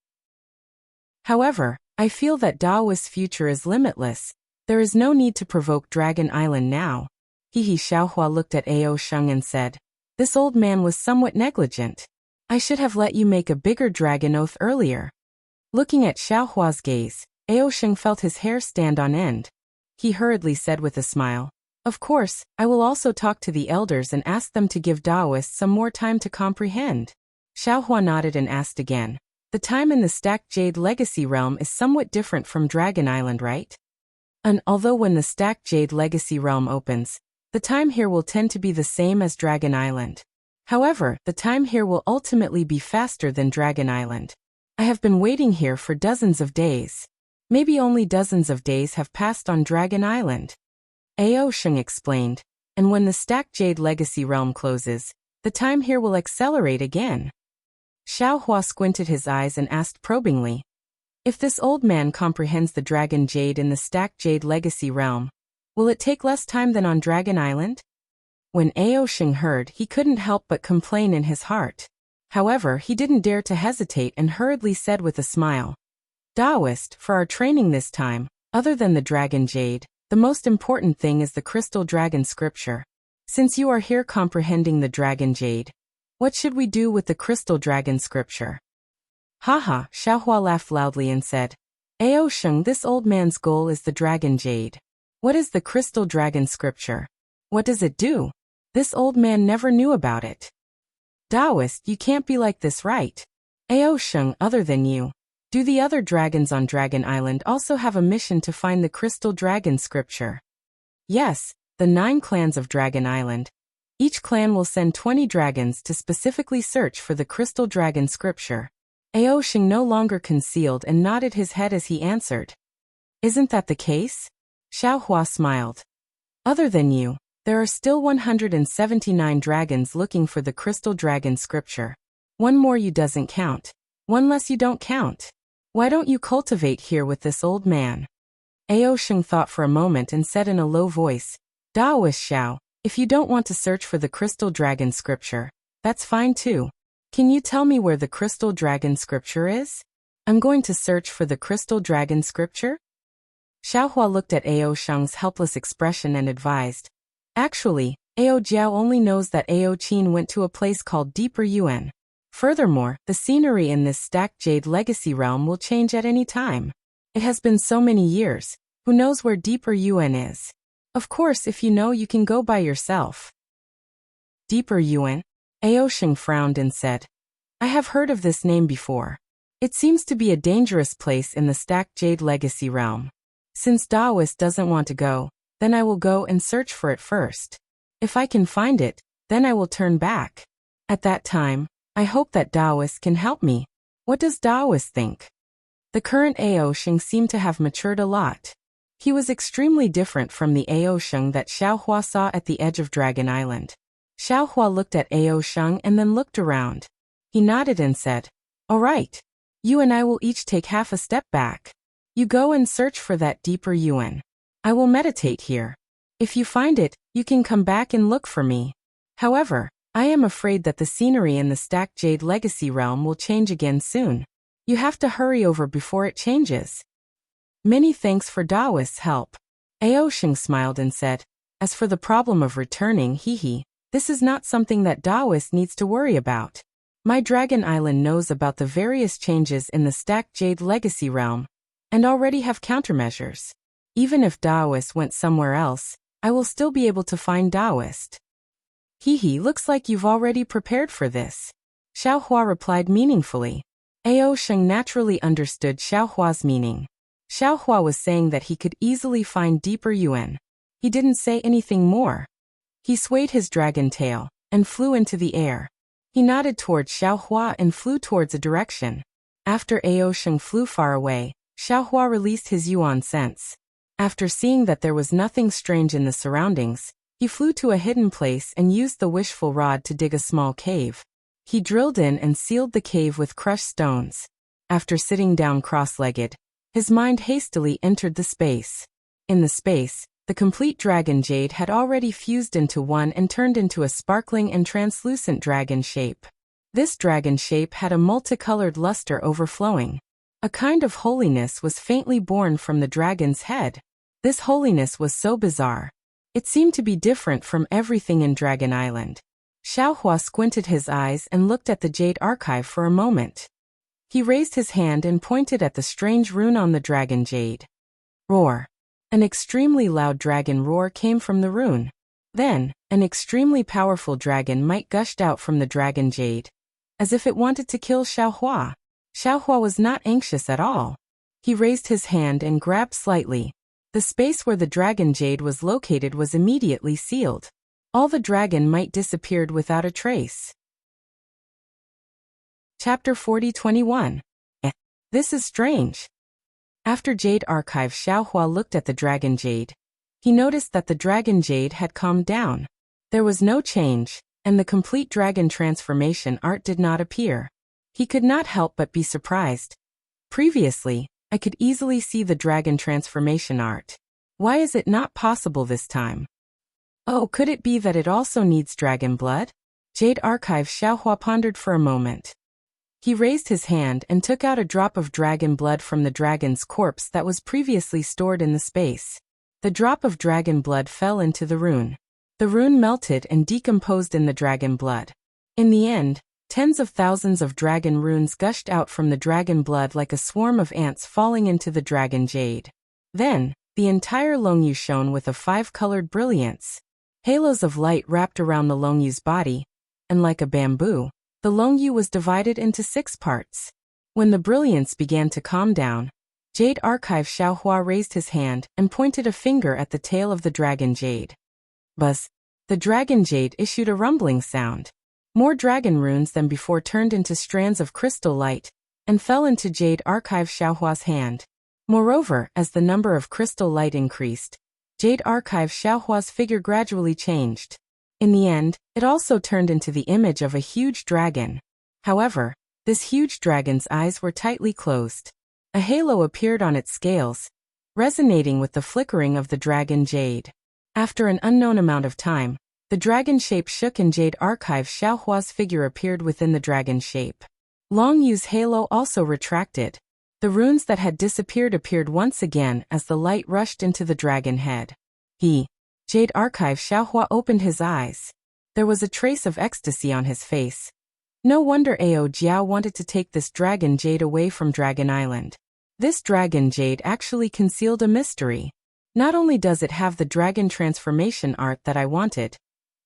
However, I feel that Taoist's future is limitless. There is no need to provoke Dragon Island now. Xiaohua looked at Ao Sheng and said, this old man was somewhat negligent. I should have let you make a bigger dragon oath earlier. Looking at Xiaohua's gaze, Ao Sheng felt his hair stand on end. He hurriedly said with a smile, of course, I will also talk to the elders and ask them to give Taoist some more time to comprehend. Xiaohua nodded and asked again, the time in the stacked jade legacy realm is somewhat different from Dragon Island, right? And although when the stacked jade legacy realm opens, the time here will tend to be the same as Dragon Island. However, the time here will ultimately be faster than Dragon Island. I have been waiting here for dozens of days. Maybe only dozens of days have passed on Dragon Island. Ao Sheng explained, and when the stacked jade legacy realm closes, the time here will accelerate again. Xiaohua squinted his eyes and asked probingly, if this old man comprehends the dragon jade in the stacked jade legacy realm, will it take less time than on Dragon Island? When Ao Sheng heard, he couldn't help but complain in his heart. However, he didn't dare to hesitate and hurriedly said with a smile, Taoist, for our training this time, other than the dragon jade, the most important thing is the crystal dragon scripture. Since you are here comprehending the dragon jade, what should we do with the crystal dragon scripture? Haha, Xiaohua laughed loudly and said, Ao Sheng, this old man's goal is the dragon jade. What is the crystal dragon scripture? What does it do? This old man never knew about it. Taoist, you can't be like this, right? Ao Sheng, other than you. Do the other dragons on Dragon Island also have a mission to find the Crystal Dragon scripture? Yes, the 9 clans of Dragon Island. Each clan will send 20 dragons to specifically search for the Crystal Dragon scripture. Ao Sheng no longer concealed and nodded his head as he answered. Isn't that the case? Xiao Hua smiled. Other than you, there are still 179 dragons looking for the Crystal Dragon scripture. One more you doesn't count. One less you don't count. Why don't you cultivate here with this old man? Ao Sheng thought for a moment and said in a low voice, Taoist Xiao, if you don't want to search for the Crystal Dragon scripture, that's fine too. Can you tell me where the Crystal Dragon scripture is? I'm going to search for the Crystal Dragon scripture? Xiao Hua looked at Ao Sheng's helpless expression and advised. Actually, Ao Jiao only knows that Ao Qin went to a place called Deeper Yuan. Furthermore, the scenery in this stacked jade legacy realm will change at any time. It has been so many years, who knows where Deeper Yuan is? Of course, if you know, you can go by yourself. Deeper Yuan? Ao Sheng frowned and said, I have heard of this name before. It seems to be a dangerous place in the stacked jade legacy realm. Since Taoist doesn't want to go, then I will go and search for it first. If I can find it, then I will turn back. At that time, I hope that Taoist can help me. What does Taoist think? The current Ao Sheng seemed to have matured a lot. He was extremely different from the Ao Sheng that Xiao Hua saw at the edge of Dragon Island. Xiao Hua looked at Ao Sheng and then looked around. He nodded and said, All right. You and I will each take half a step back. You go and search for that Deeper Yuan. I will meditate here. If you find it, you can come back and look for me. However, I am afraid that the scenery in the stacked jade legacy realm will change again soon. You have to hurry over before it changes. Many thanks for Taoist's help. Ao Sheng smiled and said, As for the problem of returning, this is not something that Taoist needs to worry about. My Dragon Island knows about the various changes in the stacked jade legacy realm, and already have countermeasures. Even if Taoist went somewhere else, I will still be able to find Taoist. Looks like you've already prepared for this. Xiao Hua replied meaningfully. Ao Sheng naturally understood Xiao Hua's meaning. Xiao Hua was saying that he could easily find Deeper Yuan. He didn't say anything more. He swayed his dragon tail and flew into the air. He nodded towards Xiao Hua and flew towards a direction. After Ao Sheng flew far away, Xiao Hua released his Yuan sense. After seeing that there was nothing strange in the surroundings, he flew to a hidden place and used the wishful rod to dig a small cave. He drilled in and sealed the cave with crushed stones. After sitting down cross-legged, his mind hastily entered the space. In the space, the complete dragon jade had already fused into one and turned into a sparkling and translucent dragon shape. This dragon shape had a multicolored luster overflowing. A kind of holiness was faintly born from the dragon's head. This holiness was so bizarre. It seemed to be different from everything in Dragon Island. Xiao Hua squinted his eyes and looked at the jade archive for a moment. He raised his hand and pointed at the strange rune on the dragon jade. Roar. An extremely loud dragon roar came from the rune. Then, an extremely powerful dragon might gushed out from the dragon jade, as if it wanted to kill Xiao Hua. Xiao Hua was not anxious at all. He raised his hand and grabbed slightly. The space where the dragon jade was located was immediately sealed. All the dragon might disappeared without a trace. Chapter 40:21. This is strange. After Jade Archive, Xiao Hua looked at the dragon jade. He noticed that the dragon jade had calmed down. There was no change, and the complete dragon transformation art did not appear. He could not help but be surprised. Previously, I could easily see the dragon transformation art. Why is it not possible this time? Oh, could it be that it also needs dragon blood? Jade Archive. Xiao Hua pondered for a moment. He raised his hand and took out a drop of dragon blood from the dragon's corpse that was previously stored in the space. The drop of dragon blood fell into the rune. The rune melted and decomposed in the dragon blood. In the end, tens of thousands of dragon runes gushed out from the dragon blood like a swarm of ants falling into the dragon jade. Then, the entire Longyu shone with a 5-colored brilliance. Halos of light wrapped around the Longyu's body, and like a bamboo, the Longyu was divided into 6 parts. When the brilliance began to calm down, Jade Archive Xiaohua raised his hand and pointed a finger at the tail of the dragon jade. Buzz! The dragon jade issued a rumbling sound. More dragon runes than before turned into strands of crystal light and fell into Jade Archive Xiaohua's hand. Moreover, as the number of crystal light increased, Jade Archive Xiaohua's figure gradually changed. In the end, it also turned into the image of a huge dragon. However, this huge dragon's eyes were tightly closed. A halo appeared on its scales, resonating with the flickering of the dragon jade. After an unknown amount of time, the dragon shape shook and Jade Archive Xiaohua's figure appeared within the dragon shape. Longyu's halo also retracted. The runes that had disappeared appeared once again as the light rushed into the dragon head. Jade Archive Xiaohua opened his eyes. There was a trace of ecstasy on his face. No wonder Ao Jiao wanted to take this dragon jade away from Dragon Island. This dragon jade actually concealed a mystery. Not only does it have the dragon transformation art that I wanted,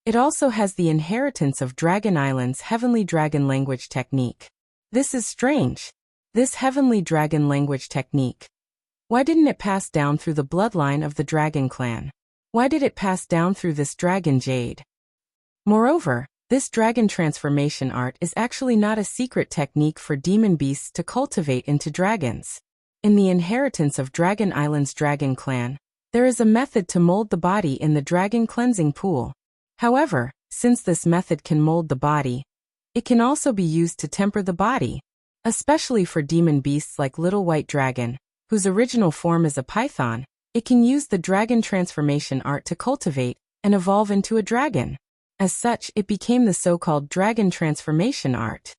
it also has the inheritance of Dragon Island's heavenly dragon language technique. This is strange. This heavenly dragon language technique. Why didn't it pass down through the bloodline of the dragon clan? Why did it pass down through this dragon jade? Moreover, this dragon transformation art is actually not a secret technique for demon beasts to cultivate into dragons. In the inheritance of Dragon Island's dragon clan, there is a method to mold the body in the dragon cleansing pool. However, since this method can mold the body, it can also be used to temper the body, especially for demon beasts like Little White Dragon, whose original form is a python. It can use the dragon transformation art to cultivate and evolve into a dragon. As such, it became the so-called dragon transformation art.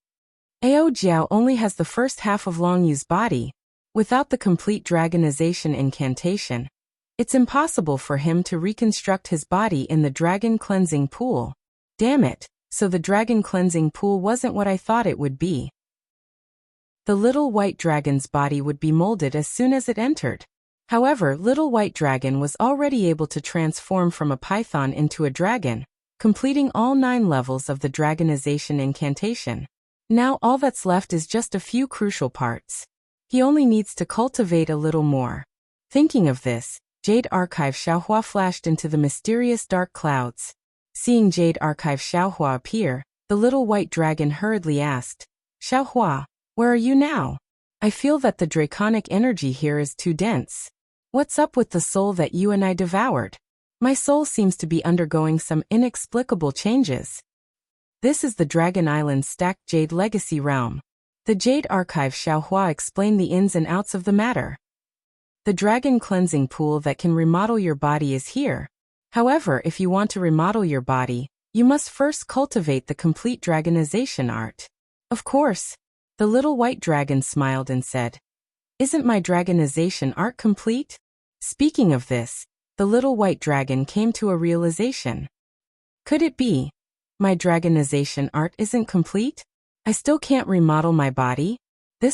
Ao Jiao only has the first half of Longyu's body. Without the complete dragonization incantation, it's impossible for him to reconstruct his body in the dragon cleansing pool. Damn it, so the dragon cleansing pool wasn't what I thought it would be. The Little White Dragon's body would be molded as soon as it entered. However, Little White Dragon was already able to transform from a python into a dragon, completing all 9 levels of the dragonization incantation. Now all that's left is just a few crucial parts. He only needs to cultivate a little more. Thinking of this, Jade Archive Xiaohua flashed into the mysterious dark clouds. Seeing Jade Archive Xiaohua appear, the Little White Dragon hurriedly asked, "Xiaohua, where are you now? I feel that the draconic energy here is too dense. What's up with the soul that you and I devoured? My soul seems to be undergoing some inexplicable changes." This is the Dragon Island Stacked Jade Legacy Realm. The Jade Archive Xiaohua explained the ins and outs of the matter. The dragon cleansing pool that can remodel your body is here. However, if you want to remodel your body, you must first cultivate the complete dragonization art. Of course. The Little White Dragon smiled and said, "Isn't my dragonization art complete?" Speaking of this, the Little White Dragon came to a realization. Could it be? My dragonization art isn't complete? I still can't remodel my body?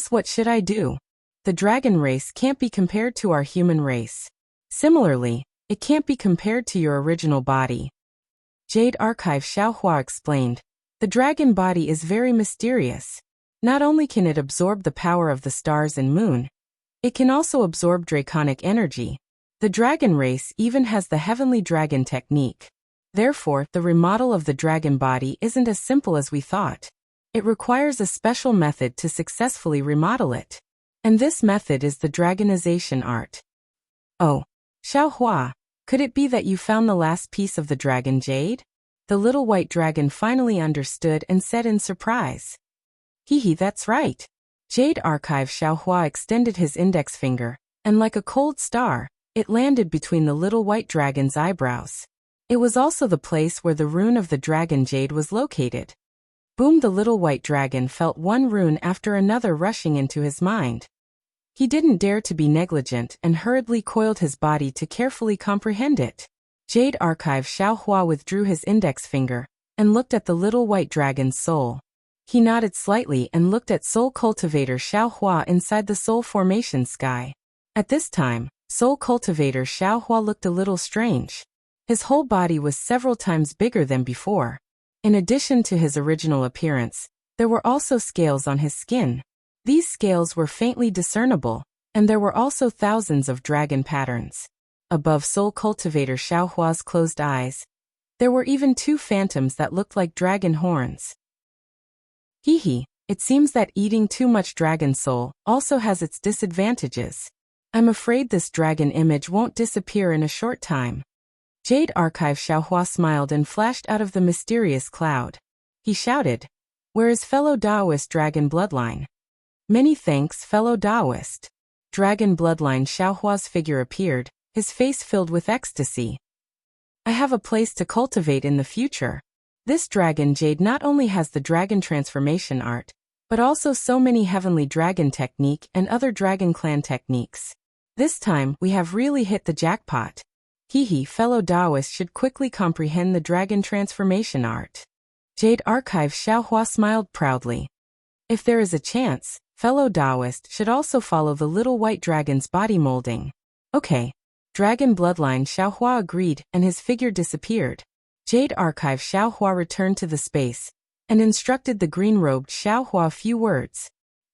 What should I do? The dragon race can't be compared to our human race. Similarly, it can't be compared to your original body. Jade Archive Xiaohua explained, the dragon body is very mysterious. Not only can it absorb the power of the stars and moon, it can also absorb draconic energy. The dragon race even has the heavenly dragon technique. Therefore, the remodel of the dragon body isn't as simple as we thought. It requires a special method to successfully remodel it. And this method is the dragonization art. Oh, Xiaohua, could it be that you found the last piece of the dragon jade? The Little White Dragon finally understood and said in surprise. That's right. Jade Archive Xiaohua extended his index finger, and like a cold star, it landed between the Little White Dragon's eyebrows. It was also the place where the rune of the dragon jade was located. Boom! The Little White Dragon felt one rune after another rushing into his mind. He didn't dare to be negligent and hurriedly coiled his body to carefully comprehend it. Jade Archive Xiaohua withdrew his index finger and looked at the Little White Dragon's soul. He nodded slightly and looked at Soul Cultivator Xiaohua inside the Soul Formation sky. At this time, Soul Cultivator Xiaohua looked a little strange. His whole body was several times bigger than before. In addition to his original appearance, There were also scales on his skin. These scales were faintly discernible, and there were also thousands of dragon patterns. Above Soul Cultivator Xiaohua's closed eyes, there were even 2 phantoms that looked like dragon horns. Hee, it seems that eating too much dragon soul also has its disadvantages. I'm afraid this dragon image won't disappear in a short time. Jade Archive Xiaohua smiled and flashed out of the mysterious cloud. He shouted, "Where is fellow Taoist Dragon Bloodline?" "Many thanks, fellow Taoist." Dragon Bloodline Xiaohua's figure appeared, his face filled with ecstasy. "I have a place to cultivate in the future. This dragon Jade not only has the dragon transformation art, but also so many heavenly dragon technique and other dragon clan techniques. This time we have really hit the jackpot." Fellow Taoist should quickly comprehend the dragon transformation art. Jade Archive Xiaohua smiled proudly. If there is a chance, fellow Taoist should also follow the little white dragon's body molding. Okay. Dragon Bloodline Xiaohua agreed and his figure disappeared. Jade Archive Xiaohua returned to the space and instructed the green-robed Xiaohua a few words.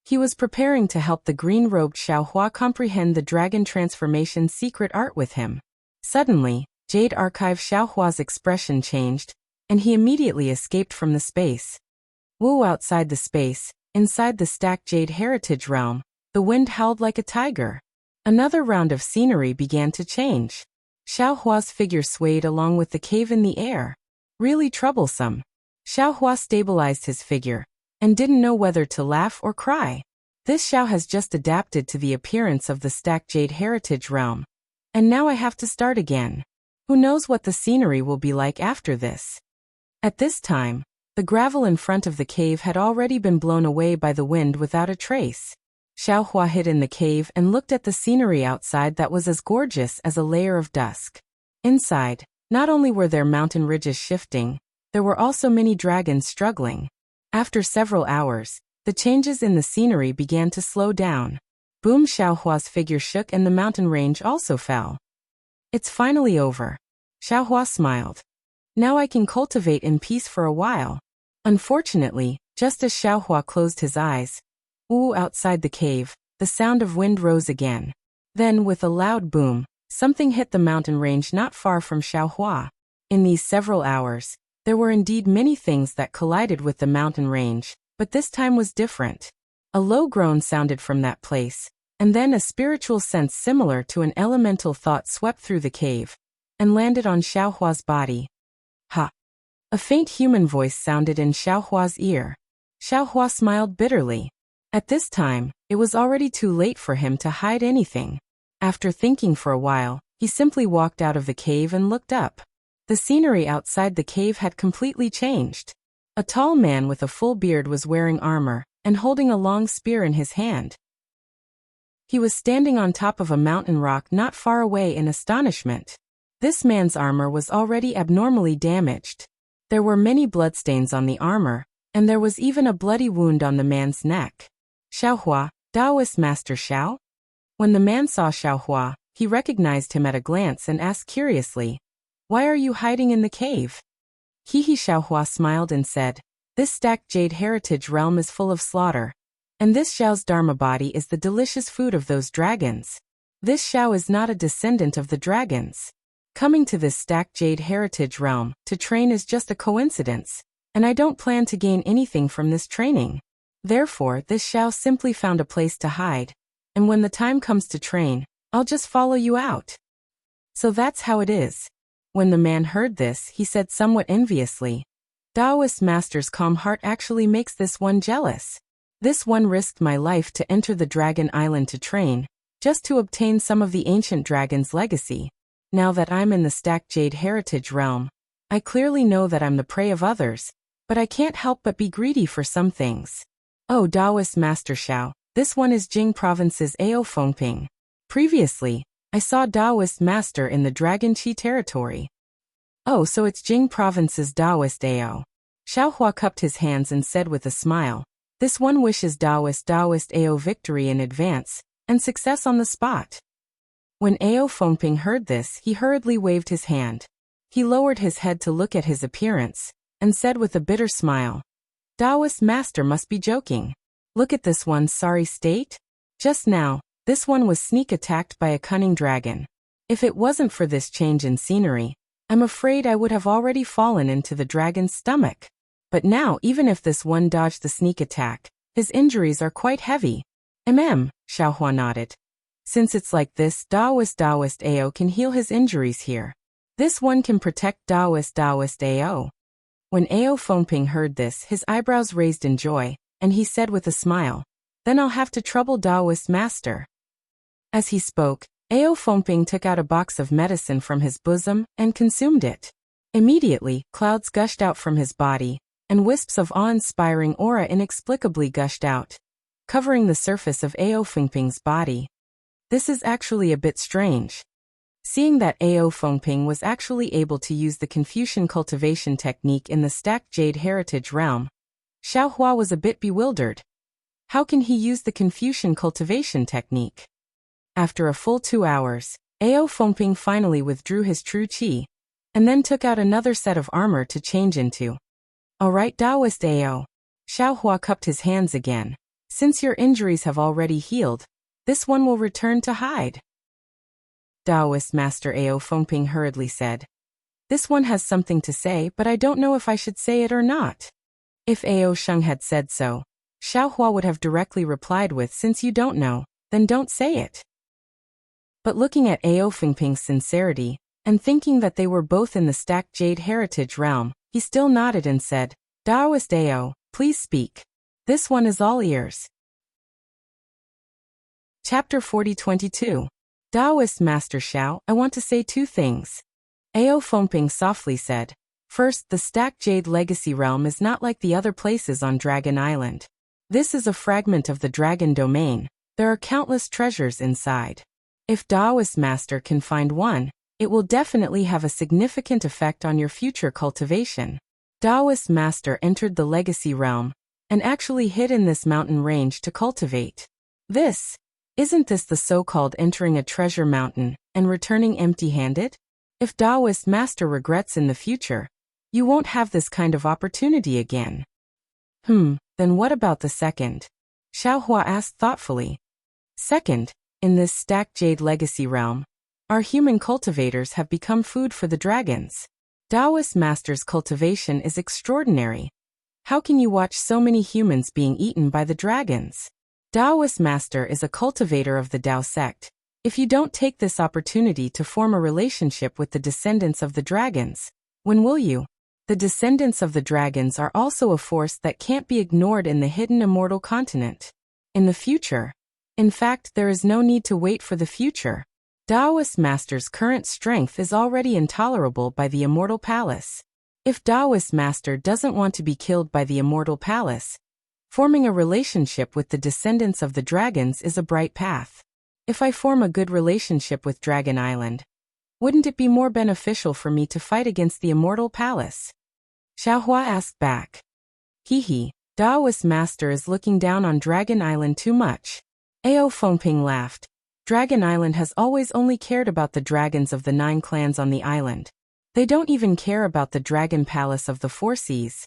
He was preparing to help the green-robed Xiaohua comprehend the dragon transformation secret art with him. Suddenly, Jade Archive Xiaohua's expression changed, and he immediately escaped from the space. Woo! Outside the space, inside the stacked Jade Heritage Realm, the wind howled like a tiger. Another round of scenery began to change. Xiaohua's figure swayed along with the cave in the air. Really troublesome. Xiaohua stabilized his figure, and didn't know whether to laugh or cry. This Xiao has just adapted to the appearance of the stacked Jade Heritage Realm. And now I have to start again. Who knows what the scenery will be like after this? At this time, the gravel in front of the cave had already been blown away by the wind without a trace. Xiaohua hid in the cave and looked at the scenery outside that was as gorgeous as a layer of dusk. Inside, not only were there mountain ridges shifting, there were also many dragons struggling. After several hours, the changes in the scenery began to slow down. Boom! Xiaohua's figure shook and the mountain range also fell. It's finally over. Xiaohua smiled. Now I can cultivate in peace for a while. Unfortunately, just as Xiaohua closed his eyes, outside the cave, the sound of wind rose again. Then, with a loud boom, something hit the mountain range not far from Xiaohua. In these several hours, there were indeed many things that collided with the mountain range, but this time was different. A low groan sounded from that place, and then a spiritual sense similar to an elemental thought swept through the cave and landed on Xiaohua's body. Ha! A faint human voice sounded in Xiaohua's ear. Xiaohua smiled bitterly. At this time, it was already too late for him to hide anything. After thinking for a while, he simply walked out of the cave and looked up. The scenery outside the cave had completely changed. A tall man with a full beard was wearing armor and holding a long spear in his hand. He was standing on top of a mountain rock not far away in astonishment. This man's armor was already abnormally damaged. There were many bloodstains on the armor, and there was even a bloody wound on the man's neck. Xiaohua, Taoist Master Xiao? When the man saw Xiaohua, he recognized him at a glance and asked curiously, "Why are you hiding in the cave?" Xiaohua smiled and said, "This stacked Jade Heritage Realm is full of slaughter, and this Xiao's Dharma body is the delicious food of those dragons. This Xiao is not a descendant of the dragons. Coming to this stacked Jade Heritage Realm to train is just a coincidence, and I don't plan to gain anything from this training. Therefore, this Xiao simply found a place to hide, and when the time comes to train, I'll just follow you out." So that's how it is. When the man heard this, he said somewhat enviously, "Taoist Master's calm heart actually makes this one jealous. This one risked my life to enter the Dragon Island to train, just to obtain some of the ancient dragon's legacy. Now that I'm in the stacked Jade Heritage Realm, I clearly know that I'm the prey of others, but I can't help but be greedy for some things. Oh, Taoist Master Xiao, this one is Jing Province's Ao Fengping. Previously, I saw Taoist Master in the Dragon Chi territory." "Oh, so it's Jing Province's Taoist Ao." Xiaohua cupped his hands and said with a smile, "This one wishes Taoist Ao victory in advance, and success on the spot." When Ao Fengping heard this, he hurriedly waved his hand. He lowered his head to look at his appearance, and said with a bitter smile, Taoist master must be joking. Look at this one's sorry state. Just now, this one was sneak attacked by a cunning dragon. If it wasn't for this change in scenery, I'm afraid I would have already fallen into the dragon's stomach. But now, even if this one dodged the sneak attack, his injuries are quite heavy. Xiaohua nodded. Since it's like this, Taoist Ao can heal his injuries here. This one can protect Taoist Ao. When Ao Fengping heard this, his eyebrows raised in joy, and he said with a smile, "Then I'll have to trouble Taoist master." As he spoke, Ao Fengping took out a box of medicine from his bosom and consumed it. Immediately, clouds gushed out from his body, and wisps of awe-inspiring aura inexplicably gushed out, covering the surface of Ao Fengping's body. This is actually a bit strange. Seeing that Ao Fengping was actually able to use the Confucian cultivation technique in the stacked jade heritage realm, Xiaohua was a bit bewildered. How can he use the Confucian cultivation technique? After a full 2 hours, Ao Fengping finally withdrew his true qi, and then took out another set of armor to change into. Alright, Taoist Ao. Xiaohua cupped his hands again. Since your injuries have already healed, this one will return to hide. Taoist Master Ao Fengping hurriedly said. This one has something to say, but I don't know if I should say it or not. If Ao Sheng had said so, Xiaohua would have directly replied with, since you don't know, then don't say it. But looking at Ao Fengping's sincerity, and thinking that they were both in the stacked jade heritage realm, he still nodded and said, Taoist Ao, please speak. This one is all ears. Chapter 40-22. Taoist Master Xiao, I want to say 2 things. Ao Fengping softly said. First, the stacked jade legacy realm is not like the other places on Dragon Island. This is a fragment of the dragon domain. There are countless treasures inside. If Taoist Master can find one, it will definitely have a significant effect on your future cultivation. Taoist Master entered the legacy realm, and actually hid in this mountain range to cultivate. Isn't this the so-called entering a treasure mountain, and returning empty-handed? If Taoist Master regrets in the future, you won't have this kind of opportunity again. Then what about the second? Xiaohua asked thoughtfully. Second, in this stacked jade legacy realm, our human cultivators have become food for the dragons. Taoist Master's cultivation is extraordinary. How can you watch so many humans being eaten by the dragons? Taoist Master is a cultivator of the Tao sect. If you don't take this opportunity to form a relationship with the descendants of the dragons, when will you? The descendants of the dragons are also a force that can't be ignored in the hidden immortal continent. In the future. In fact, there is no need to wait for the future. Taoist Master's current strength is already intolerable by the immortal palace. If Taoist Master doesn't want to be killed by the immortal palace, forming a relationship with the descendants of the dragons is a bright path. If I form a good relationship with Dragon Island, wouldn't it be more beneficial for me to fight against the immortal palace? Xiaohua asked back. Taoist Master is looking down on Dragon Island too much. Ao Fengping laughed. Dragon Island has always only cared about the dragons of the 9 clans on the island. They don't even care about the dragon palace of the 4 seas,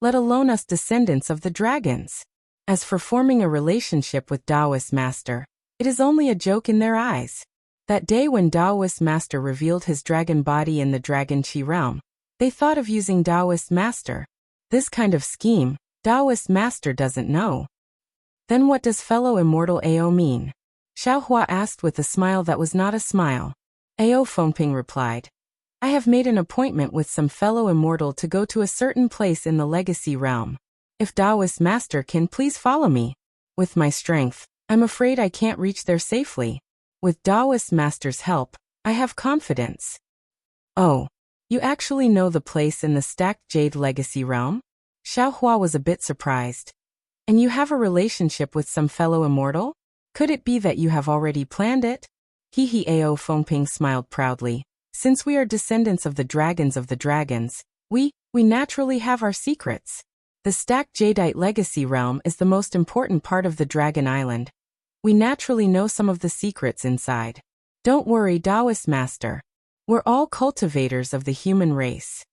let alone us descendants of the dragons. As for forming a relationship with Taoist Master, it is only a joke in their eyes. That day when Taoist Master revealed his dragon body in the Dragon Qi realm, they thought of using Taoist Master. This kind of scheme, Taoist Master doesn't know. Then what does fellow immortal Ao mean? Xiaohua asked with a smile that was not a smile. Ao Fengping replied. I have made an appointment with some fellow immortal to go to a certain place in the legacy realm. If Taoist Master can please follow me. With my strength, I'm afraid I can't reach there safely. With Taoist Master's help, I have confidence. Oh, you actually know the place in the stacked jade legacy realm? Xiaohua was a bit surprised. And you have a relationship with some fellow immortal? Could it be that you have already planned it? Ao Fengping smiled proudly. Since we are descendants of the dragons, we naturally have our secrets. The stacked jadeite legacy realm is the most important part of the Dragon Island. We naturally know some of the secrets inside. Don't worry, Taoist Master. We're all cultivators of the human race.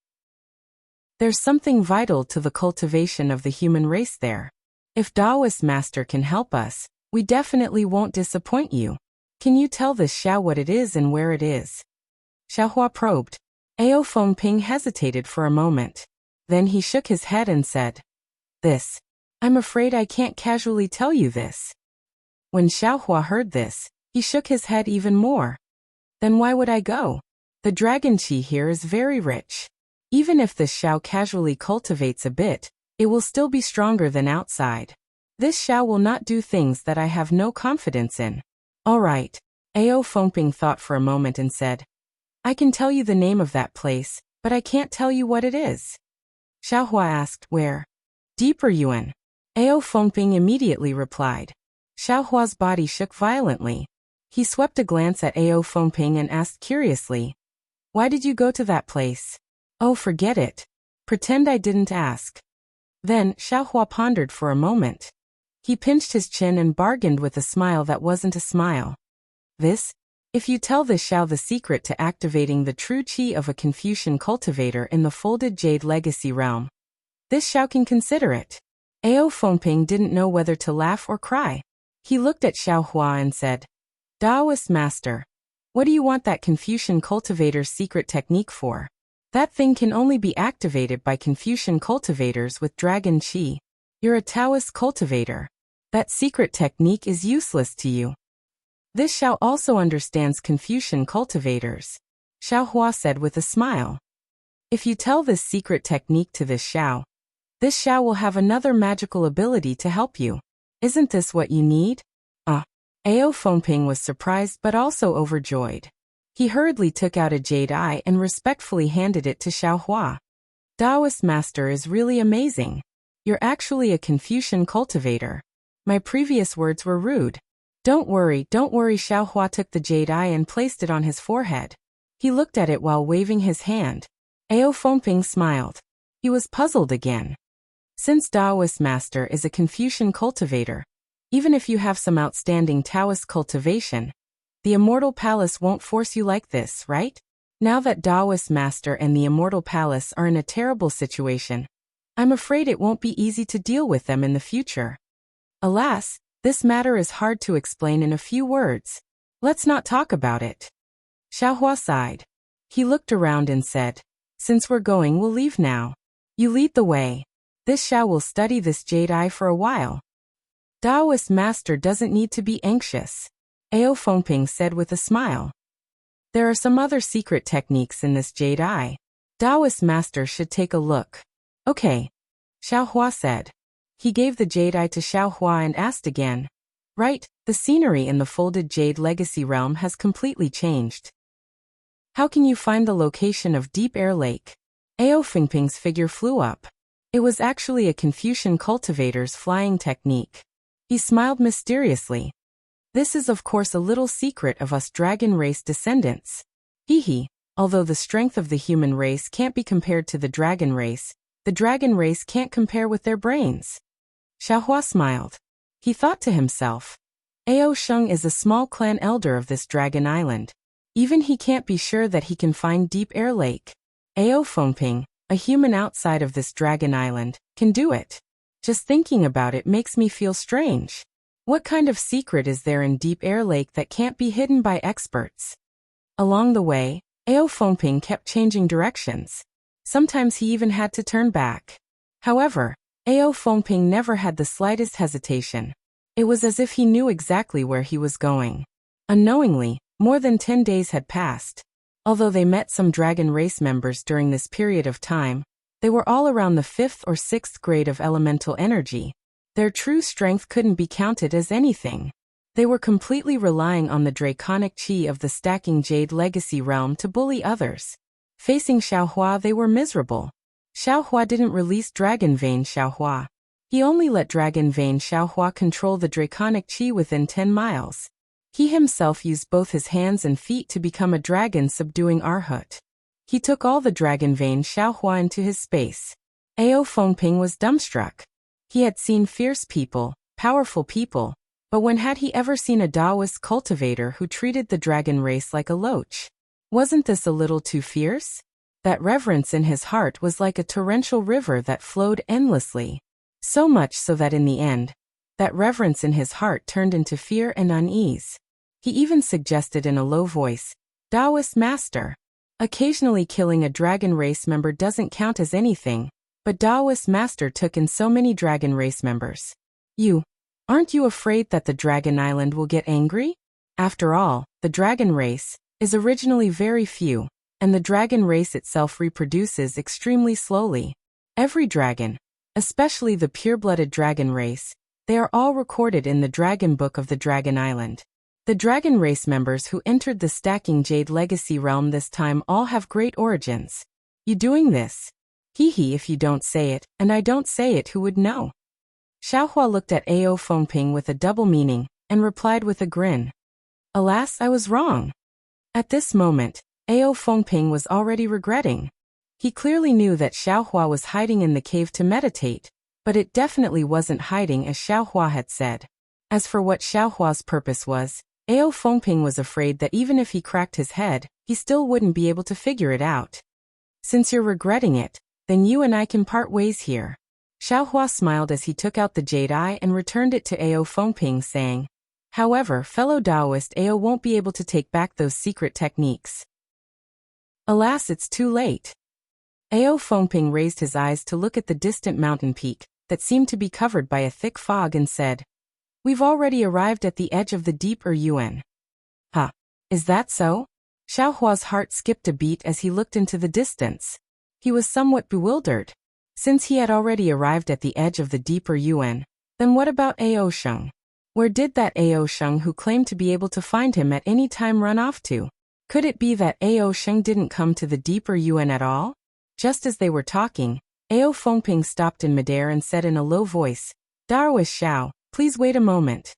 There's something vital to the cultivation of the human race there. If Taoist master can help us, we definitely won't disappoint you. Can you tell this Xiao what it is and where it is? Xiaohua probed. Ao Fengping hesitated for a moment. Then he shook his head and said, "This. I'm afraid I can't casually tell you this." When Xiaohua heard this, he shook his head even more. Then why would I go? The dragon qi here is very rich. Even if this Xiao casually cultivates a bit, it will still be stronger than outside. This Xiao will not do things that I have no confidence in. All right. Ao Fengping thought for a moment and said, I can tell you the name of that place, but I can't tell you what it is. Xiaohua asked, where? Deeper Yuan. Ao Fengping immediately replied. Xiaohua's body shook violently. He swept a glance at Ao Fengping and asked curiously, why did you go to that place? Oh, forget it. Pretend I didn't ask. Then, Xiaohua pondered for a moment. He pinched his chin and bargained with a smile that wasn't a smile. If you tell this Xiao the secret to activating the true qi of a Confucian cultivator in the folded jade legacy realm, this Xiao can consider it. Ao Fengping didn't know whether to laugh or cry. He looked at Xiaohua and said, Taoist master, what do you want that Confucian cultivator's secret technique for? That thing can only be activated by Confucian cultivators with dragon qi. You're a Taoist cultivator. That secret technique is useless to you. This Xiao also understands Confucian cultivators, Xiaohua said with a smile. If you tell this secret technique to this Xiao will have another magical ability to help you. Isn't this what you need? Ao Fengping was surprised but also overjoyed. He hurriedly took out a jade eye and respectfully handed it to Xiaohua. Taoist master is really amazing. You're actually a Confucian cultivator. My previous words were rude. Don't worry, Xiaohua took the jade eye and placed it on his forehead. He looked at it while waving his hand. Ao Fengping smiled. He was puzzled again. Since Taoist master is a Confucian cultivator, even if you have some outstanding Taoist cultivation, the Immortal Palace won't force you like this, right? Now that Taoist master and the Immortal Palace are in a terrible situation, I'm afraid it won't be easy to deal with them in the future. Alas, this matter is hard to explain in a few words. Let's not talk about it. Xiaohua sighed. He looked around and said, since we're going, we'll leave now. You lead the way. This Xiao will study this jade eye for a while. Taoist master doesn't need to be anxious, Ao Fengping said with a smile. There are some other secret techniques in this jade eye. Taoist master should take a look. Okay, Xiaohua said. He gave the jade eye to Xiaohua and asked again. Right, the scenery in the folded jade legacy realm has completely changed. How can you find the location of Deep Air Lake? Ao Fengping's figure flew up. It was actually a Confucian cultivator's flying technique. He smiled mysteriously. This is of course a little secret of us dragon race descendants. Although the strength of the human race can't be compared to the dragon race can't compare with their brains. Xiaohua smiled. He thought to himself, Ao Sheng is a small clan elder of this dragon island. Even he can't be sure that he can find Deep Air Lake. Ao Fengping, a human outside of this dragon island, can do it. Just thinking about it makes me feel strange. What kind of secret is there in Deep Air Lake that can't be hidden by experts? Along the way, Ao Fengping kept changing directions. Sometimes he even had to turn back. However, Ao Fengping never had the slightest hesitation. It was as if he knew exactly where he was going. Unknowingly, more than 10 days had passed. Although they met some dragon race members during this period of time, they were all around the 5th or 6th grade of elemental energy. Their true strength couldn't be counted as anything. They were completely relying on the draconic qi of the stacking jade legacy realm to bully others. Facing Xiaohua, they were miserable. Xiaohua didn't release Dragon Vein Xiaohua. He only let Dragon Vein Xiaohua control the draconic qi within 10 miles. He himself used both his hands and feet to become a dragon subduing Arhut. He took all the Dragon Vein Xiaohua into his space. Ao Fengping was dumbstruck. He had seen fierce people, powerful people, but when had he ever seen a Taoist cultivator who treated the dragon race like a loach? Wasn't this a little too fierce? That reverence in his heart was like a torrential river that flowed endlessly. So much so that in the end, that reverence in his heart turned into fear and unease. He even suggested in a low voice, "Taoist master. Occasionally killing a dragon race member doesn't count as anything, but Taoist master took in so many dragon race members. Aren't you afraid that the dragon island will get angry? After all, the dragon race is originally very few, and the dragon race itself reproduces extremely slowly. Every dragon, especially the pure-blooded dragon race, they are all recorded in the Dragon Book of the Dragon Island. The dragon race members who entered the Stacking Jade Legacy realm this time all have great origins. You doing this? Hee if you don't say it, and I don't say it, who would know?" Xiaohua looked at Ao Fengping with a double meaning, and replied with a grin. "Alas, I was wrong." At this moment, Ao Fengping was already regretting. He clearly knew that Xiaohua was hiding in the cave to meditate, but it definitely wasn't hiding as Xiaohua had said. As for what Xiaohua's purpose was, Ao Fengping was afraid that even if he cracked his head, he still wouldn't be able to figure it out. "Since you're regretting it, then you and I can part ways here." Xiaohua smiled as he took out the jade eye and returned it to Ao Fengping, saying, "However, fellow Taoist, Ao won't be able to take back those secret techniques." "Alas, it's too late." Ao Fengping raised his eyes to look at the distant mountain peak that seemed to be covered by a thick fog and said, "We've already arrived at the edge of the deep Yuan." "Huh? Is that so?" Xiaohua's heart skipped a beat as he looked into the distance. He was somewhat bewildered. Since he had already arrived at the edge of the deeper Yuan, then what about Ao Sheng? Where did that Ao Sheng who claimed to be able to find him at any time run off to? Could it be that Ao Sheng didn't come to the deeper Yuan at all? Just as they were talking, Ao Fengping stopped in midair and said in a low voice, "Taoist Xiao, please wait a moment."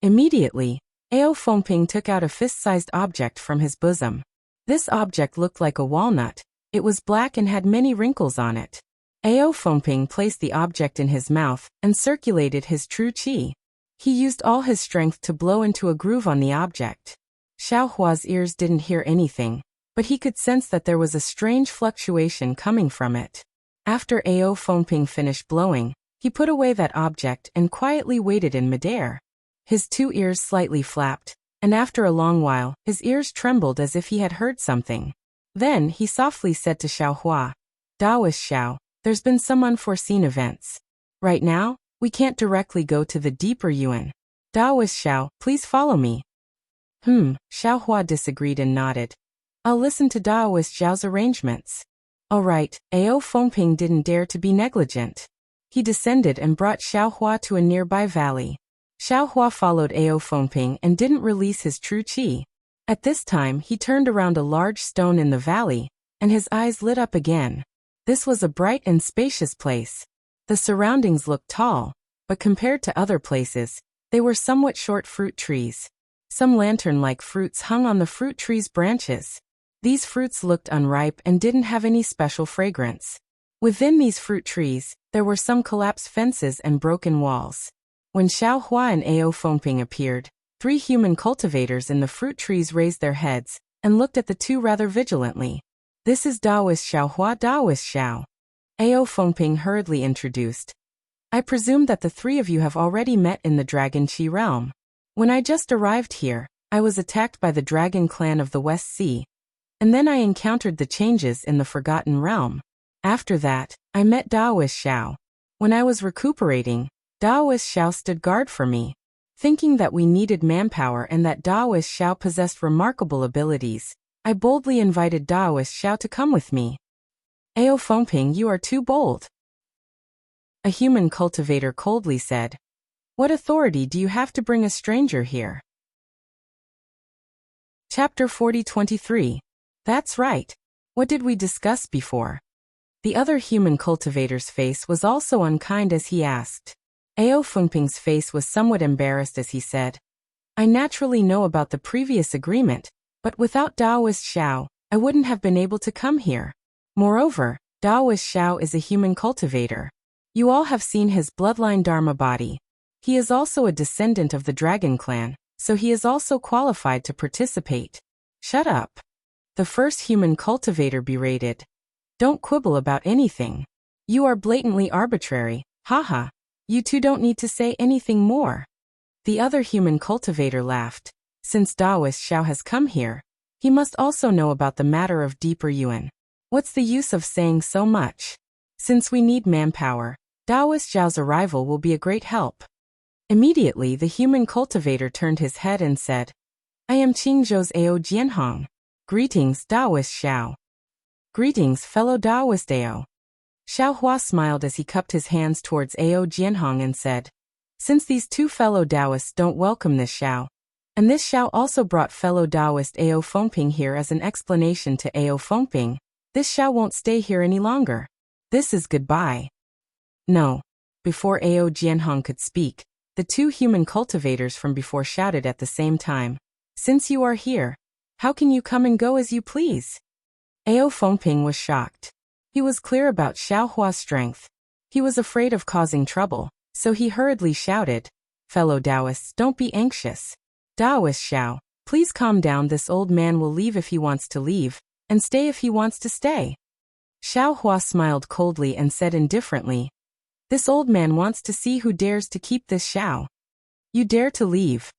Immediately, Ao Fengping took out a fist-sized object from his bosom. This object looked like a walnut. It was black and had many wrinkles on it. Ao Fengping placed the object in his mouth and circulated his true qi. He used all his strength to blow into a groove on the object. Xiaohua's ears didn't hear anything, but he could sense that there was a strange fluctuation coming from it. After Ao Fengping finished blowing, he put away that object and quietly waited in midair. His two ears slightly flapped, and after a long while, his ears trembled as if he had heard something. Then he softly said to Xiaohua, "Taoist Xiao, there's been some unforeseen events. Right now, we can't directly go to the deeper Yuan. Taoist Xiao, please follow me." Xiaohua disagreed and nodded. "I'll listen to Taoist Xiao's arrangements." "All right." Ao Fengping didn't dare to be negligent. He descended and brought Xiaohua to a nearby valley. Xiaohua followed Ao Fengping and didn't release his true qi. At this time, he turned around a large stone in the valley, and his eyes lit up again. This was a bright and spacious place. The surroundings looked tall, but compared to other places, they were somewhat short fruit trees. Some lantern-like fruits hung on the fruit trees' branches. These fruits looked unripe and didn't have any special fragrance. Within these fruit trees, there were some collapsed fences and broken walls. When Xiaohua and Ao Fengping appeared, 3 human cultivators in the fruit trees raised their heads and looked at the two rather vigilantly. "This is Taoist Xiaohua, Taoist Xiao." Ao Fengping hurriedly introduced. "I presume that the 3 of you have already met in the Dragon Qi realm. When I just arrived here, I was attacked by the Dragon clan of the West Sea, and then I encountered the changes in the Forgotten Realm. After that, I met Taoist Xiao. When I was recuperating, Taoist Xiao stood guard for me. Thinking that we needed manpower and that Taoist Xiao possessed remarkable abilities, I boldly invited Taoist Xiao to come with me." "Ao Fengping, you are too bold." A human cultivator coldly said. "What authority do you have to bring a stranger here?" Chapter 40-23. That's right. What did we discuss before? The other human cultivator's face was also unkind as he asked. Ao Fengping's face was somewhat embarrassed as he said, "I naturally know about the previous agreement, but without Taoist Xiao, I wouldn't have been able to come here. Moreover, Taoist Xiao is a human cultivator. You all have seen his bloodline Dharma body. He is also a descendant of the Dragon clan, so he is also qualified to participate." "Shut up." The first human cultivator berated. Don't quibble about anything. You are blatantly arbitrary, haha. You two don't need to say anything more. The other human cultivator laughed. Since Daoist Xiao has come here, he must also know about the matter of deeper yuan. What's the use of saying so much? Since we need manpower, Daoist Xiao's arrival will be a great help. Immediately the human cultivator turned his head and said, I am Qingzhou's Ao Jianhong. Greetings, Daoist Xiao. Greetings, fellow Daoist Ao. Xiao Hua smiled as he cupped his hands towards Ao Jianhong and said, since these two fellow Daoists don't welcome this Xiao, and this Xiao also brought fellow Daoist Ao Fengping here as an explanation to Ao Fengping, this Xiao won't stay here any longer. This is goodbye. No. Before Ao Jianhong could speak, the two human cultivators from before shouted at the same time, since you are here, how can you come and go as you please? Ao Fengping was shocked. He was clear about Xiao Hua's strength. He was afraid of causing trouble, so he hurriedly shouted, fellow Daoists, don't be anxious. Daoist Xiao, please calm down. This old man will leave if he wants to leave, and stay if he wants to stay. Xiao Hua smiled coldly and said indifferently, this old man wants to see who dares to keep this Xiao. You dare to leave.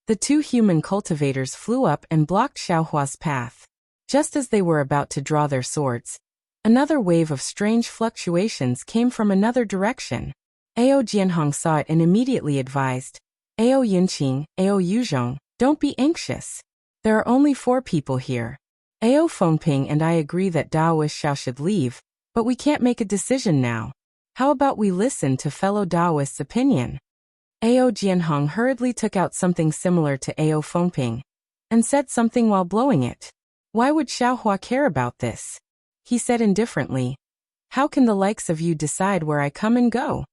The two human cultivators flew up and blocked Xiao Hua's path. Just as they were about to draw their swords, another wave of strange fluctuations came from another direction. Ao Jianhong saw it and immediately advised, Ao Yunqing, Ao Yuzhong, don't be anxious. There are only 4 people here. Ao Fengping and I agree that Daoist Xiao should leave, but we can't make a decision now. How about we listen to fellow Daoist's opinion? Ao Jianhong hurriedly took out something similar to Ao Fengping, and said something while blowing it. Why would Xiao Hua care about this? He said indifferently, how can the likes of you decide where I come and go?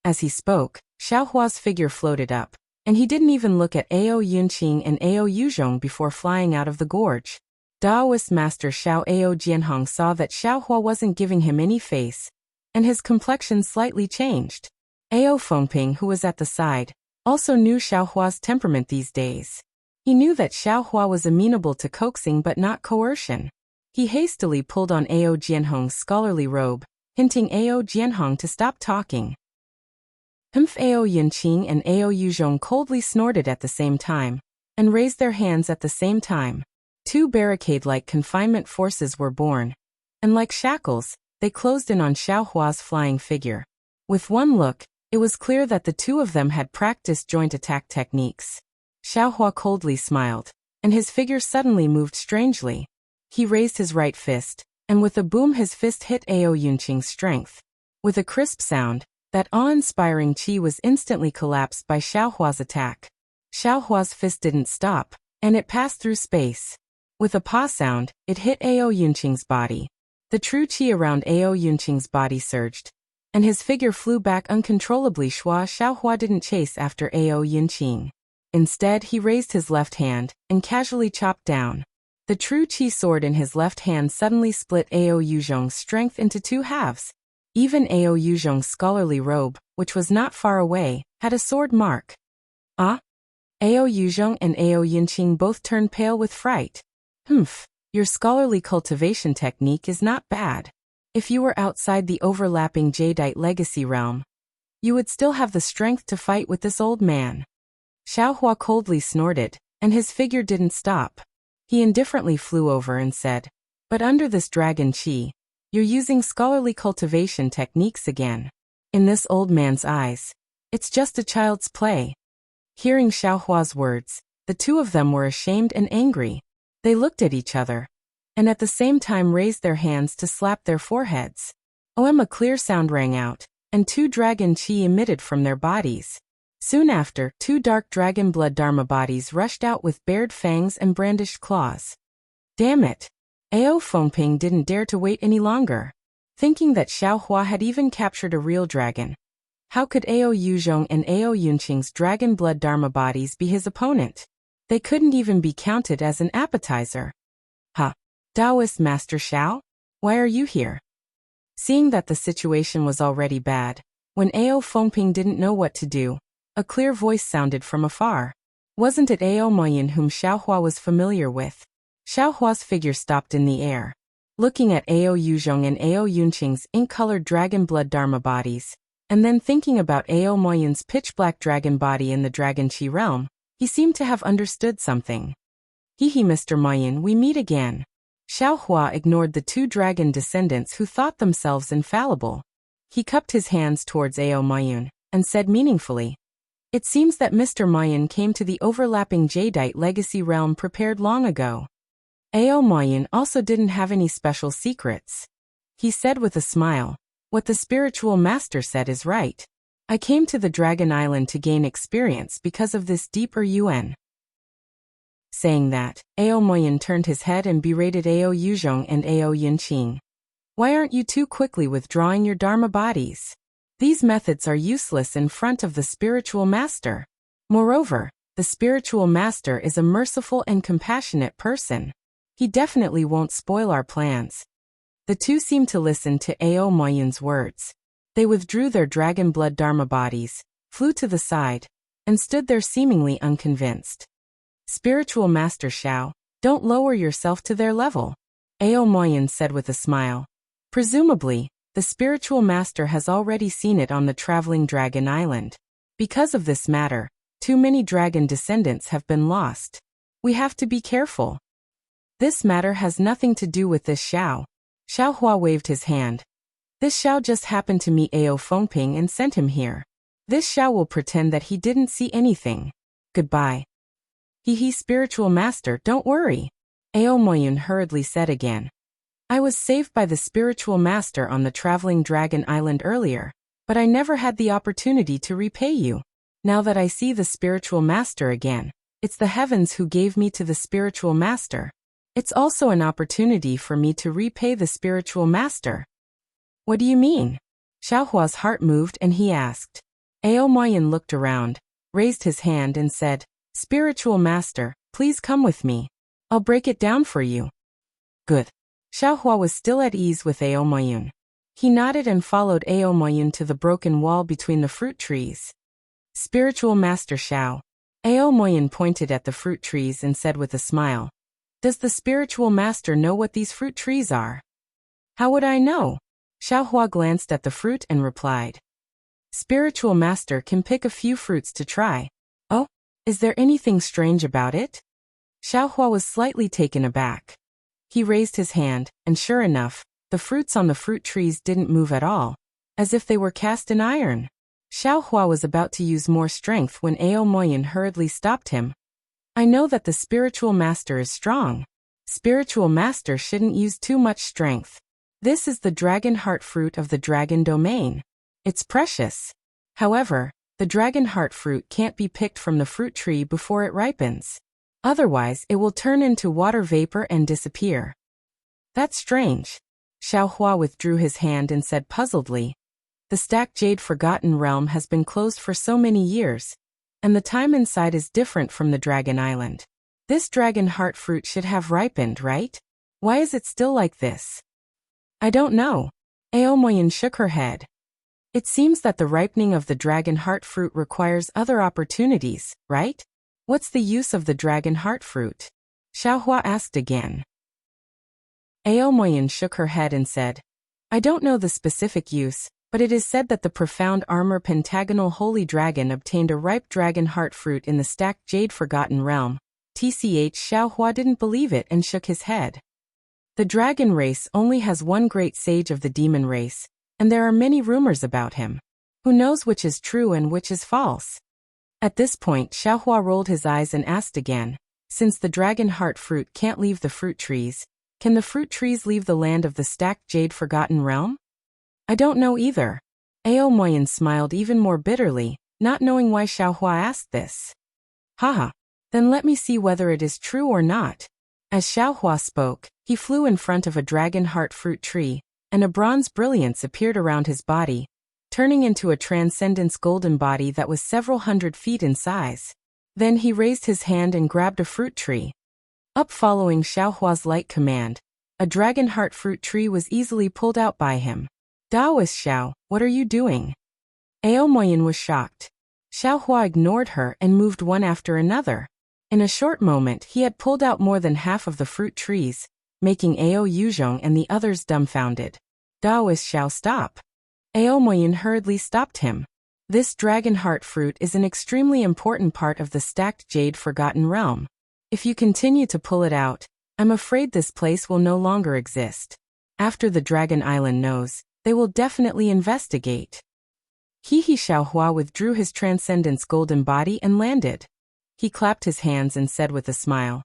As he spoke, Xiao Hua's figure floated up, and he didn't even look at Ao Yunqing and Ao Yuzhong before flying out of the gorge. Daoist Master Xiao Ao Jianhong saw that Xiao Hua wasn't giving him any face, and his complexion slightly changed. Ao Fengping, who was at the side, also knew Xiao Hua's temperament these days. He knew that Xiao Hua was amenable to coaxing but not coercion. He hastily pulled on Ao Jianhong's scholarly robe, hinting Ao Jianhong to stop talking. Ao Yunqing and Ao Yuzhong coldly snorted at the same time, and raised their hands at the same time. 2 barricade-like confinement forces were born, and like shackles, they closed in on Xiao Hua's flying figure. With one look, it was clear that the 2 of them had practiced joint attack techniques. Xiao Hua coldly smiled, and his figure suddenly moved strangely. He raised his right fist, and with a boom his fist hit Ao Yunqing's strength. With a crisp sound, that awe-inspiring qi was instantly collapsed by Xiao Hua's attack. Xiao Hua's fist didn't stop, and it passed through space. With a pa sound, it hit Ao Yunqing's body. The true qi around Ao Yunqing's body surged, and his figure flew back uncontrollably. Xiao Hua didn't chase after Ao Yunqing. Instead, he raised his left hand, and casually chopped down. The true qi sword in his left hand suddenly split Ao Yuzhong's strength into 2 halves. Even Ao Yuzhong's scholarly robe, which was not far away, had a sword mark. Ah? Ao Yuzhong and Ao Yunqing both turned pale with fright. Your scholarly cultivation technique is not bad. If you were outside the overlapping Jadeite legacy realm, you would still have the strength to fight with this old man. Xiao Hua coldly snorted, and his figure didn't stop. He indifferently flew over and said, but under this dragon qi, you're using scholarly cultivation techniques again. In this old man's eyes, it's just a child's play. Hearing Xiao Hua's words, the 2 of them were ashamed and angry. They looked at each other, and at the same time raised their hands to slap their foreheads. A clear sound rang out, and 2 dragon qi emitted from their bodies. Soon after, 2 dark dragon blood dharma bodies rushed out with bared fangs and brandished claws. Damn it! Ao Fengping didn't dare to wait any longer. Thinking that Xiao Hua had even captured a real dragon, how could Ao Yuzhong and Ao Yunqing's dragon blood dharma bodies be his opponent? They couldn't even be counted as an appetizer. Daoist Master Xiao? Why are you here? Seeing that the situation was already bad, when Ao Fengping didn't know what to do, a clear voice sounded from afar. Wasn't it Ao Moyin whom Xiao Hua was familiar with? Xiao Hua's figure stopped in the air. looking at Ao Yuzhong and Ao Yunqing's ink-colored dragon blood Dharma bodies, and then thinking about Ao Moyun's pitch-black dragon body in the Dragon Qi realm, he seemed to have understood something. Hehe, Mr. Moyun, we meet again. Xiao Hua ignored the two dragon descendants who thought themselves infallible. He cupped his hands towards Ao Moyun, and said meaningfully, "It seems that Mr. Moyun came to the overlapping Jadeite legacy realm prepared long ago." Ao Moyun also didn't have any special secrets. He said with a smile, "What the spiritual master said is right. I came to the Dragon Island to gain experience because of this deeper Yuan." Saying that, Ao Moyun turned his head and berated Ao Yuzhong and Ao Yunqing. "Why aren't you too quickly withdrawing your Dharma bodies? These methods are useless in front of the spiritual master. Moreover, the spiritual master is a merciful and compassionate person. He definitely won't spoil our plans." The two seemed to listen to Ao Moyun's words. They withdrew their dragon blood Dharma bodies, flew to the side, and stood there seemingly unconvinced. "Spiritual Master Xiao, don't lower yourself to their level," Ao Moyun said with a smile. "Presumably, the spiritual master has already seen it on the traveling Dragon Island. Because of this matter, too many dragon descendants have been lost. We have to be careful. This matter has nothing to do with this Xiao." Xiao Hua waved his hand. "This Xiao just happened to meet Ao Fengping and sent him here. This Xiao will pretend that he didn't see anything. Goodbye." "Hehe, spiritual master, don't worry," Ao Moyun hurriedly said again. "I was saved by the spiritual master on the traveling Dragon Island earlier, but I never had the opportunity to repay you. Now that I see the spiritual master again, it's the heavens who gave me to the spiritual master. It's also an opportunity for me to repay the spiritual master." "What do you mean?" Xiao Hua's heart moved and he asked. Ao Moyun looked around, raised his hand and said, "Spiritual master, please come with me. I'll break it down for you." "Good." Xiao Hua was still at ease with Ao Moyun. He nodded and followed Ao Moyun to the broken wall between the fruit trees. "Spiritual Master Xiao." Ao Moyun pointed at the fruit trees and said with a smile, "Does the spiritual master know what these fruit trees are?" "How would I know?" Xiao Hua glanced at the fruit and replied, "Spiritual master can pick a few fruits to try." "Oh, is there anything strange about it?" Xiao Hua was slightly taken aback. He raised his hand, and sure enough, the fruits on the fruit trees didn't move at all, as if they were cast in iron. Xiao Hua was about to use more strength when Ao Moyun hurriedly stopped him. "I know that the spiritual master is strong. Spiritual master shouldn't use too much strength. This is the dragon heart fruit of the dragon domain. It's precious. However, the dragon heart fruit can't be picked from the fruit tree before it ripens. Otherwise, it will turn into water vapor and disappear." "That's strange." Xiao Hua withdrew his hand and said puzzledly, "The stacked jade Forgotten Realm has been closed for so many years, and the time inside is different from the Dragon Island. This dragon heart fruit should have ripened, right? Why is it still like this?" "I don't know." Ao Moyun shook her head. "It seems that the ripening of the dragon heart fruit requires other opportunities, right? What's the use of the dragon heart fruit?" Xiao Hua asked again. Ao Moyun shook her head and said, "I don't know the specific use, but it is said that the profound armor pentagonal holy dragon obtained a ripe dragon heart fruit in the stacked jade Forgotten Realm." Xiao Hua didn't believe it and shook his head. "The dragon race only has one great sage of the demon race, and there are many rumors about him. Who knows which is true and which is false?" At this point, Xiao Hua rolled his eyes and asked again, "Since the dragon heart fruit can't leave the fruit trees, can the fruit trees leave the land of the stacked jade Forgotten Realm?" "I don't know either." Ao Moyun smiled even more bitterly, not knowing why Xiao Hua asked this. "Haha, then let me see whether it is true or not." As Xiao Hua spoke, he flew in front of a dragon heart fruit tree, and a bronze brilliance appeared around his body, turning into a transcendence golden body that was several hundred feet in size. Then he raised his hand and grabbed a fruit tree. Up following Xiao Hua's light command, a dragon heart fruit tree was easily pulled out by him. "Daoist Xiao, what are you doing?" Ao Moyun was shocked. Xiao Hua ignored her and moved one after another. In a short moment he had pulled out more than half of the fruit trees, making Ao Yuzhong and the others dumbfounded. Daoist Xiao, stop. Ao Moyin hurriedly stopped him. This dragon heart fruit is an extremely important part of the stacked jade Forgotten Realm. If you continue to pull it out, I'm afraid this place will no longer exist. After the Dragon Island knows, they will definitely investigate. Hihi Xiaohua withdrew his transcendence golden body and landed. He clapped his hands and said with a smile,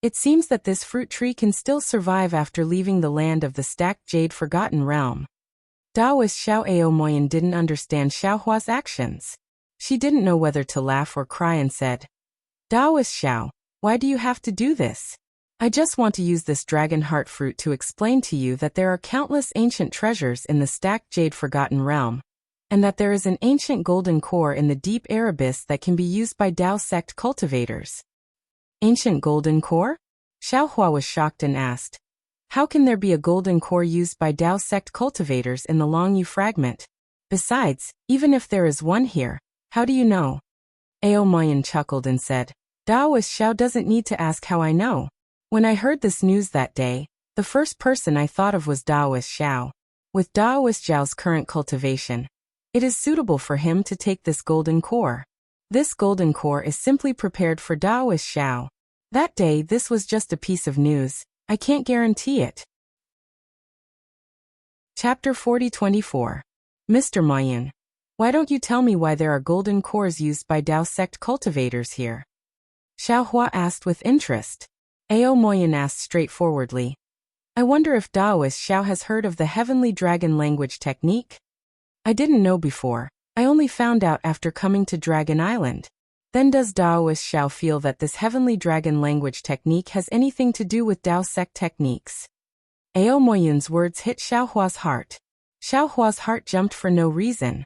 "It seems that this fruit tree can still survive after leaving the land of the stacked jade Forgotten Realm." Daoist Xiao Ao Moyin didn't understand Xiaohua's actions. She didn't know whether to laugh or cry and said, "Daoist Xiao, why do you have to do this? I just want to use this dragon heart fruit to explain to you that there are countless ancient treasures in the stacked jade Forgotten Realm, and that there is an ancient golden core in the deep air abyss that can be used by Dao sect cultivators." Ancient golden core? Xiaohua was shocked and asked, "How can there be a golden core used by Dao sect cultivators in the Longyu fragment? Besides, even if there is one here, how do you know?" Ao Moyin chuckled and said, "Daoist Xiao doesn't need to ask how I know. When I heard this news that day, the first person I thought of was Daoist Xiao. With Daoist Xiao's current cultivation, it is suitable for him to take this golden core. This golden core is simply prepared for Daoist Xiao. That day this was just a piece of news, I can't guarantee it." Chapter 40-24. Mr. Moyin, why don't you tell me why there are golden cores used by Dao sect cultivators here? Xiaohua asked with interest. Ao Moyin asked straightforwardly, "I wonder if Daoist Xiao has heard of the heavenly dragon language technique? I didn't know before, I only found out after coming to Dragon Island. Then does Daoist Xiao feel that this heavenly dragon language technique has anything to do with Dao sect techniques?" Ao Moyin's words hit Xiaohua's heart. Xiaohua's heart jumped for no reason.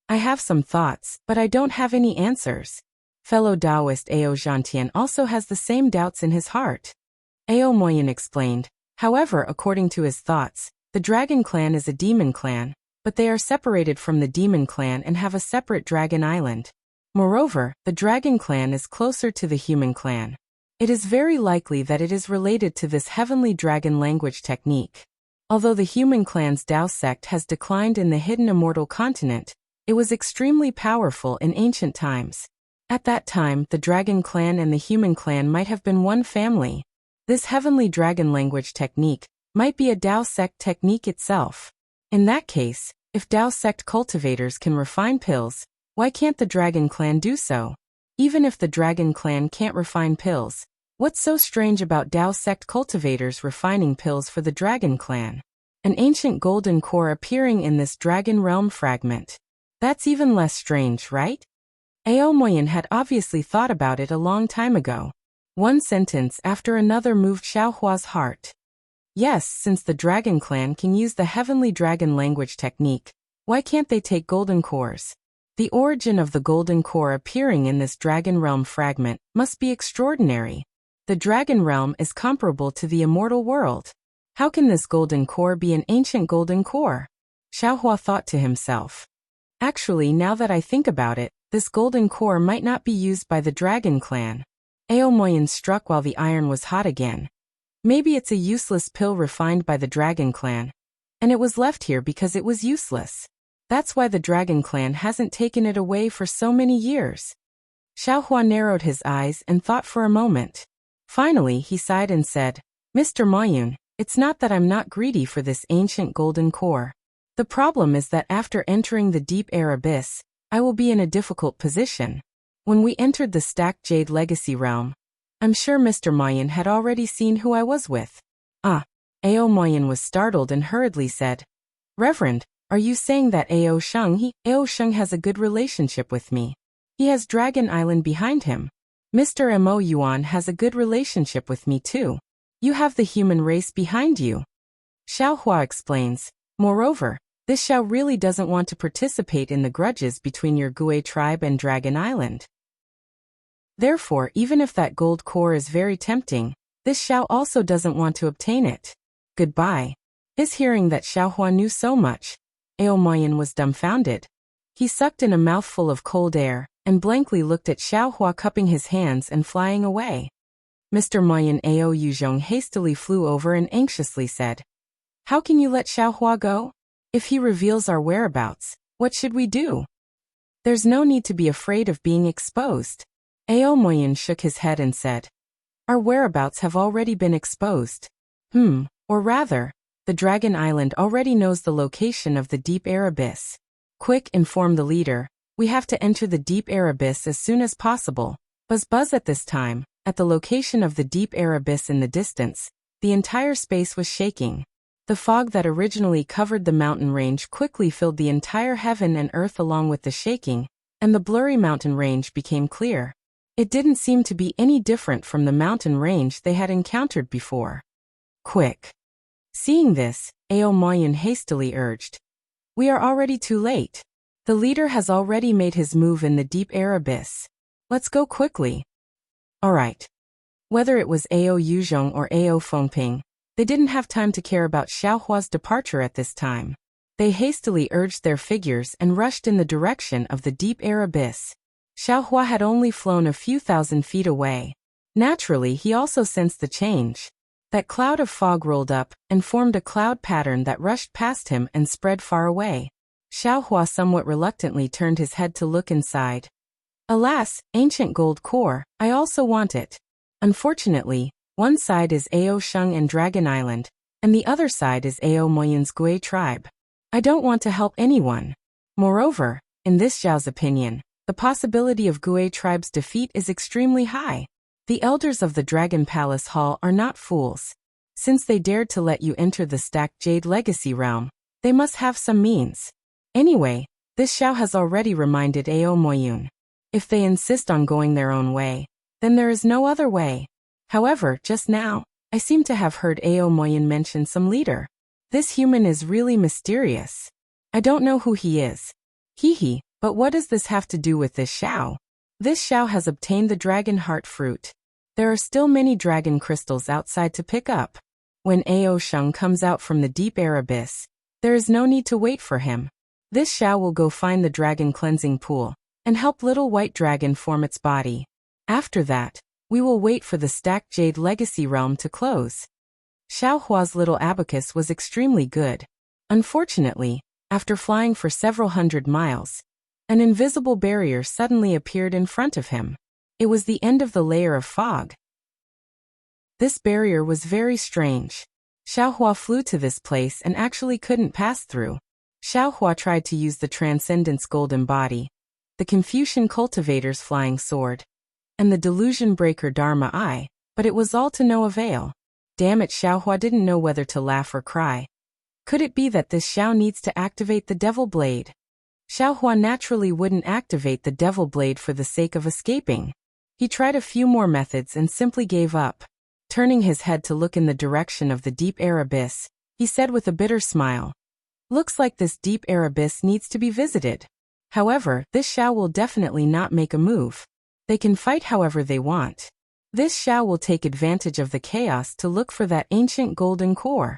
"I have some thoughts, but I don't have any answers." Fellow Daoist Ao Zhantian also has the same doubts in his heart. Ao Moyin explained, "However, according to his thoughts, the dragon clan is a demon clan, but they are separated from the demon clan and have a separate dragon island. Moreover, the dragon clan is closer to the human clan. It is very likely that it is related to this heavenly dragon language technique. Although the human clan's Dao sect has declined in the hidden immortal continent, it was extremely powerful in ancient times. At that time, the dragon clan and the human clan might have been one family. This heavenly dragon language technique might be a Dao sect technique itself. In that case, if Dao sect cultivators can refine pills, why can't the dragon clan do so? Even if the dragon clan can't refine pills, what's so strange about Dao sect cultivators refining pills for the dragon clan? An ancient golden core appearing in this dragon realm fragment. That's even less strange, right? Ao Moyin had obviously thought about it a long time ago. One sentence after another moved Xiaohua's heart. Yes, since the dragon clan can use the heavenly dragon language technique, why can't they take golden cores? The origin of the golden core appearing in this dragon realm fragment must be extraordinary. The dragon realm is comparable to the immortal world. How can this golden core be an ancient golden core? Xiaohua thought to himself. Actually, now that I think about it, this golden core might not be used by the dragon clan. Ao Moyin struck while the iron was hot again. Maybe it's a useless pill refined by the dragon clan, and it was left here because it was useless. That's why the dragon clan hasn't taken it away for so many years. Xiaohua narrowed his eyes and thought for a moment. Finally, he sighed and said, "Mr. Moyin, it's not that I'm not greedy for this ancient golden core. The problem is that after entering the deep air abyss, I will be in a difficult position. When we entered the stacked jade legacy realm, I'm sure Mr. Moyin had already seen who I was with." Ah. Ao Moyin was startled and hurriedly said, "Reverend, are you saying that Ao Sheng has a good relationship with me? He has Dragon Island behind him. Mr. Mo Yuan has a good relationship with me too. You have the human race behind you." Xiaohua explains, "Moreover, this Xiao really doesn't want to participate in the grudges between your Gui tribe and Dragon Island. Therefore, even if that gold core is very tempting, this Xiao also doesn't want to obtain it. Goodbye." His hearing that Xiaohua knew so much, Ao Moyin was dumbfounded. He sucked in a mouthful of cold air, and blankly looked at Xiaohua cupping his hands and flying away. Mr. Moyen Ao Yuzhong hastily flew over and anxiously said, "How can you let Xiaohua go? If he reveals our whereabouts, what should we do?" "There's no need to be afraid of being exposed." Ao Moyen shook his head and said, "Our whereabouts have already been exposed. Or rather, the Dragon Island already knows the location of the deep air abyss." "Quick," informed the leader, "we have to enter the deep air abyss as soon as possible." Buzz buzz. At this time, at the location of the deep air abyss in the distance, the entire space was shaking. The fog that originally covered the mountain range quickly filled the entire heaven and earth along with the shaking, and the blurry mountain range became clear. It didn't seem to be any different from the mountain range they had encountered before. "Quick." Seeing this, Ao Moyen hastily urged, "We are already too late. The leader has already made his move in the deep air abyss. Let's go quickly." All right. Whether it was Ao Yuzhong or Ao Fengping, they didn't have time to care about Xiaohua's departure at this time. They hastily urged their figures and rushed in the direction of the deep air abyss. Xiaohua had only flown a few thousand feet away. Naturally, he also sensed the change. That cloud of fog rolled up and formed a cloud pattern that rushed past him and spread far away. Xiaohua somewhat reluctantly turned his head to look inside. Alas, ancient gold core, I also want it. Unfortunately, one side is Ao Sheng and Dragon Island, and the other side is Ao Moyen's Gui tribe. I don't want to help anyone. Moreover, in this Zhao's opinion, the possibility of Gui tribe's defeat is extremely high. The elders of the Dragon Palace Hall are not fools. Since they dared to let you enter the stacked Jade Legacy realm, they must have some means. Anyway, this Zhao has already reminded Ao Moyun. If they insist on going their own way, then there is no other way. However, just now, I seem to have heard Ao Moyen mention some leader. This human is really mysterious. I don't know who he is. Hee, but what does this have to do with this Zhao? This Zhao has obtained the dragon heart fruit. There are still many dragon crystals outside to pick up. When Ao Sheng comes out from the deep air abyss, there is no need to wait for him. This Zhao will go find the dragon cleansing pool and help little white dragon form its body. After that, we will wait for the stacked Jade Legacy realm to close. Xiaohua's little abacus was extremely good. Unfortunately, after flying for several hundred miles, an invisible barrier suddenly appeared in front of him. It was the end of the layer of fog. This barrier was very strange. Xiaohua flew to this place and actually couldn't pass through. Xiaohua tried to use the Transcendence Golden Body, the Confucian Cultivator's Flying Sword, and the Delusion Breaker Dharma Eye, but it was all to no avail. Damn it, Xiaohua didn't know whether to laugh or cry. Could it be that this Zhao needs to activate the Devil Blade? Xiaohua naturally wouldn't activate the Devil Blade for the sake of escaping. He tried a few more methods and simply gave up. Turning his head to look in the direction of the deep air abyss, he said with a bitter smile, "Looks like this deep air abyss needs to be visited. However, this Zhao will definitely not make a move. They can fight however they want. This Zhao will take advantage of the chaos to look for that ancient golden core."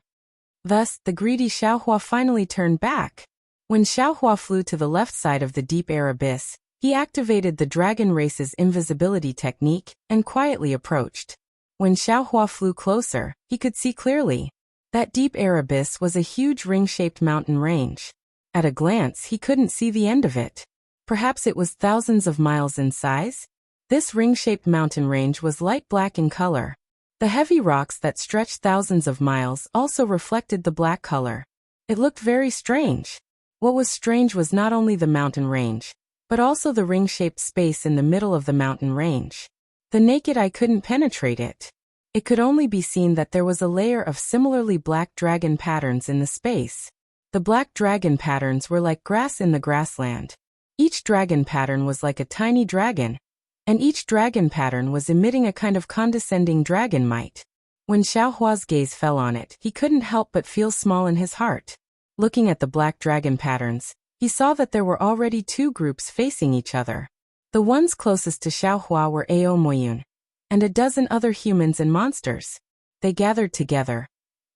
Thus, the greedy Xiaohua finally turned back. When Xiaohua flew to the left side of the deep air abyss, he activated the dragon race's invisibility technique and quietly approached. When Xiaohua flew closer, he could see clearly. That deep air abyss was a huge ring-shaped mountain range. At a glance, he couldn't see the end of it. Perhaps it was thousands of miles in size? This ring-shaped mountain range was light black in color. The heavy rocks that stretched thousands of miles also reflected the black color. It looked very strange. What was strange was not only the mountain range, but also the ring-shaped space in the middle of the mountain range. The naked eye couldn't penetrate it. It could only be seen that there was a layer of similarly black dragon patterns in the space. The black dragon patterns were like grass in the grassland. Each dragon pattern was like a tiny dragon, and each dragon pattern was emitting a kind of condescending dragon might. When Xiaohua's gaze fell on it, he couldn't help but feel small in his heart. Looking at the black dragon patterns, he saw that there were already two groups facing each other. The ones closest to Xiaohua were Ao Moyun, and a dozen other humans and monsters. They gathered together,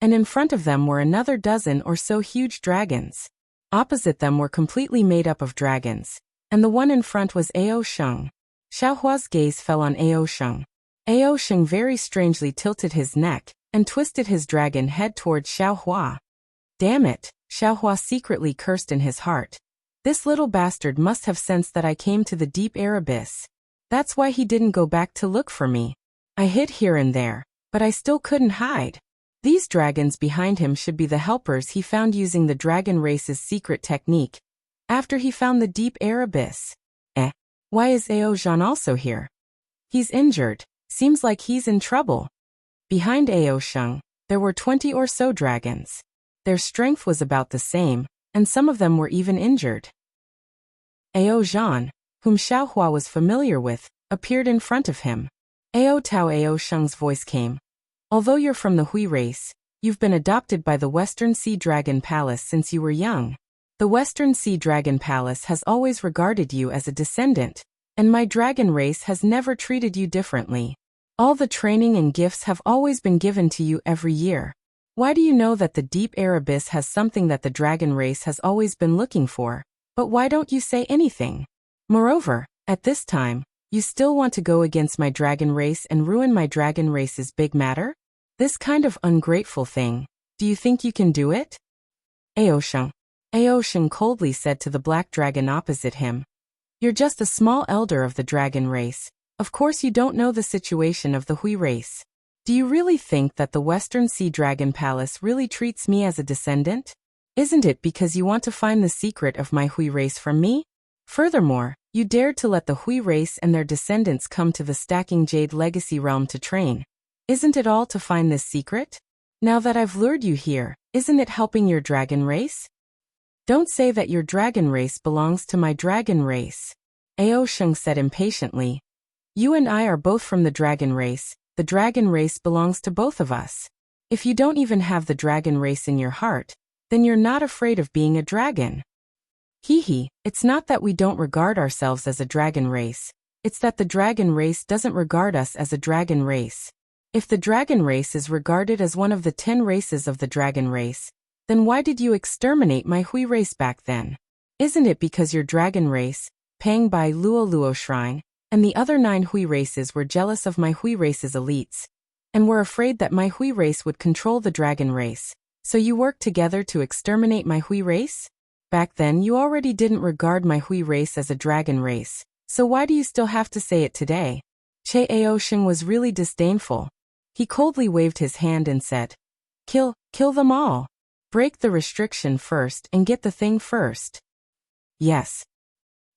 and in front of them were another dozen or so huge dragons. Opposite them were completely made up of dragons, and the one in front was Ao Sheng. Xiaohua's gaze fell on Ao Sheng. Ao Sheng very strangely tilted his neck and twisted his dragon head towards Xiaohua. Damn it, Xiaohua secretly cursed in his heart. This little bastard must have sensed that I came to the deep air abyss. That's why he didn't go back to look for me. I hid here and there, but I still couldn't hide. These dragons behind him should be the helpers he found using the dragon race's secret technique. After he found the deep air abyss. Why is Ao Zhan also here? He's injured. Seems like he's in trouble. Behind Ao Sheng, there were 20 or so dragons. Their strength was about the same, and some of them were even injured. Ao Zhan, whom Xiaohua was familiar with, appeared in front of him. Ao Tao. Ao Sheng's voice came. Although you're from the Hui race, you've been adopted by the Western Sea Dragon Palace since you were young. The Western Sea Dragon Palace has always regarded you as a descendant, and my dragon race has never treated you differently. All the training and gifts have always been given to you every year. Why do you know that the deep air abyss has something that the dragon race has always been looking for, but why don't you say anything? Moreover, at this time, you still want to go against my dragon race and ruin my dragon race's big matter? This kind of ungrateful thing, do you think you can do it? Ao Sheng. Ao Sheng coldly said to the black dragon opposite him. You're just a small elder of the dragon race. Of course you don't know the situation of the Hui race. Do you really think that the Western Sea Dragon Palace really treats me as a descendant? Isn't it because you want to find the secret of my Hui race from me? Furthermore, you dared to let the Hui race and their descendants come to the Stacking Jade Legacy Realm to train. Isn't it all to find this secret? Now that I've lured you here, isn't it helping your dragon race? Don't say that your dragon race belongs to my dragon race. Ao Sheng said impatiently. You and I are both from the dragon race. The dragon race belongs to both of us. If you don't even have the dragon race in your heart, then you're not afraid of being a dragon. Hee, it's not that we don't regard ourselves as a dragon race. It's that the dragon race doesn't regard us as a dragon race. If the dragon race is regarded as one of the 10 races of the dragon race, then why did you exterminate my Hui race back then? Isn't it because your dragon race, Pang Bai Luo Luo Shrine, and the other 9 Hui races were jealous of my Hui race's elites, and were afraid that my Hui race would control the dragon race, so you worked together to exterminate my Hui race? Back then you already didn't regard my Hui race as a dragon race, so why do you still have to say it today? Che Ao Sheng was really disdainful. He coldly waved his hand and said, Kill them all. Break the restriction first and get the thing first. Yes.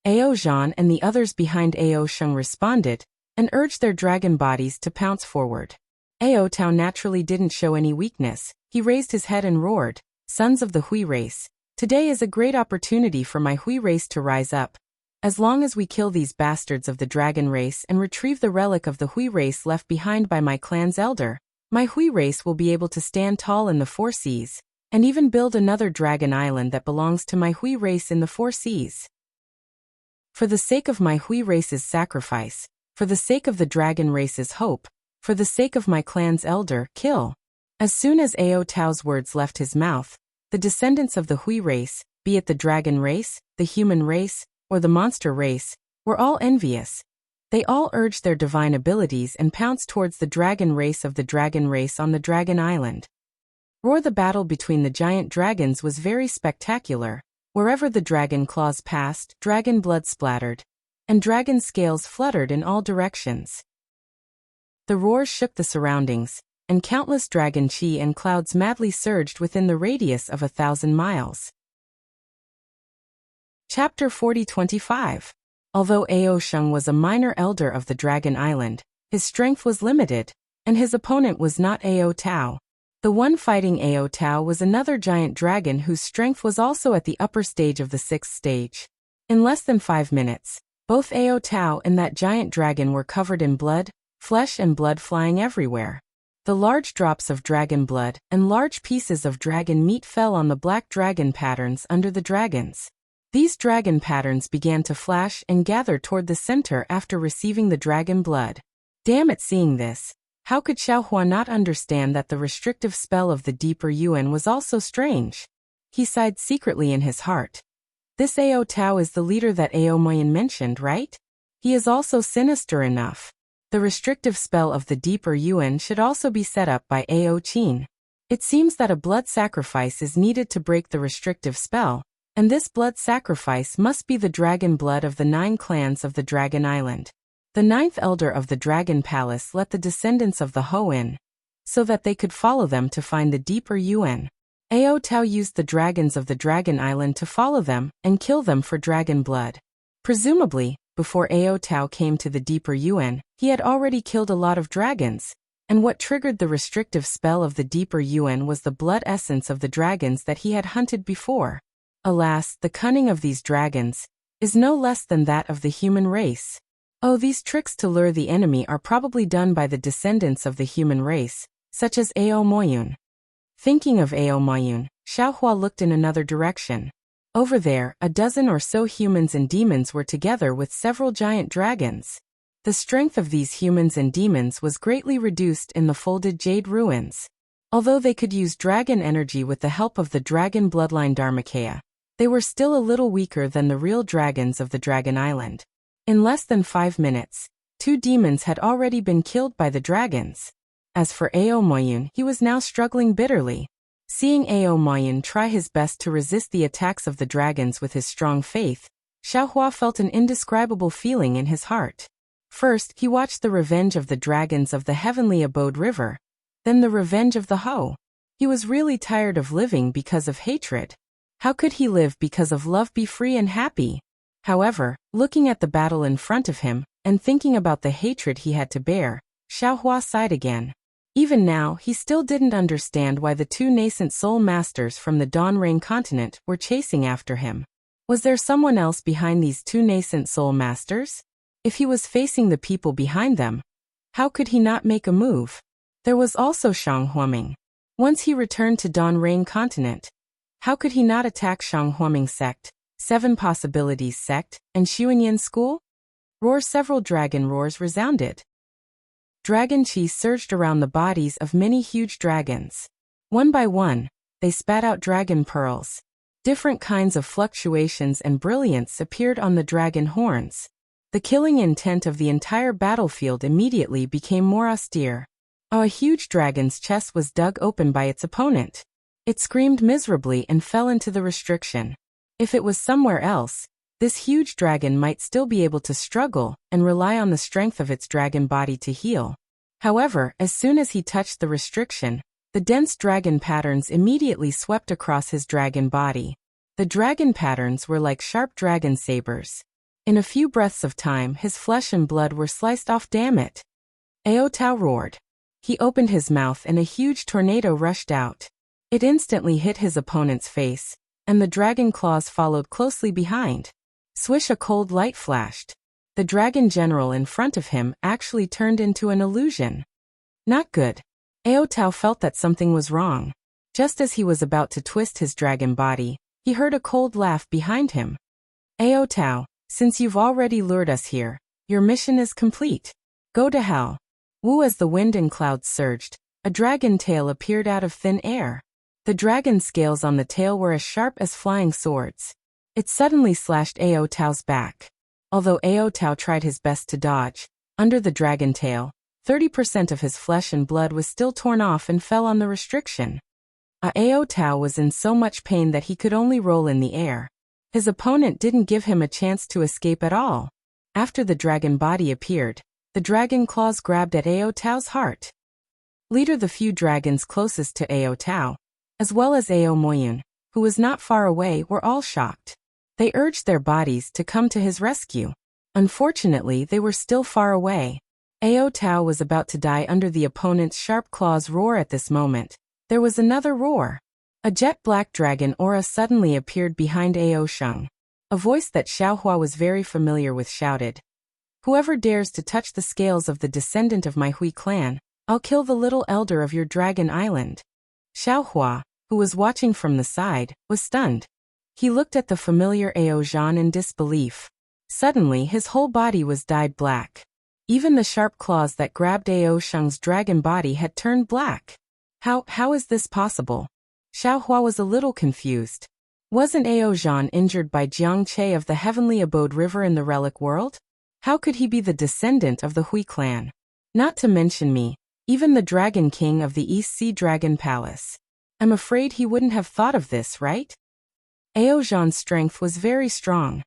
Ao Zhan and the others behind Ao Sheng responded, and urged their dragon bodies to pounce forward. Ao Tao naturally didn't show any weakness. He raised his head and roared, Sons of the Hui race, today is a great opportunity for my Hui race to rise up. As long as we kill these bastards of the dragon race and retrieve the relic of the Hui race left behind by my clan's elder, my Hui race will be able to stand tall in the 4 seas, and even build another dragon island that belongs to my Hui race in the 4 seas. For the sake of my Hui race's sacrifice, for the sake of the dragon race's hope, for the sake of my clan's elder, kill. As soon as Ao Tao's words left his mouth, the descendants of the Hui race, be it the dragon race, the human race, or the monster race, were all envious. They all urged their divine abilities and pounced towards the dragon race of the dragon race on the dragon island. The battle between the giant dragons was very spectacular. Wherever the dragon claws passed, dragon blood splattered, and dragon scales fluttered in all directions. The roars shook the surroundings, and countless dragon chi and clouds madly surged within the radius of 1,000 miles. Chapter 40-25. Although Ao Sheng was a minor elder of the Dragon Island, his strength was limited, and his opponent was not Ao Tao. The one fighting Ao Tao was another giant dragon whose strength was also at the upper stage of the 6th stage. In less than 5 minutes, both Ao Tao and that giant dragon were covered in blood, flesh and blood flying everywhere. The large drops of dragon blood and large pieces of dragon meat fell on the black dragon patterns under the dragons. These dragon patterns began to flash and gather toward the center after receiving the dragon blood. Damn it, seeing this, how could Xiaohua not understand that the restrictive spell of the deeper Yuan was also strange? He sighed secretly in his heart. This Ao Tao is the leader that Ao Moyan mentioned, right? He is also sinister enough. The restrictive spell of the deeper Yuan should also be set up by Ao Qin. It seems that a blood sacrifice is needed to break the restrictive spell, and this blood sacrifice must be the dragon blood of the 9 clans of the Dragon Island. The 9th elder of the Dragon Palace let the descendants of the Ho in, so that they could follow them to find the deeper Yuan. Ao Tao used the dragons of the Dragon Island to follow them and kill them for dragon blood. Presumably, before Ao Tao came to the deeper Yuan, he had already killed a lot of dragons, and what triggered the restrictive spell of the deeper Yuan was the blood essence of the dragons that he had hunted before. Alas, the cunning of these dragons is no less than that of the human race. Oh, these tricks to lure the enemy are probably done by the descendants of the human race, such as Ao Moyun. Thinking of Ao Moyun, Xiaohua looked in another direction. Over there, a dozen or so humans and demons were together with several giant dragons. The strength of these humans and demons was greatly reduced in the folded jade ruins. Although they could use dragon energy with the help of the dragon bloodline Dharmakaya, they were still a little weaker than the real dragons of the Dragon Island. In less than 5 minutes, 2 demons had already been killed by the dragons. As for Ao Moyun, he was now struggling bitterly. Seeing Ao Moyun try his best to resist the attacks of the dragons with his strong faith, Xiaohua felt an indescribable feeling in his heart. First, he watched the revenge of the dragons of the Heavenly Abode River, then the revenge of the Ho. He was really tired of living because of hatred. How could he live because of love, be free and happy? However, looking at the battle in front of him, and thinking about the hatred he had to bear, Xiaohua sighed again. Even now, he still didn't understand why the 2 nascent soul masters from the Dawn Rain continent were chasing after him. Was there someone else behind these 2 nascent soul masters? If he was facing the people behind them, how could he not make a move? There was also Shang Huaming. Once he returned to Dawn Rain continent, how could he not attack Shang Huaming sect, 7 Possibilities sect, and Xuanyan school? Several dragon roars resounded. Dragon chi surged around the bodies of many huge dragons. One by one, they spat out dragon pearls. Different kinds of fluctuations and brilliance appeared on the dragon horns. The killing intent of the entire battlefield immediately became more austere. A huge dragon's chest was dug open by its opponent. It screamed miserably and fell into the restriction. If it was somewhere else, this huge dragon might still be able to struggle and rely on the strength of its dragon body to heal. However, as soon as he touched the restriction, the dense dragon patterns immediately swept across his dragon body. The dragon patterns were like sharp dragon sabers. In a few breaths of time, his flesh and blood were sliced off. Damn it! Ao Tao roared. He opened his mouth and a huge tornado rushed out. It instantly hit his opponent's face, and the dragon claws followed closely behind. Swish, a cold light flashed. The dragon general in front of him actually turned into an illusion. Not good. Ao Tao felt that something was wrong. Just as he was about to twist his dragon body, he heard a cold laugh behind him. Ao Tao, since you've already lured us here, your mission is complete. Go to hell. Wu. As the wind and clouds surged, a dragon tail appeared out of thin air. The dragon scales on the tail were as sharp as flying swords. It suddenly slashed Ao Tao's back. Although Ao Tao tried his best to dodge, under the dragon tail, 30% of his flesh and blood was still torn off and fell on the restriction. Ao Tao was in so much pain that he could only roll in the air. His opponent didn't give him a chance to escape at all. After the dragon body appeared, the dragon claws grabbed at Ao Tao's heart. Leader, the few dragons closest to Ao Tao, as well as Ao Moyun, who was not far away, were all shocked. They urged their bodies to come to his rescue. Unfortunately, they were still far away. Ao Tao was about to die under the opponent's sharp claws roar. At this moment, there was another roar. A jet black dragon aura suddenly appeared behind Ao Sheng. A voice that Xiaohua was very familiar with shouted, "Whoever dares to touch the scales of the descendant of my Hui clan, I'll kill the little elder of your Dragon Island." Xiaohua, who was watching from the side, was stunned. He looked at the familiar Ao Zhan in disbelief. Suddenly, his whole body was dyed black. Even the sharp claws that grabbed Ao Sheng's dragon body had turned black. How is this possible? Xiaohua was a little confused. Wasn't Ao Zhan injured by Jiang Che of the Heavenly Abode River in the Relic World? How could he be the descendant of the Hui clan? Not to mention me, even the Dragon King of the East Sea Dragon Palace. I'm afraid he wouldn't have thought of this, right? Aozhan's strength was very strong.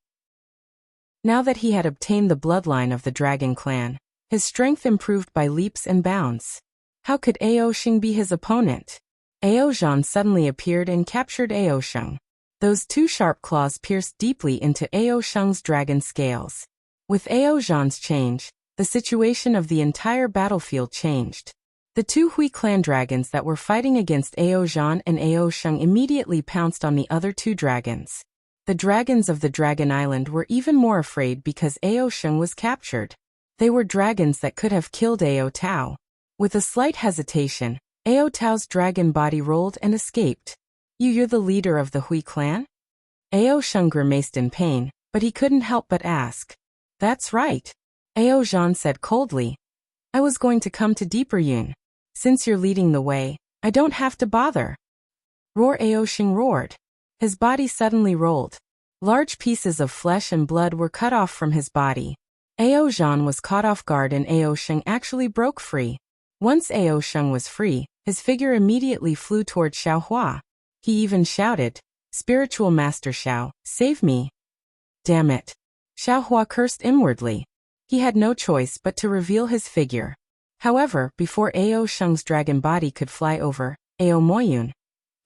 Now that he had obtained the bloodline of the Dragon Clan, his strength improved by leaps and bounds. How could Aosheng be his opponent? Aozhan suddenly appeared and captured Aosheng. Those two sharp claws pierced deeply into Aosheng's dragon scales. With Aozhan's change, the situation of the entire battlefield changed. The two Hui clan dragons that were fighting against Aozhan and Aosheng immediately pounced on the other two dragons. The dragons of the Dragon Island were even more afraid because Aosheng was captured. They were dragons that could have killed Ao Tao. With a slight hesitation, Ao Tao's dragon body rolled and escaped. You're the leader of the Hui clan? Aosheng grimaced in pain, but he couldn't help but ask. That's right. Aozhan said coldly. I was going to come to Deeper Yun. Since you're leading the way, I don't have to bother. Roar! Aosheng roared. His body suddenly rolled. Large pieces of flesh and blood were cut off from his body. Aozhan was caught off guard and Aosheng actually broke free. Once Aosheng was free, his figure immediately flew toward Xiaohua. He even shouted, Spiritual Master Xiao, save me. Damn it. Xiaohua cursed inwardly. He had no choice but to reveal his figure. However, before Aosheng's dragon body could fly over, Ao Moyun,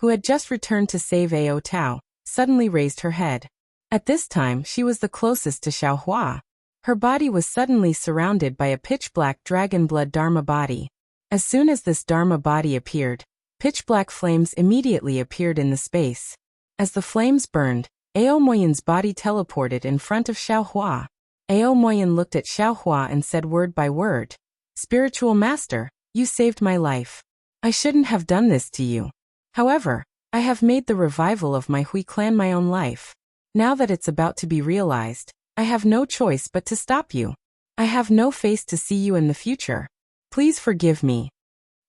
who had just returned to save Ao Tao, suddenly raised her head. At this time she was the closest to Xiaohua. Her body was suddenly surrounded by a pitch-black dragon blood Dharma body. As soon as this Dharma body appeared, pitch-black flames immediately appeared in the space. As the flames burned, Ao Moyun's body teleported in front of Xiaohua. Ao Moyun looked at Xiaohua and said word by word, Spiritual Master, you saved my life. I shouldn't have done this to you. However, I have made the revival of my Hui clan my own life. Now that it's about to be realized, I have no choice but to stop you. I have no face to see you in the future. Please forgive me.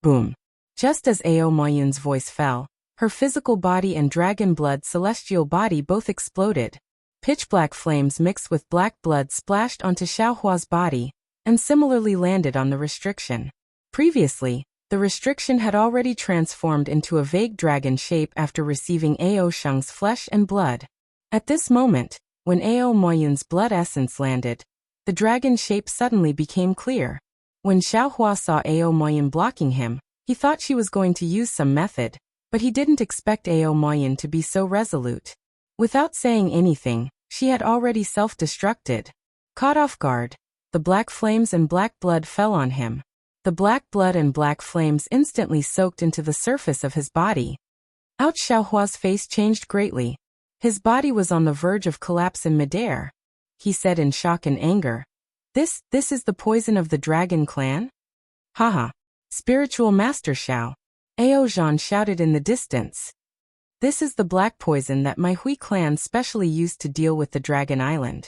Boom. Just as Ao Moyun's voice fell, her physical body and dragon blood celestial body both exploded. Pitch-black flames mixed with black blood splashed onto Xiaohua's body, and similarly landed on the restriction. Previously, the restriction had already transformed into a vague dragon shape after receiving Aosheng's flesh and blood. At this moment, when Ao Moyun's blood essence landed, the dragon shape suddenly became clear. When Xiaohua saw Ao Moyun blocking him, he thought she was going to use some method, but he didn't expect Ao Moyun to be so resolute. Without saying anything, she had already self-destructed. Caught off guard, the black flames and black blood fell on him. The black blood and black flames instantly soaked into the surface of his body. Ouch! Xiaohua's face changed greatly. His body was on the verge of collapse in midair. He said in shock and anger, This is the poison of the Dragon Clan? Haha. Spiritual Master Xiao. Aozhan shouted in the distance. This is the black poison that my Hui clan specially used to deal with the Dragon Island.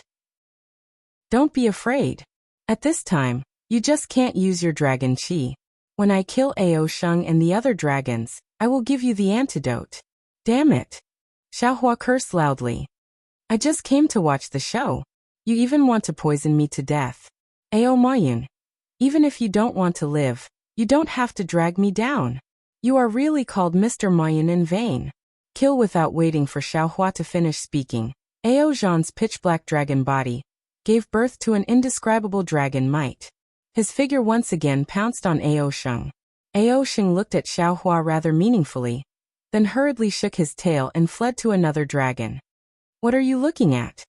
Don't be afraid. At this time, you just can't use your dragon chi. When I kill Aosheng and the other dragons, I will give you the antidote. Damn it. Xiaohua cursed loudly. I just came to watch the show. You even want to poison me to death. Ao Moyun. Even if you don't want to live, you don't have to drag me down. You are really called Mr. Moyun in vain. Kill! Without waiting for Xiaohua to finish speaking, Aozhan's pitch-black dragon body gave birth to an indescribable dragon might. His figure once again pounced on Aosheng. Aosheng looked at Xiaohua rather meaningfully, then hurriedly shook his tail and fled to another dragon. What are you looking at?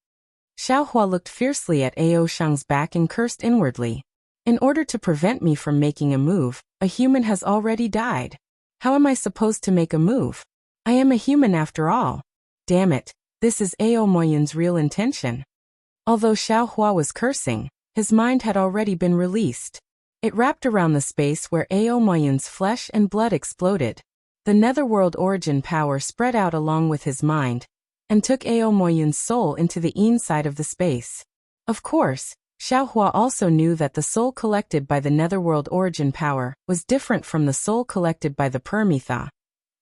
Xiaohua looked fiercely at Aosheng's back and cursed inwardly. In order to prevent me from making a move, a human has already died. How am I supposed to make a move? I am a human after all. Damn it, this is Ao Moyun's real intention. Although Xiaohua was cursing, his mind had already been released. It wrapped around the space where Ao Moyun's flesh and blood exploded. The netherworld origin power spread out along with his mind, and took Ao Moyun's soul into the inside of the space. Of course, Xiaohua also knew that the soul collected by the netherworld origin power was different from the soul collected by the Permitha.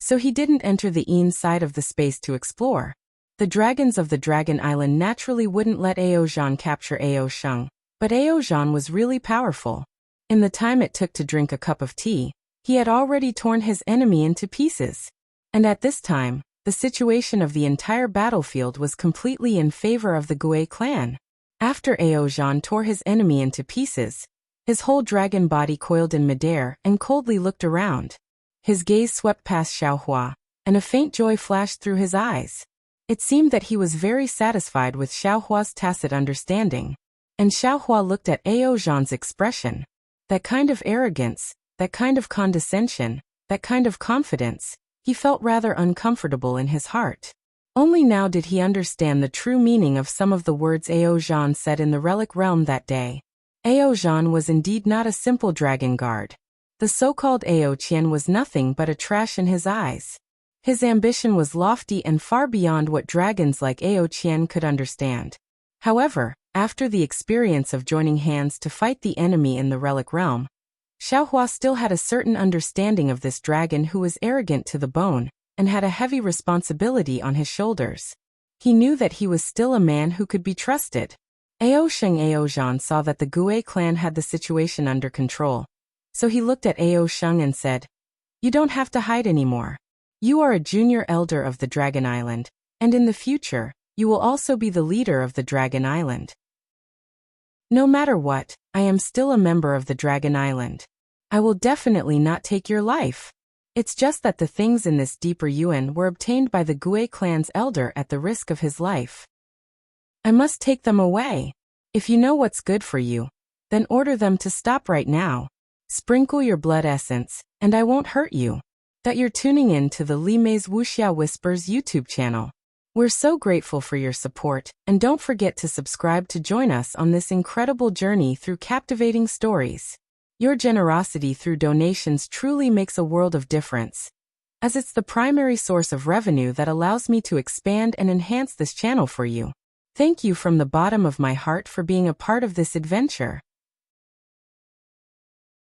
So he didn't enter the inside of the space to explore. The dragons of the Dragon Island naturally wouldn't let Aozhan capture Aosheng, but Aozhan was really powerful. In the time it took to drink a cup of tea, he had already torn his enemy into pieces. And at this time, the situation of the entire battlefield was completely in favor of the Gui clan. After Ao Zhan tore his enemy into pieces, his whole dragon body coiled in midair and coldly looked around. His gaze swept past Xiaohua, and a faint joy flashed through his eyes. It seemed that he was very satisfied with Xiaohua's tacit understanding. And Xiaohua looked at Ao Zhan's expression. That kind of arrogance, that kind of condescension, that kind of confidence, he felt rather uncomfortable in his heart. Only now did he understand the true meaning of some of the words Ao Zhan said in the relic realm that day. Ao Zhan was indeed not a simple dragon guard. The so-called Ao Qian was nothing but a trash in his eyes. His ambition was lofty and far beyond what dragons like Ao Qian could understand. However, after the experience of joining hands to fight the enemy in the relic realm, Xiaohua still had a certain understanding of this dragon who was arrogant to the bone and had a heavy responsibility on his shoulders. He knew that he was still a man who could be trusted. Ao Zhan saw that the Gui clan had the situation under control, so he looked at Ao Sheng and said, "You don't have to hide anymore. You are a junior elder of the Dragon Island, and in the future, you will also be the leader of the Dragon Island. No matter what, I am still a member of the Dragon Island. I will definitely not take your life. It's just that the things in this deeper yuan were obtained by the Gui clan's elder at the risk of his life. I must take them away. If you know what's good for you, then order them to stop right now. Sprinkle your blood essence, and I won't hurt you." That you're tuning in to the Li Mei's Wuxia Whispers YouTube channel. We're so grateful for your support, and don't forget to subscribe to join us on this incredible journey through captivating stories. Your generosity through donations truly makes a world of difference, as it's the primary source of revenue that allows me to expand and enhance this channel for you. Thank you from the bottom of my heart for being a part of this adventure.